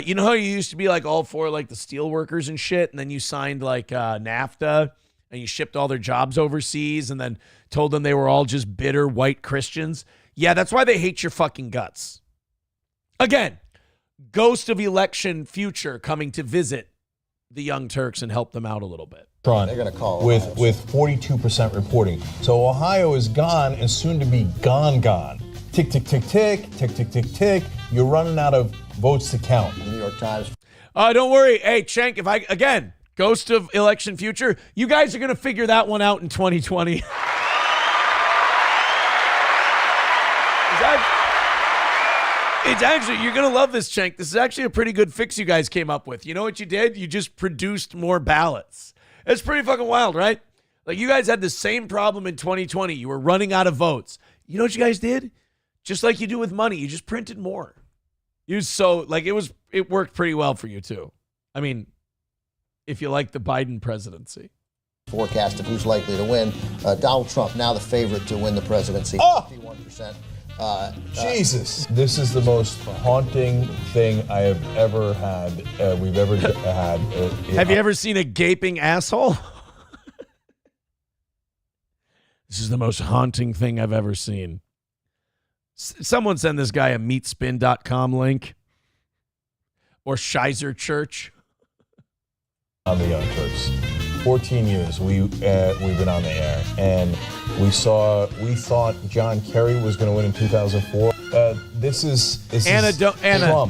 You know how you used to be like all for like the steel workers and shit, and then you signed like NAFTA and you shipped all their jobs overseas and then told them they were all just bitter white Christians? Yeah, that's why they hate your fucking guts. Again, ghost of election future coming to visit the Young Turks and help them out a little bit. They're going to call with 42% reporting. So Ohio is gone and soon to be gone. Tick, tick, tick, tick, tick, tick, tick, tick. You're running out of votes to count. The New York Times. Don't worry. Hey, Cenk, again, ghost of election future, you guys are going to figure that one out in 2020. It's actually, you're going to love this, Cenk. This is actually a pretty good fix you guys came up with. You know what you did? You just produced more ballots. It's pretty fucking wild, right? Like, you guys had the same problem in 2020. You were running out of votes. You know what you guys did? Just like you do with money, you just printed more. It worked pretty well for you, too. I mean, if you like the Biden presidency. Forecast of who's likely to win. Donald Trump, now the favorite to win the presidency. 51%. Jesus. This is the most haunting thing I have ever had, we've ever had. Have you ever seen a gaping asshole? This is the most haunting thing I've ever seen. Someone send this guy a meatspin.com link. Or Shizer Church. On the Young Turks. 14 years we've been on the air, and we thought John Kerry was going to win in 2004.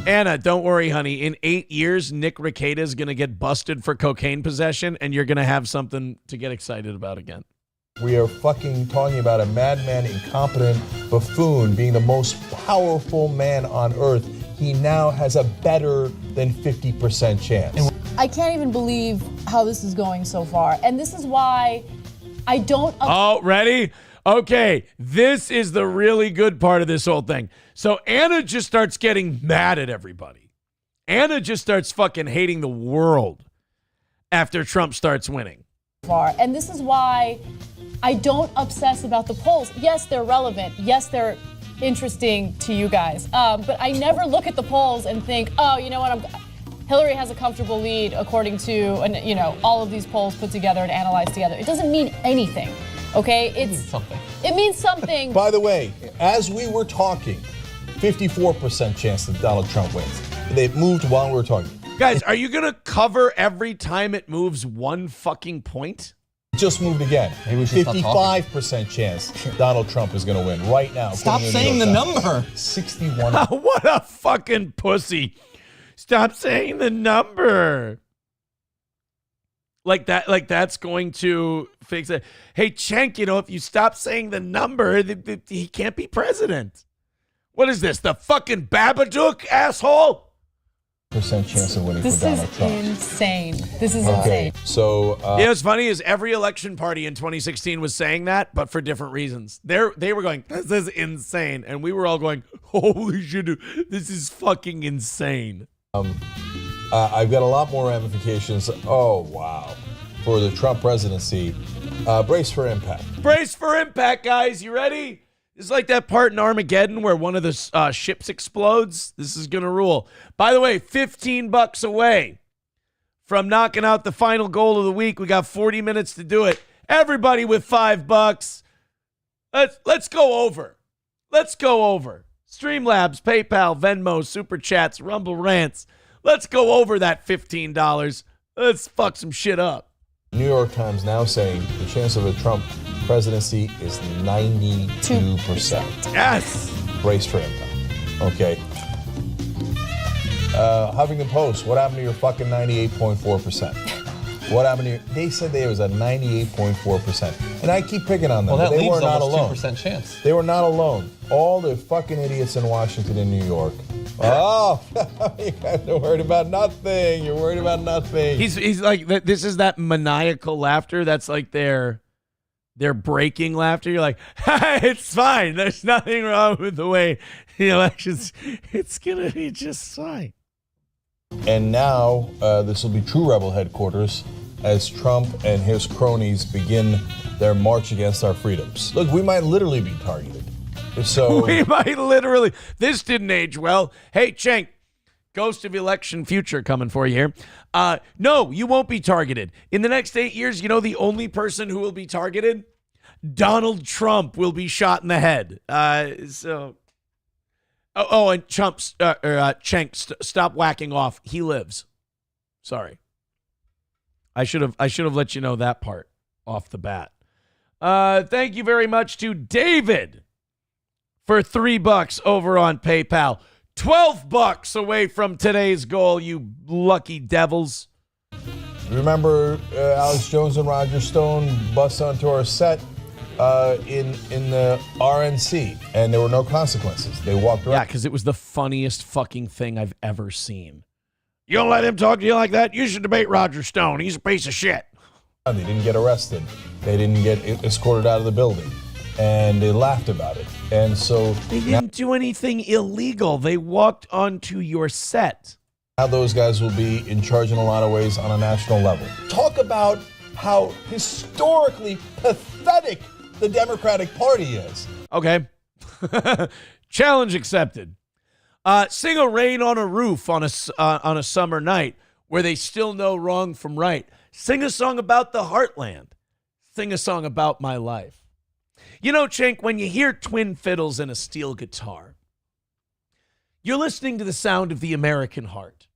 Anna, don't worry, honey. In 8 years, Nick Rekieta is going to get busted for cocaine possession, and you're going to have something to get excited about again. We are fucking talking about a madman, incompetent buffoon being the most powerful man on earth. He now has a better than 50% chance. I can't even believe how this is going so far. And this is why I don't... Ready? Okay, this is the really good part of this whole thing. So Anna just starts getting mad at everybody. Anna just starts fucking hating the world after Trump starts winning. And this is why I don't obsess about the polls. Yes, they're relevant. Yes, they're interesting to you guys. But I never look at the polls and think, oh, you know what, Hillary has a comfortable lead according to, all of these polls put together and analyzed together. It doesn't mean anything, okay? It means something. By the way, as we were talking, 54% chance that Donald Trump wins. They moved while we were talking. Guys, are you going to cover every time it moves one fucking point? Just moved again. 55% chance Donald Trump is going to win right now. Stop saying the number. 61. What a fucking pussy. Stop saying the number. Like that's going to fix it. Hey, Cenk, if you stop saying the number, he can't be president. What is this? The fucking Babadook, asshole? Percent chance of winning for Donald Trump. Insane. This is insane. So, what's funny is every election party in 2016 was saying that, but for different reasons. They were going, this is insane. And we were all going, holy shit, this is fucking insane. I've got a lot more ramifications. Oh, wow. For the Trump presidency. Brace for impact. Brace for impact, guys. You ready? It's like that part in Armageddon where one of the ships explodes. This is going to rule. By the way, $15 away from knocking out the final goal of the week. We got 40 minutes to do it. Everybody with $5. Let's go over. Let's go over. Streamlabs, PayPal, Venmo, Super Chats, Rumble Rants. Let's go over that $15. Let's fuck some shit up. New York Times now saying the chance of a Trump presidency is 92%. Yes. Brace for impact. Okay. Huffington Post, what happened to your fucking 98.4%? What happened to you? They said there was a 98.4%. And I keep picking on them. Well, that they leaves were not almost alone. 2% chance. They were not alone. All the fucking idiots in Washington and New York. Oh, you guys are worried about nothing. You're worried about nothing. He's like, this is that maniacal laughter. That's like their breaking laughter. You're like, it's fine. There's nothing wrong with the way the elections. It's going to be just fine. And now this will be True Rebel headquarters as Trump and his cronies begin their march against our freedoms. Look, we might literally be targeted. So we might literally. This didn't age well. Hey, Cenk, ghost of election future coming for you here. No, you won't be targeted. In the next 8 years, the only person who will be targeted? Donald Trump will be shot in the head. And Cenk, stop whacking off. He lives. Sorry. I should have let you know that part off the bat. Thank you very much to David for $3 over on PayPal. $12 away from today's goal, you lucky devils. Remember Alex Jones and Roger Stone bust onto our set in the RNC, and there were no consequences. They walked around. Yeah, because it was the funniest fucking thing I've ever seen. You don't let him talk to you like that? You should debate Roger Stone. He's a piece of shit. They didn't get arrested. They didn't get escorted out of the building. And they laughed about it. And so they didn't do anything illegal. They walked onto your set. Now those guys will be in charge in a lot of ways on a national level. Talk about how historically pathetic the Democratic Party is. Okay. Challenge accepted. Sing a Rain on a Roof on a summer night where they still know wrong from right. Sing a song about the heartland. Sing a song about my life. You know, Cenk, when you hear twin fiddles and a steel guitar, you're listening to the sound of the American heart.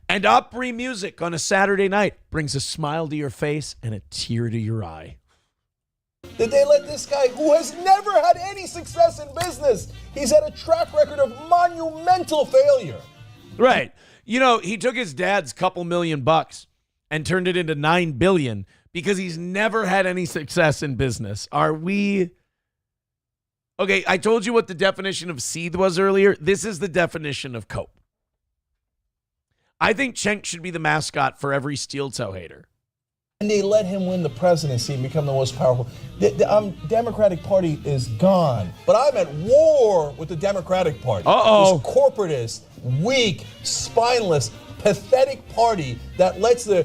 And Opry music on a Saturday night brings a smile to your face and a tear to your eye. Did they let this guy, who has never had any success in business, he's had a track record of monumental failure. Right. You know, he took his dad's couple $1 million and turned it into $9 billion because he's never had any success in business. Are we... Okay, I told you what the definition of seethe was earlier. This is the definition of cope. I think Cenk should be the mascot for every steel toe hater. And they let him win the presidency and become the most powerful. The Democratic Party is gone. But I'm at war with the Democratic Party. Uh-oh. This corporatist, weak, spineless, pathetic party that lets the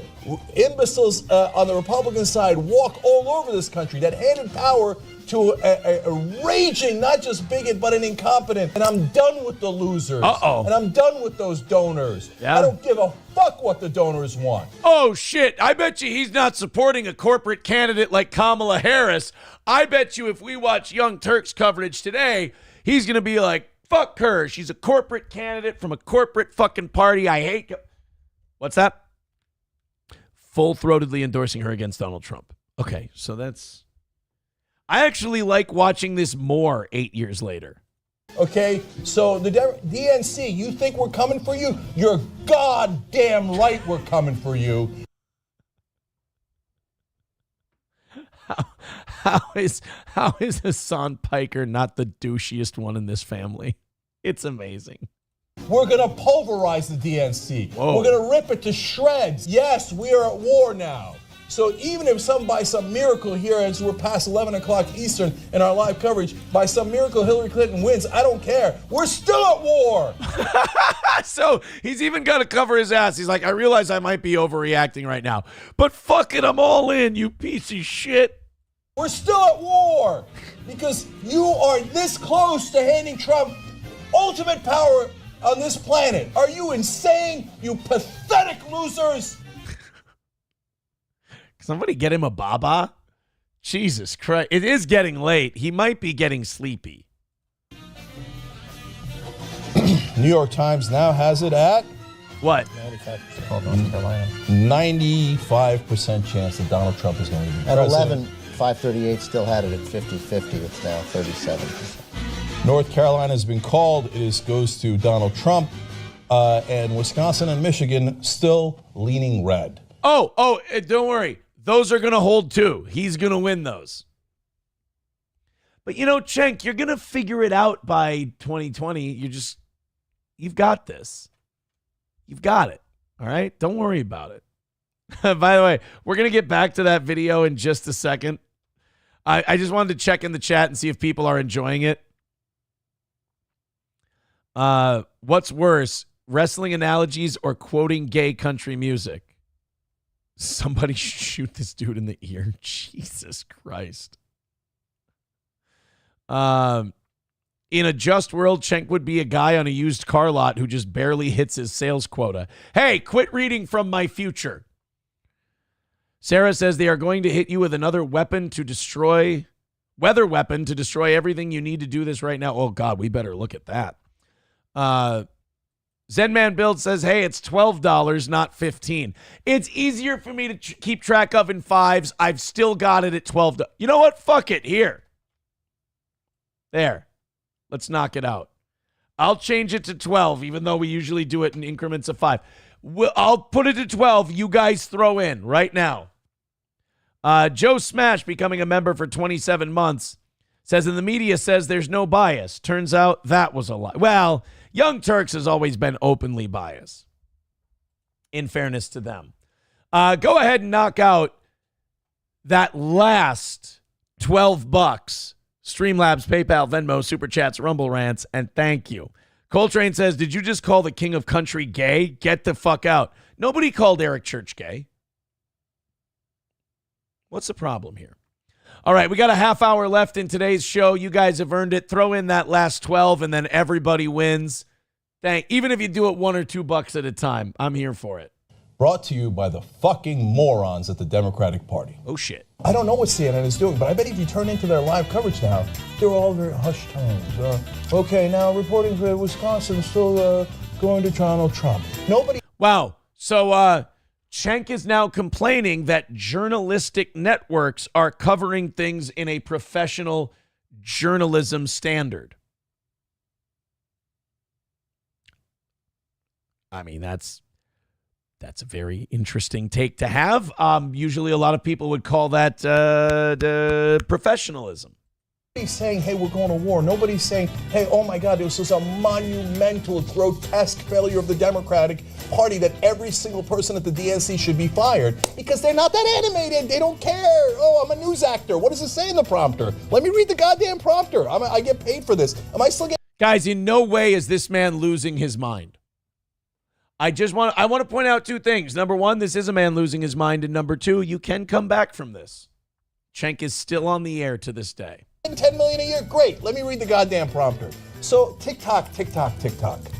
imbeciles on the Republican side walk all over this country, that handed power to a raging, not just bigot, but an incompetent. And I'm done with the losers. Uh-oh. And I'm done with those donors. Yeah. I don't give a fuck what the donors want. Oh, shit. I bet you he's not supporting a corporate candidate like Kamala Harris. I bet you if we watch Young Turks coverage today, he's going to be like, fuck her. She's a corporate candidate from a corporate fucking party. I hate... What's that? Full-throatedly endorsing her against Donald Trump. Okay, so that's... I actually like watching this more 8 years later. Okay, so the DNC, you think we're coming for you? You're goddamn right we're coming for you. How is Hassan Piker not the douchiest one in this family? It's amazing. We're going to pulverize the DNC. Whoa. We're going to rip it to shreds. Yes, we are at war now. So even if by some miracle here, as we're past 11 o'clock Eastern in our live coverage, by some miracle Hillary Clinton wins, I don't care. We're still at war. So he's even got to cover his ass. He's like, I realize I might be overreacting right now, but fuck it, I'm all in, you piece of shit. We're still at war because you are this close to handing Trump ultimate power on this planet. Are you insane, you pathetic losers? Somebody get him a baba? Jesus Christ. It is getting late. He might be getting sleepy. New York Times now has it at... What? 95% chance that Donald Trump is going to be At president. 538 still had it at 50-50. It's now 37%. North Carolina has been called. It goes to Donald Trump. And Wisconsin and Michigan still leaning red. Oh, don't worry. Those are going to hold too. He's going to win those. But you know, Cenk, you're going to figure it out by 2020. You've got this. You've got it. All right? Don't worry about it. By the way, we're going to get back to that video in just a second. I just wanted to check in the chat and see if people are enjoying it. What's worse, wrestling analogies or quoting gay country music? Somebody shoot this dude in the ear. Jesus Christ. In a just world, Cenk would be a guy on a used car lot who just barely hits his sales quota. Hey, quit reading from my future. Sarah says they are going to hit you with another weapon to destroy weather weapon to destroy everything you need to do this right now. Oh, God, we better look at that. Zenman Build says, hey, it's $12, not $15. It's easier for me to keep track of in fives. I've still got it at $12. You know what? Fuck it. Here. There. Let's knock it out. I'll change it to 12, even though we usually do it in increments of 5. I'll put it to 12. You guys throw in right now. Joe Smash, becoming a member for 27 months, says, and the media says there's no bias. Turns out that was a lie. Well, Young Turks has always been openly biased, in fairness to them. Go ahead and knock out that last $12. Streamlabs, PayPal, Venmo, Super Chats, Rumble Rants, and thank you. Coltrane says, did you just call the king of country gay? Get the fuck out. Nobody called Eric Church gay. What's the problem here? All right, we got a half hour left in today's show. You guys have earned it. Throw in that last 12 and then everybody wins. Even if you do it $1 or $2 at a time, I'm here for it. Brought to you by the fucking morons at the Democratic Party. Oh, shit. I don't know what CNN is doing, but I bet if you turn into their live coverage now, they're all very hushed tones. Okay, now reporting for Wisconsin, still going to Donald Trump. Nobody. Wow. So, Cenk is now complaining that journalistic networks are covering things in a professional journalism standard. I mean, that's a very interesting take to have. Usually a lot of people would call that professionalism. Nobody's saying, hey, we're going to war. Nobody's saying, hey, oh my God, this is a monumental, grotesque failure of the Democratic Party that every single person at the DNC should be fired because they're not that animated. They don't care. Oh, I'm a news actor. What does it say in the prompter? Let me read the goddamn prompter. I get paid for this. Am I still getting... Guys, in no way is this man losing his mind. I want to point out two things. Number one, this is a man losing his mind. And number two, you can come back from this. Cenk is still on the air to this day. $10 million a year? Great. Let me read the goddamn prompter. So TikTok,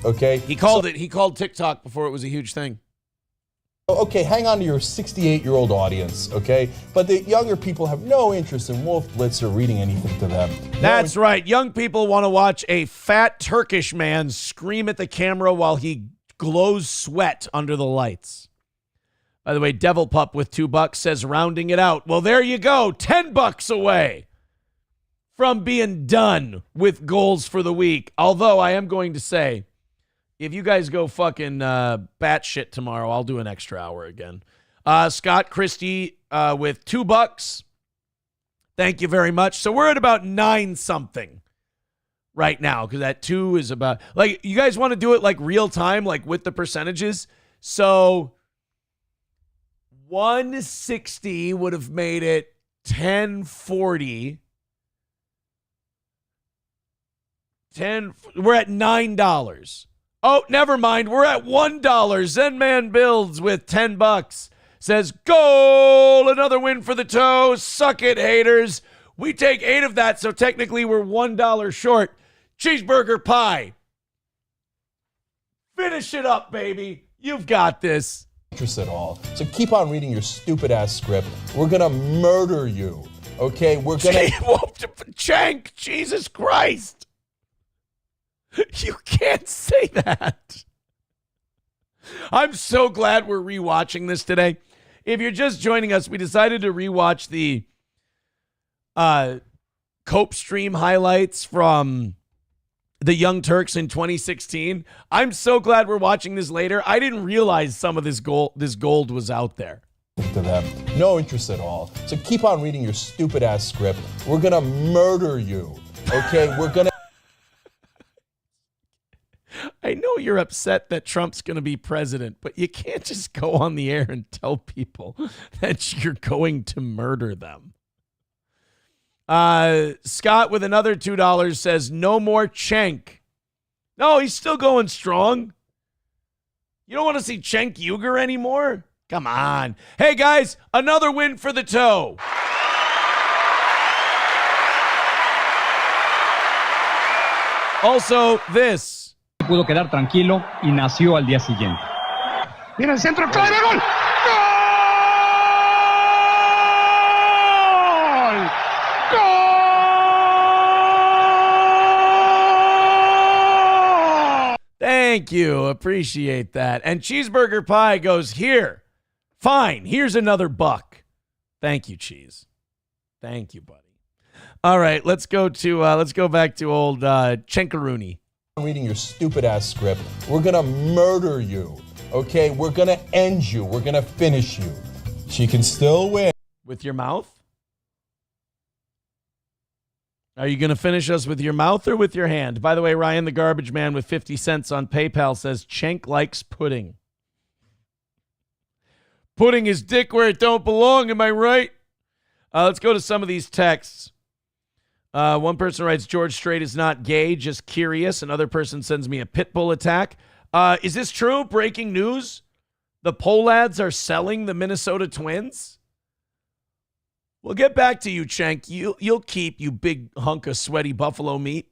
okay? He called TikTok before it was a huge thing. Okay, hang on to your 68-year-old audience, okay? But the younger people have no interest in Wolf Blitzer reading anything to them. That's right. Young people want to watch a fat Turkish man scream at the camera while he glows sweat under the lights. By the way, Devil Pup with $2 says, rounding it out. Well, there you go. $10 away from being done with goals for the week. Although I am going to say, if you guys go fucking batshit tomorrow, I'll do an extra hour again. Scott Christie with $2. Thank you very much. So we're at about 9 something right now because that 2 is about, like, you guys want to do it like real time, like with the percentages. So 160 would have made it 1040. We're at $9. Oh, never mind. We're at $1. Zenman Builds with $10 says, goal, another win for the toe. Suck it, haters. We take 8 of that, so technically we're $1 short. Cheeseburger pie. Finish it up, baby. You've got this. Interest at all. So keep on reading your stupid ass script. We're gonna murder you. Okay, we're gonna. Cenk, Jesus Christ. You can't say that. I'm so glad we're rewatching this today. If you're just joining us, we decided to rewatch the Cope stream highlights from the Young Turks in 2016. I'm so glad we're watching this later. I didn't realize some of this gold was out there. To them. No interest at all. So keep on reading your stupid ass script. We're gonna murder you. Okay, we're gonna. I know you're upset that Trump's going to be president, but you can't just go on the air and tell people that you're going to murder them. Scott with another $2 says, no more Cenk. No, he's still going strong. You don't want to see Cenk Uygur anymore? Come on. Hey, guys, another win for the toe. Also, this. Pudo quedar tranquilo y nació al día siguiente. Viene el centro, clave, gol. ¡Gol! ¡Gol! you. Appreciate that. And Cheeseburger Pie goes, here. Fine. Here's another $1. Thank you, Cheese. Thank you, buddy. All right, let's go back to old Chenkaruni. I'm reading your stupid ass script. We're gonna murder you. Okay? We're gonna end you. We're gonna finish you. She can still win. With your mouth? Are you going to finish us with your mouth or with your hand? By the way, Ryan the Garbage Man with 50 cents on PayPal says, Cenk likes pudding. Putting his dick where it don't belong, am I right? Let's go to some of these texts. One person writes, George Strait is not gay, just curious. Another person sends me a pit bull attack. Is this true? Breaking news? The Polads are selling the Minnesota Twins? We'll get back to you, Cenk. You'll keep, you big hunk of sweaty buffalo meat.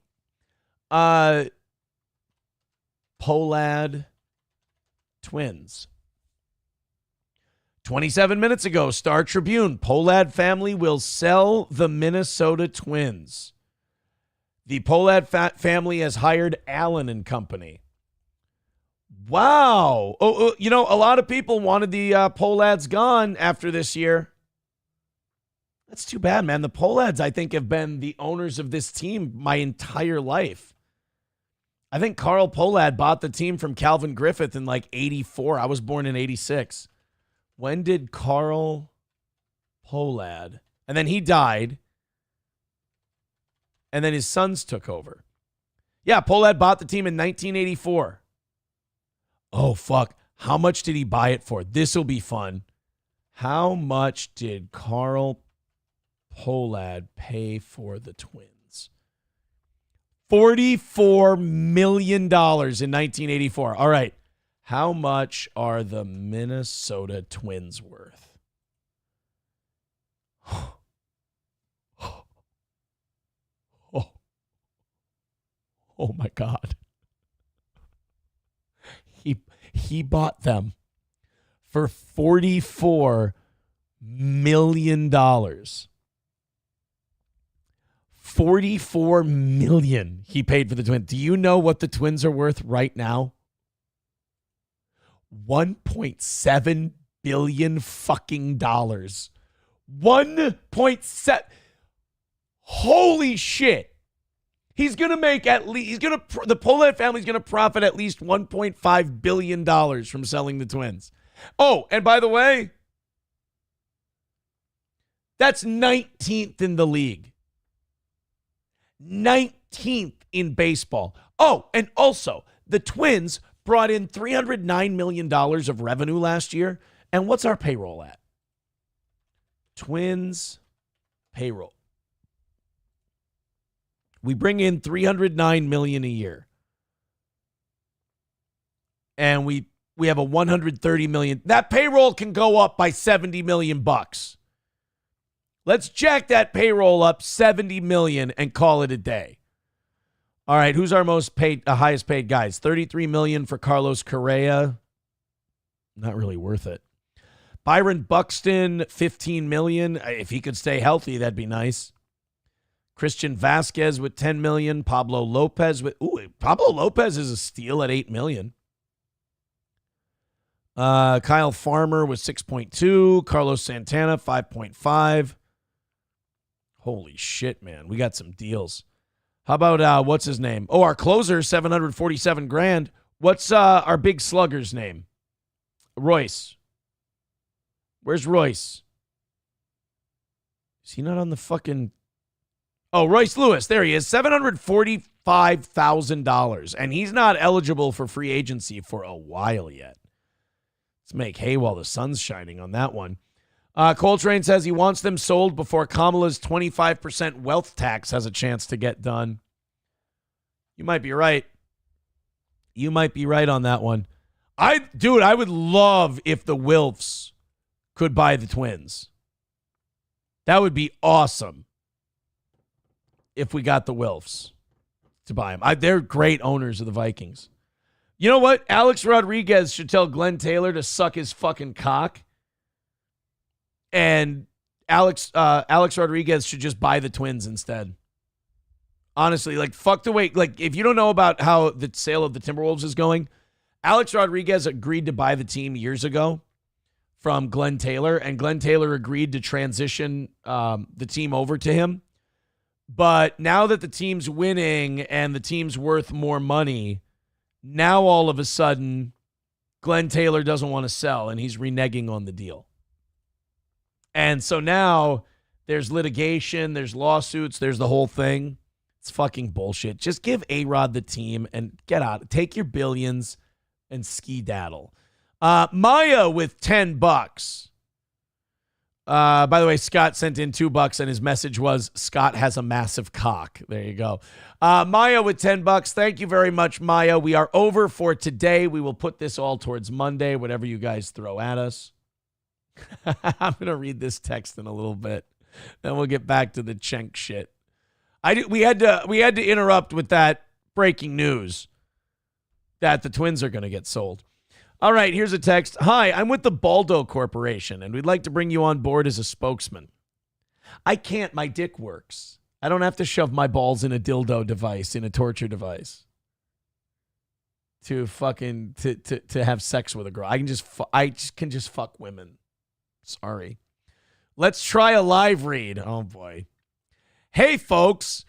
Polad Twins. 27 minutes ago, Star Tribune, Polad family will sell the Minnesota Twins. The Polad family has hired Allen and Company. Wow. Oh, you know, a lot of people wanted the Polads gone after this year. That's too bad, man. The Polads, I think, have been the owners of this team my entire life. I think Carl Polad bought the team from Calvin Griffith in like 84. I was born in 86. When did Carl Polad? And then he died. And then his sons took over. Yeah, Polad bought the team in 1984. Oh, fuck. How much did he buy it for? This will be fun. How much did Carl Polad pay for the Twins? $44 million in 1984. All right. How much are the Minnesota Twins worth? Oh my God. He bought them for $44 million. $44 million he paid for the Twins. Do you know what the Twins are worth right now? $1.7 billion fucking dollars. 1.7. Holy shit. He's going to make at least, the Polad family's going to profit at least $1.5 billion from selling the Twins. Oh, and by the way, that's 19th in the league. 19th in baseball. Oh, and also, the Twins brought in $309 million of revenue last year. And what's our payroll at? Twins payroll. We bring in $309 million a year. And we have a $130 million. That payroll can go up by $70 million. Let's jack that payroll up $70 million and call it a day. All right, who's our highest paid guys? $33 million for Carlos Correa. Not really worth it. Byron Buxton, $15 million. If he could stay healthy, that'd be nice. Christian Vasquez with $10 million. Pablo Lopez is a steal at $8 million. Kyle Farmer with 6.2. Carlos Santana, 5.5. Holy shit, man. We got some deals. How about, what's his name? Oh, our closer, $747,000. What's our big slugger's name? Royce. Where's Royce? Is he not on the fucking... Oh, Royce Lewis. There he is. $745,000. And he's not eligible for free agency for a while yet. Let's make hay while the sun's shining on that one. Coltrane says he wants them sold before Kamala's 25% wealth tax has a chance to get done. You might be right. You might be right on that one. I would love if the Wilfs could buy the Twins. That would be awesome if we got the Wilfs to buy them. They're great owners of the Vikings. You know what? Alex Rodriguez should tell Glenn Taylor to suck his fucking cock. And Alex Rodriguez should just buy the Twins instead. Honestly, like, fuck the way. Like, if you don't know about how the sale of the Timberwolves is going, Alex Rodriguez agreed to buy the team years ago from Glenn Taylor, and Glenn Taylor agreed to transition the team over to him. But now that the team's winning and the team's worth more money, now all of a sudden, Glenn Taylor doesn't want to sell, and he's reneging on the deal. And so now there's litigation, there's lawsuits, there's the whole thing. It's fucking bullshit. Just give A-Rod the team and get out. Take your billions and ski-daddle. Maya with $10. By the way, Scott sent in $2 and his message was, Scott has a massive cock. There you go. Maya with $10. Thank you very much, Maya. We are over for today. We will put this all towards Monday, whatever you guys throw at us. I'm going to read this text in a little bit. Then we'll get back to the Cenk shit. We had to interrupt with that breaking news that the Twins are going to get sold. All right, here's a text. Hi, I'm with the Baldo Corporation, and we'd like to bring you on board as a spokesman. I can't. My dick works. I don't have to shove my balls in a dildo device, in a torture device, to fucking to have sex with a girl. I can just fuck women. Sorry. Let's try a live read. Oh boy. Hey folks,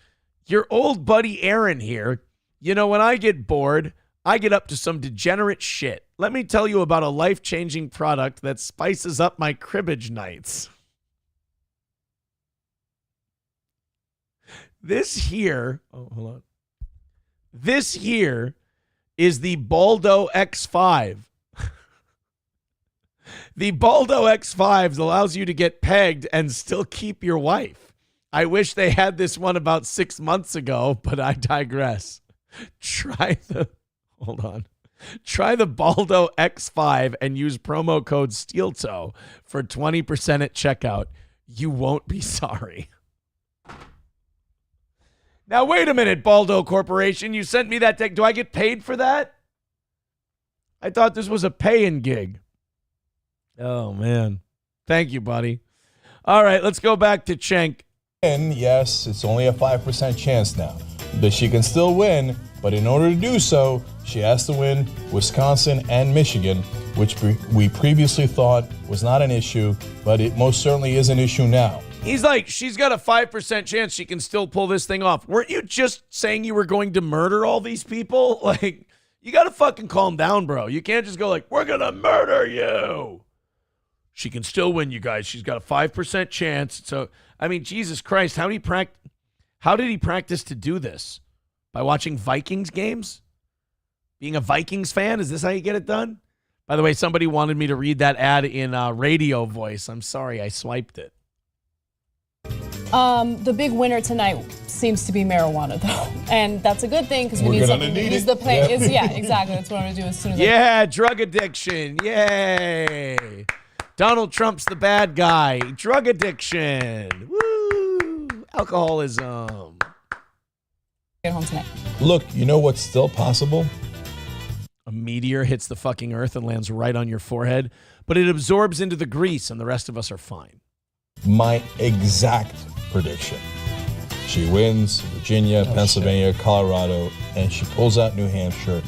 your old buddy Aaron here. You know, when I get bored, I get up to some degenerate shit. Let me tell you about a life-changing product that spices up my cribbage nights. This here, hold on. This here is the Baldo X5. The Baldo X5 allows you to get pegged and still keep your wife. I wish they had this one about 6 months ago, but I digress. Try the Baldo X5 and use promo code SteelToe for 20% at checkout. You won't be sorry. Now, wait a minute, Baldo Corporation. You sent me that tech. Do I get paid for that? I thought this was a pay-in gig. Oh, man. Thank you, buddy. All right, let's go back to Cenk. And yes, it's only a 5% chance now that she can still win, but in order to do so, she has to win Wisconsin and Michigan, which we previously thought was not an issue, but it most certainly is an issue now. He's like, she's got a 5% chance she can still pull this thing off. Weren't you just saying you were going to murder all these people? Like, you got to fucking calm down, bro. You can't just go like, we're going to murder you. She can still win, you guys. She's got a 5% chance. So, I mean, Jesus Christ, how did he practice to do this? By watching Vikings games? Being a Vikings fan? Is this how you get it done? By the way, somebody wanted me to read that ad in radio voice. I'm sorry, I swiped it. The big winner tonight seems to be marijuana, though. And that's a good thing because we need something to ease the pain. Yep. Yeah, exactly. That's what I'm going to do as soon as Yeah, drug addiction. Yay. Donald Trump's the bad guy. Drug addiction. Woo. Alcoholism. Get home tonight. Look, you know what's still possible? A meteor hits the fucking earth and lands right on your forehead, but it absorbs into the grease and the rest of us are fine. My exact prediction. She wins Virginia, Pennsylvania, Colorado, and she pulls out New Hampshire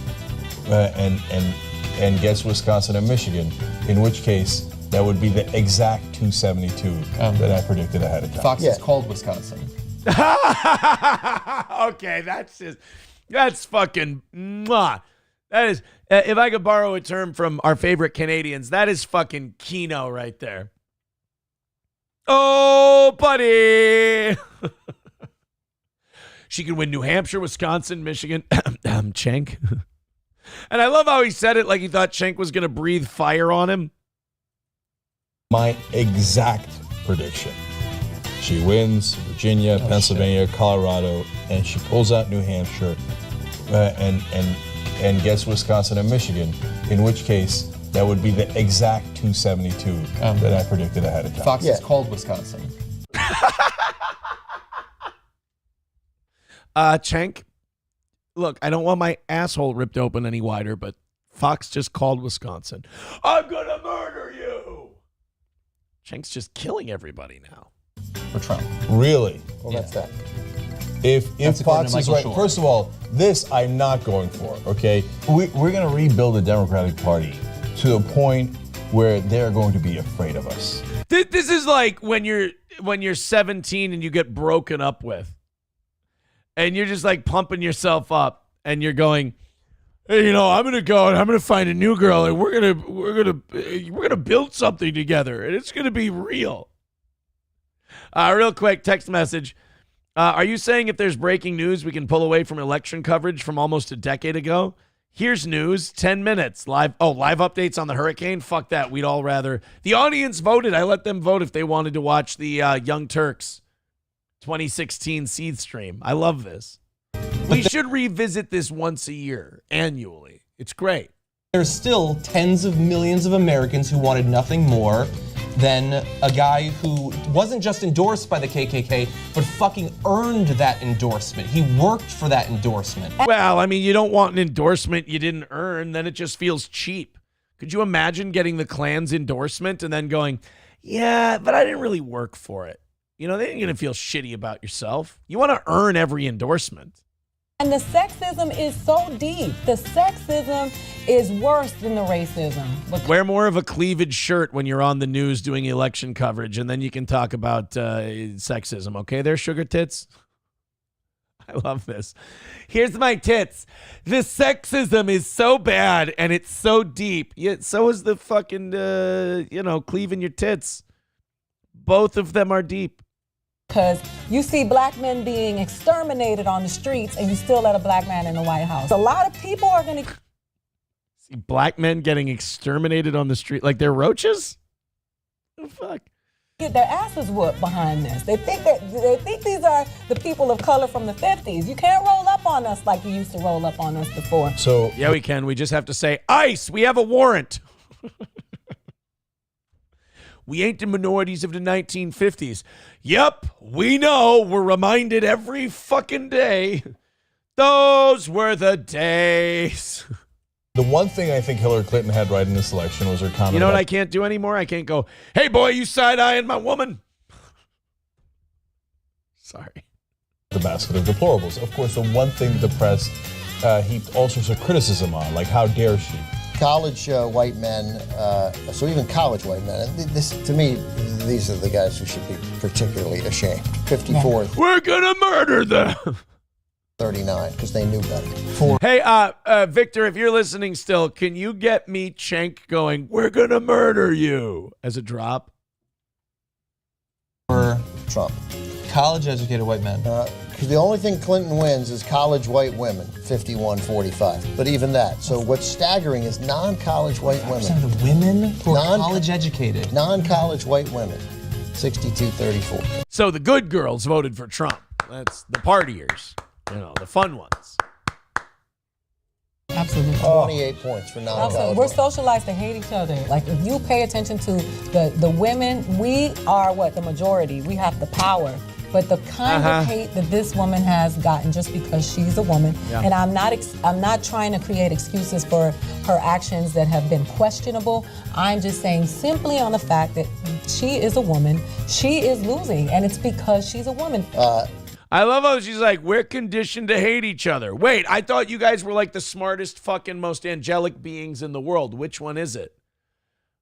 and gets Wisconsin and Michigan, in which case that would be the exact 272 that I predicted ahead of time. Fox has called Wisconsin. Okay, that's fucking mwah. That is, if I could borrow a term from our favorite Canadians, that is fucking Keno right there. Oh, buddy. She can win New Hampshire, Wisconsin, Michigan. Cenk. And I love how he said it like he thought Cenk was going to breathe fire on him. My exact prediction. She wins Virginia, Pennsylvania, Colorado, and she pulls out New Hampshire and gets Wisconsin and Michigan, in which case that would be the exact 272 that I predicted ahead of time. Fox has called Wisconsin. Cenk, look, I don't want my asshole ripped open any wider, but Fox just called Wisconsin. I'm going to murder you. Cenk's just killing everybody now. For Trump. Really? Well, that's that. If That's according to Fox is Michael right, Shore. first of all, this I'm not going for, okay? We're going to rebuild the Democratic Party to the point where they're going to be afraid of us. This is like when you're 17 and you get broken up with. And you're just like pumping yourself up and you're going, hey, I'm going to go and I'm going to find a new girl and we're going to build something together and it's going to be real. Real quick text message. Are you saying if there's breaking news, we can pull away from election coverage from almost a decade ago? Here's news, 10 minutes. Live updates on the hurricane? Fuck that. We'd all rather. The audience voted. I let them vote if they wanted to watch the Young Turks 2016 Seed stream. I love this. We should revisit this once a year, annually. It's great. There's still tens of millions of Americans who wanted nothing more than a guy who wasn't just endorsed by the KKK, but fucking earned that endorsement. He worked for that endorsement. Well, I mean, you don't want an endorsement you didn't earn, then it just feels cheap. Could you imagine getting the Klan's endorsement and then going, yeah, but I didn't really work for it? They ain't going to feel shitty about yourself. You want to earn every endorsement. And the sexism is so deep. The sexism is worse than the racism. Wear more of a cleavage shirt when you're on the news doing election coverage, and then you can talk about sexism. Okay there, sugar tits? I love this. Here's my tits. The sexism is so bad, and it's so deep. Yet so is the fucking, cleaving your tits. Both of them are deep. Because you see black men being exterminated on the streets and you still let a black man in the White House. A lot of people are going to see black men getting exterminated on the street like they're roaches? Oh, fuck. Get their asses whooped behind this. They think these are the people of color from the 50s. You can't roll up on us like you used to roll up on us before. So yeah, we can. We just have to say, ICE, we have a warrant. We ain't the minorities of the 1950s. Yep, we know. We're reminded every fucking day. Those were the days. The one thing I think Hillary Clinton had right in this election was her comment. You know what I can't do anymore? I can't go, hey, boy, you side-eyeing my woman. Sorry. The basket of deplorables. Of course, the one thing the press heaped all sorts of criticism on, like how dare she? College white men, so even college white men, this to me, these are the guys who should be particularly ashamed. 54th. We're gonna murder them. 39, because they knew better. Hey, Victor, if you're listening still, can you get me Cenk going, we're gonna murder you, as a drop? For Trump. College-educated white men. Because the only thing Clinton wins is college white women, 51-45. But even that. So what's staggering is non-college white women. Of women who are college-educated. Non-college white women, 62-34. So the good girls voted for Trump. That's the partiers, the fun ones. Absolutely. 28 points for non-college. We're socialized to hate each other. Like, if you pay attention to the women, we are the majority. We have the power. But the kind of hate that this woman has gotten just because she's a woman, and I'm not trying to create excuses for her actions that have been questionable. I'm just saying simply on the fact that she is a woman, she is losing, and it's because she's a woman. I love how she's like, we're conditioned to hate each other. Wait, I thought you guys were like the smartest fucking most angelic beings in the world. Which one is it?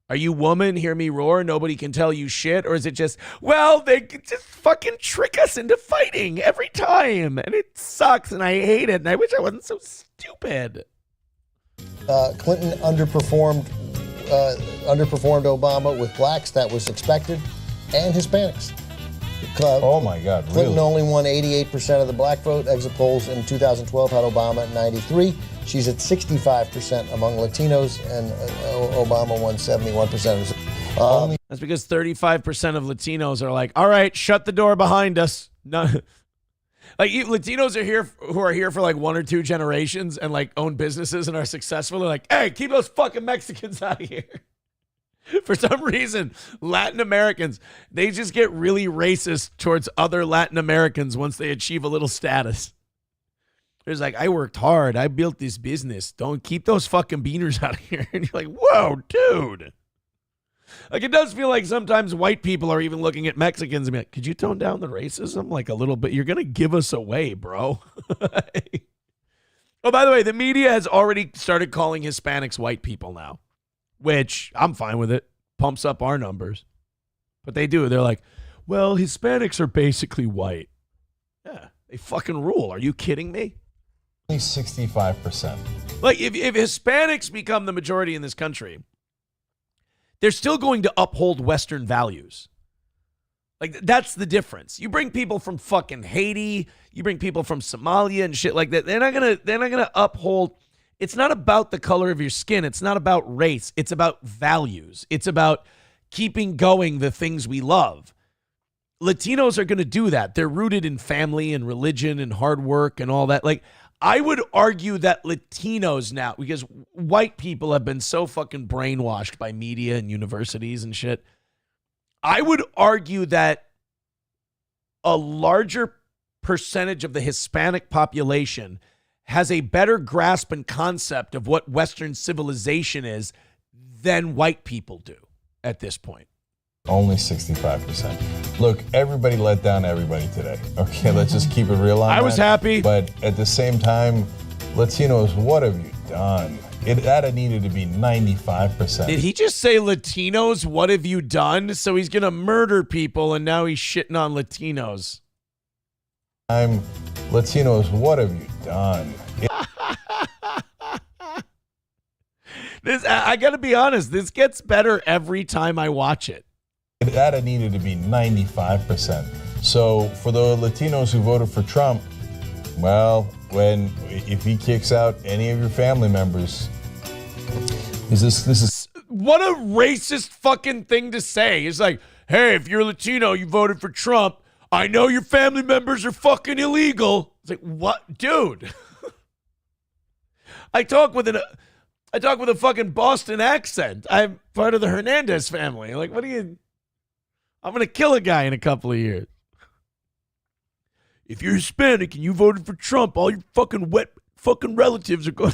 Are you woman, hear me roar, nobody can tell you shit? Or is it just, well, they just fucking trick us into fighting every time. And it sucks and I hate it and I wish I wasn't so stupid. Clinton underperformed Obama with blacks. That was expected. And Hispanics. Oh my God, Clinton really? only won 88% of the black vote. Exit polls in 2012 had Obama at 93. She's at 65% among Latinos, and Obama won 71%. That's because 35% of Latinos are like, all right, shut the door behind us. No, like Latinos are here who are here for like 1 or 2 generations and like own businesses and are successful. They're like, hey, keep those fucking Mexicans out of here. For some reason, Latin Americans, they just get really racist towards other Latin Americans once they achieve a little status. There's like, I worked hard. I built this business. Don't keep those fucking beaners out of here. And you're like, whoa, dude. Like, it does feel like sometimes white people are even looking at Mexicans and be like, could you tone down the racism like a little bit? You're going to give us away, bro. Oh, by the way, the media has already started calling Hispanics white people now, which I'm fine with it. Pumps up our numbers. But they do. They're like, well, Hispanics are basically white. Yeah, they fucking rule. Are you kidding me? Only 65%. Like, if Hispanics become the majority in this country, they're still going to uphold Western values. Like, that's the difference. You bring people from fucking Haiti, you bring people from Somalia and shit like that. They're not gonna uphold. It's not about the color of your skin. It's not about race. It's about values. It's about keeping going the things we love. Latinos are gonna do that. They're rooted in family and religion and hard work and all that. Like, I would argue that Latinos now, because white people have been so fucking brainwashed by media and universities and shit, I would argue that a larger percentage of the Hispanic population has a better grasp and concept of what Western civilization is than white people do at this point. Only 65%. Look, everybody let down everybody today. Okay, let's just keep it real on that. I was happy. But at the same time, Latinos, what have you done? That had needed to be 95%. Did he just say Latinos, what have you done? So he's going to murder people and now he's shitting on Latinos. Latinos, what have you done? I got to be honest, this gets better every time I watch it. That had needed to be 95%. So for the Latinos who voted for Trump, well, if he kicks out any of your family members, this is what a racist fucking thing to say. It's like, hey, if you're Latino, you voted for Trump, I know your family members are fucking illegal. It's like, what, dude? I talk with a fucking Boston accent. I'm part of the Hernandez family. Like, what are you? I'm gonna kill a guy in a couple of years. If you're Hispanic and you voted for Trump, all your fucking wet fucking relatives are going.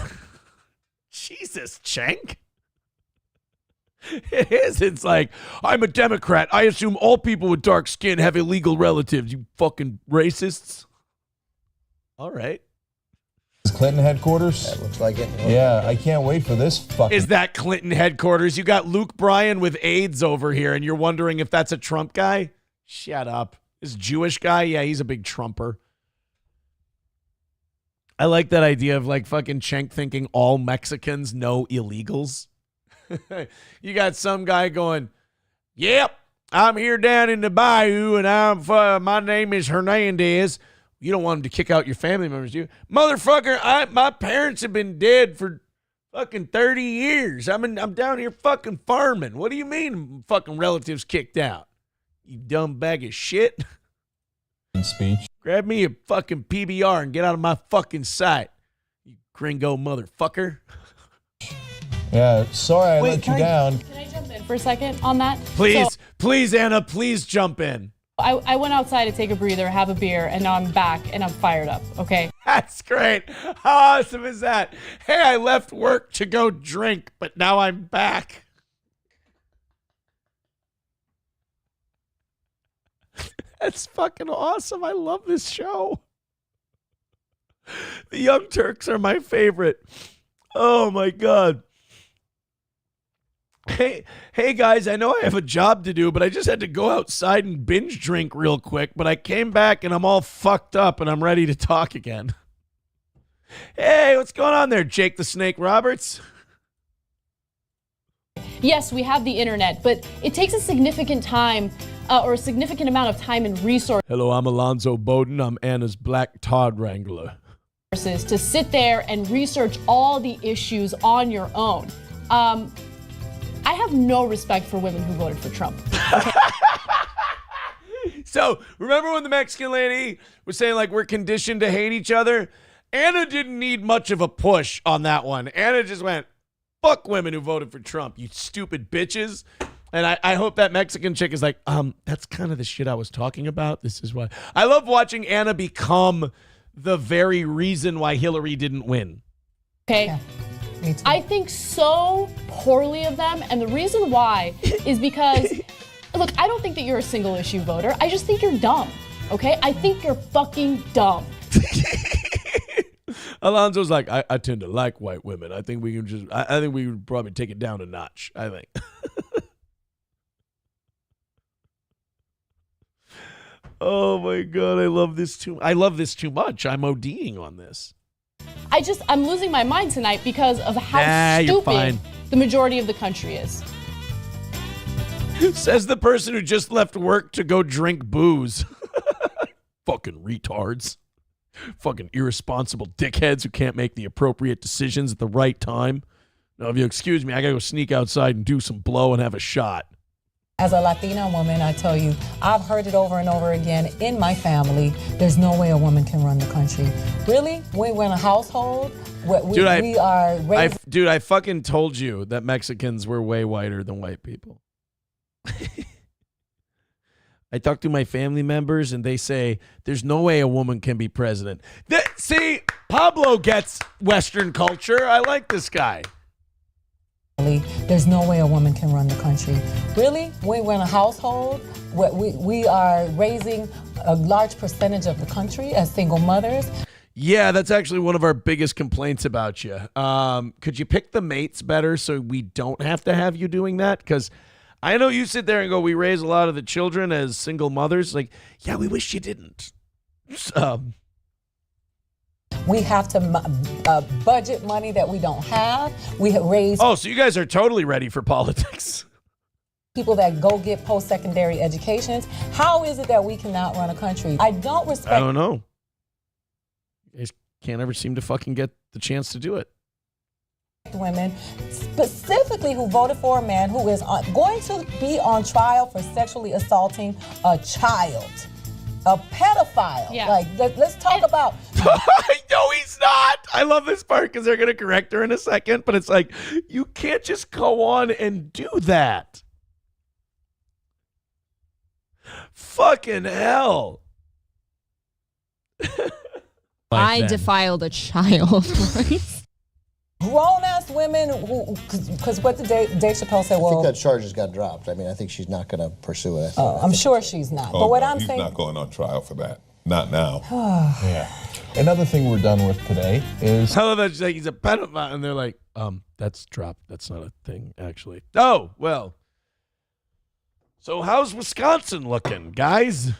Jesus, Cenk. It is. It's like, I'm a Democrat. I assume all people with dark skin have illegal relatives. You fucking racists. All right. Is Clinton headquarters? That looks like it. Yeah, I can't wait for this fucking. Is that Clinton headquarters? You got Luke Bryan with AIDS over here, and you're wondering if that's a Trump guy? Shut up. This Jewish guy? Yeah, he's a big Trumper. I like that idea of like fucking Cenk thinking all Mexicans know illegals. You got some guy going, yep, I'm here down in the bayou, and my name is Hernandez. You don't want him to kick out your family members, do you? Motherfucker, my parents have been dead for fucking 30 years. I'm down here fucking farming. What do you mean fucking relatives kicked out? You dumb bag of shit. Speech. Grab me a fucking PBR and get out of my fucking sight. You gringo motherfucker. Yeah, sorry I let you down. Can I jump in for a second on that? Please, Anna, please jump in. I went outside to take a breather, have a beer, and now I'm back and I'm fired up, okay? That's great. How awesome is that? Hey, I left work to go drink, but now I'm back. That's fucking awesome. I love this show. The Young Turks are my favorite. Oh, my God. Hey guys, I know I have a job to do, but I just had to go outside and binge drink real quick, but I came back and I'm all fucked up and I'm ready to talk again. Hey, what's going on there, Jake the Snake Roberts? Yes, we have the internet, but it takes a significant time or a significant amount of time and resources. Hello, I'm Alonzo Bowden. I'm Anna's Black Todd Wrangler. To sit there and research all the issues on your own. I have no respect for women who voted for Trump. Okay? So, remember when the Mexican lady was saying, like, we're conditioned to hate each other? Anna didn't need much of a push on that one. Anna just went, fuck women who voted for Trump, you stupid bitches. And I hope that Mexican chick is like, that's kind of the shit I was talking about. This is why. I love watching Anna become the very reason why Hillary didn't win. Okay. I think so poorly of them, and the reason why is because, look, I don't think that you're a single issue voter. I just think you're dumb, okay? I think you're fucking dumb. Alonzo's like, I tend to like white women. I think we can just, I think we would probably take it down a notch, I think. Oh my God, I love this too much. I'm ODing on this. I'm losing my mind tonight because of how stupid the majority of the country is. Says the person who just left work to go drink booze. Fucking retards. Fucking irresponsible dickheads who can't make the appropriate decisions at the right time. Now, if you excuse me, I gotta go sneak outside and do some blow and have a shot. As a Latina woman, I tell you, I've heard it over and over again in my family. There's no way a woman can run the country. Really? We're in a household where we are raised. Dude, I fucking told you that Mexicans were way whiter than white people. I talk to my family members and they say, there's no way a woman can be president. See, Pablo gets Western culture. I like this guy. There's no way a woman can run the country. Really? We're in a household where we are raising a large percentage of the country as single mothers. Yeah, that's actually one of our biggest complaints about you. Could you pick the mates better so we don't have to have you doing that? Because I know you sit there and go, we raise a lot of the children as single mothers. Like, yeah, we wish you didn't. We have to budget money that we don't have. We have raised. Oh, so you guys are totally ready for politics. People that go get post-secondary educations. How is it that we cannot run a country? I don't respect. I don't know. You guys can't ever seem to fucking get the chance to do it. Women, specifically who voted for a man who is going to be on trial for sexually assaulting a child. A pedophile. Yeah. Like, let's talk about. No, he's not. I love this part because they're going to correct her in a second. But it's like, you can't just go on and do that. Fucking hell. I defiled a child. Grown-ass women who, because what did Dave Chappelle say? I Well, think that charge has got dropped. I mean, I think she's not going to pursue it. I'm sure she's not. But what I'm he's saying, not going on trial for that. Not now. Yeah. Another thing we're done with today is. I love that she's like, he's a pedophile. And they're like, that's dropped. That's not a thing, actually. Oh, well. So how's Wisconsin looking, guys?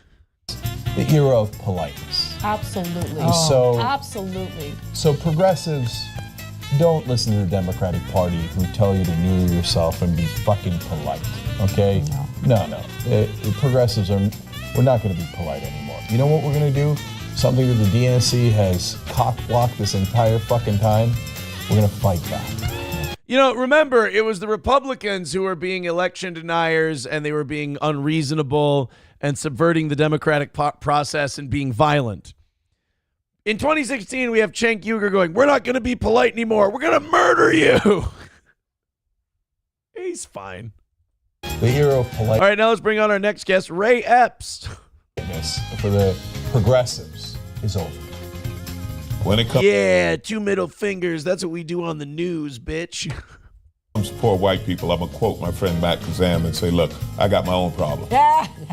The era of politeness. Absolutely. Absolutely. So progressives, don't listen to the Democratic Party who tell you to kneel yourself and be fucking polite, okay? No. Progressives we're not going to be polite anymore. You know what we're going to do? Something that the DNC has cock-blocked this entire fucking time. We're going to fight back. You know, remember, it was the Republicans who were being election deniers and they were being unreasonable and subverting the democratic process and being violent. In 2016, we have Cenk Uygur going, we're not going to be polite anymore. We're going to murder you. He's fine. The era of politeness. All right, now let's bring on our next guest, Ray Epps. For the progressives is over. When it comes, yeah, 2 middle fingers. That's what we do on the news, bitch. comes to poor white people, I'm going to quote my friend Matt Kazam and say, look, I got my own problem.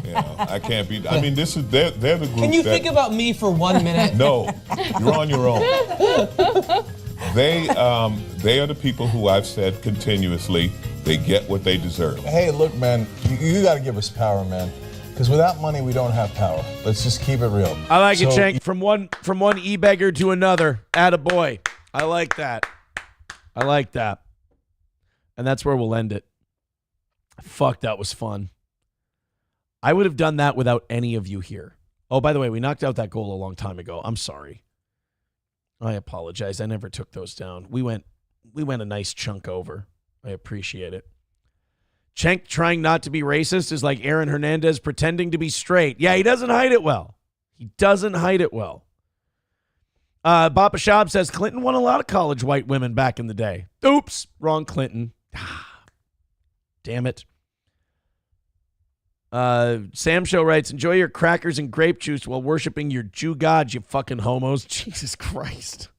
You know, I can't be, I mean, this is, they're the group. Can you think about me for 1 minute? No, you're on your own. They are the people who I've said continuously, they get what they deserve. Hey, look, man, you got to give us power, man. Because without money, we don't have power. Let's just keep it real. I like it, Cenk. From one e-beggar to another. Attaboy. I like that. I like that. And that's where we'll end it. Fuck, that was fun. I would have done that without any of you here. Oh, by the way, we knocked out that goal a long time ago. I'm sorry. I apologize. I never took those down. We went a nice chunk over. I appreciate it. Cenk trying not to be racist is like Aaron Hernandez pretending to be straight. Yeah, he doesn't hide it well. He doesn't hide it well. Bapa Shab says Clinton won a lot of college white women back in the day. Oops, wrong Clinton. Damn it. Sam Show writes, enjoy your crackers and grape juice while worshiping your Jew gods, you fucking homos. Jesus Christ.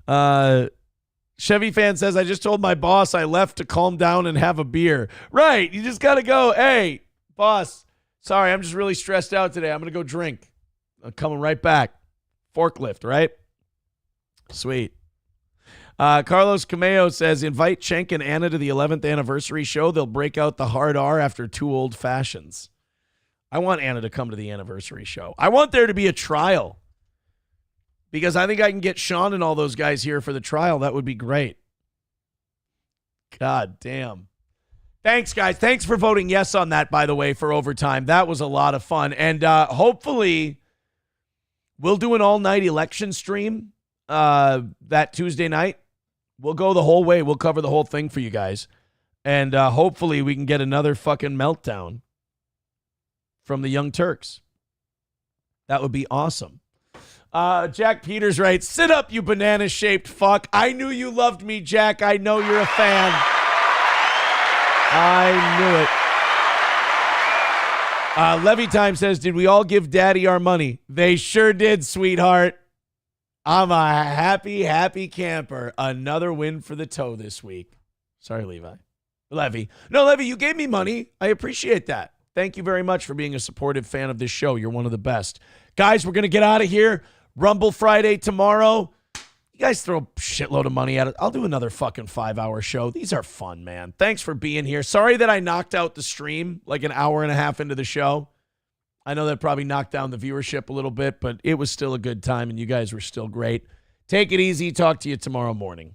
Chevy fan says, I just told my boss I left to calm down and have a beer. Right. You just got to go, hey, boss, sorry, I'm just really stressed out today. I'm going to go drink. I'm coming right back. Forklift, right? Sweet. Carlos Cameo says, invite Cenk and Anna to the 11th anniversary show. They'll break out the hard R after 2 old fashions. I want Anna to come to the anniversary show. I want there to be a trial because I think I can get Sean and all those guys here for the trial. That would be great. God damn. Thanks, guys. Thanks for voting yes on that, by the way, for overtime. That was a lot of fun. And hopefully we'll do an all-night election stream that Tuesday night. We'll go the whole way. We'll cover the whole thing for you guys. And hopefully we can get another fucking meltdown from the Young Turks. That would be awesome. Jack Peters writes, sit up, you banana-shaped fuck. I knew you loved me, Jack. I know you're a fan. I knew it. Levy Time says, did we all give Daddy our money? They sure did, sweetheart. I'm a happy, happy camper. Another win for the toe this week. Sorry, Levy. No, Levy, you gave me money. I appreciate that. Thank you very much for being a supportive fan of this show. You're one of the best. Guys, we're going to get out of here. Rumble Friday tomorrow. You guys throw a shitload of money at it. I'll do another fucking 5-hour show. These are fun, man. Thanks for being here. Sorry that I knocked out the stream like an hour and a half into the show. I know that probably knocked down the viewership a little bit, but it was still a good time, and you guys were still great. Take it easy. Talk to you tomorrow morning.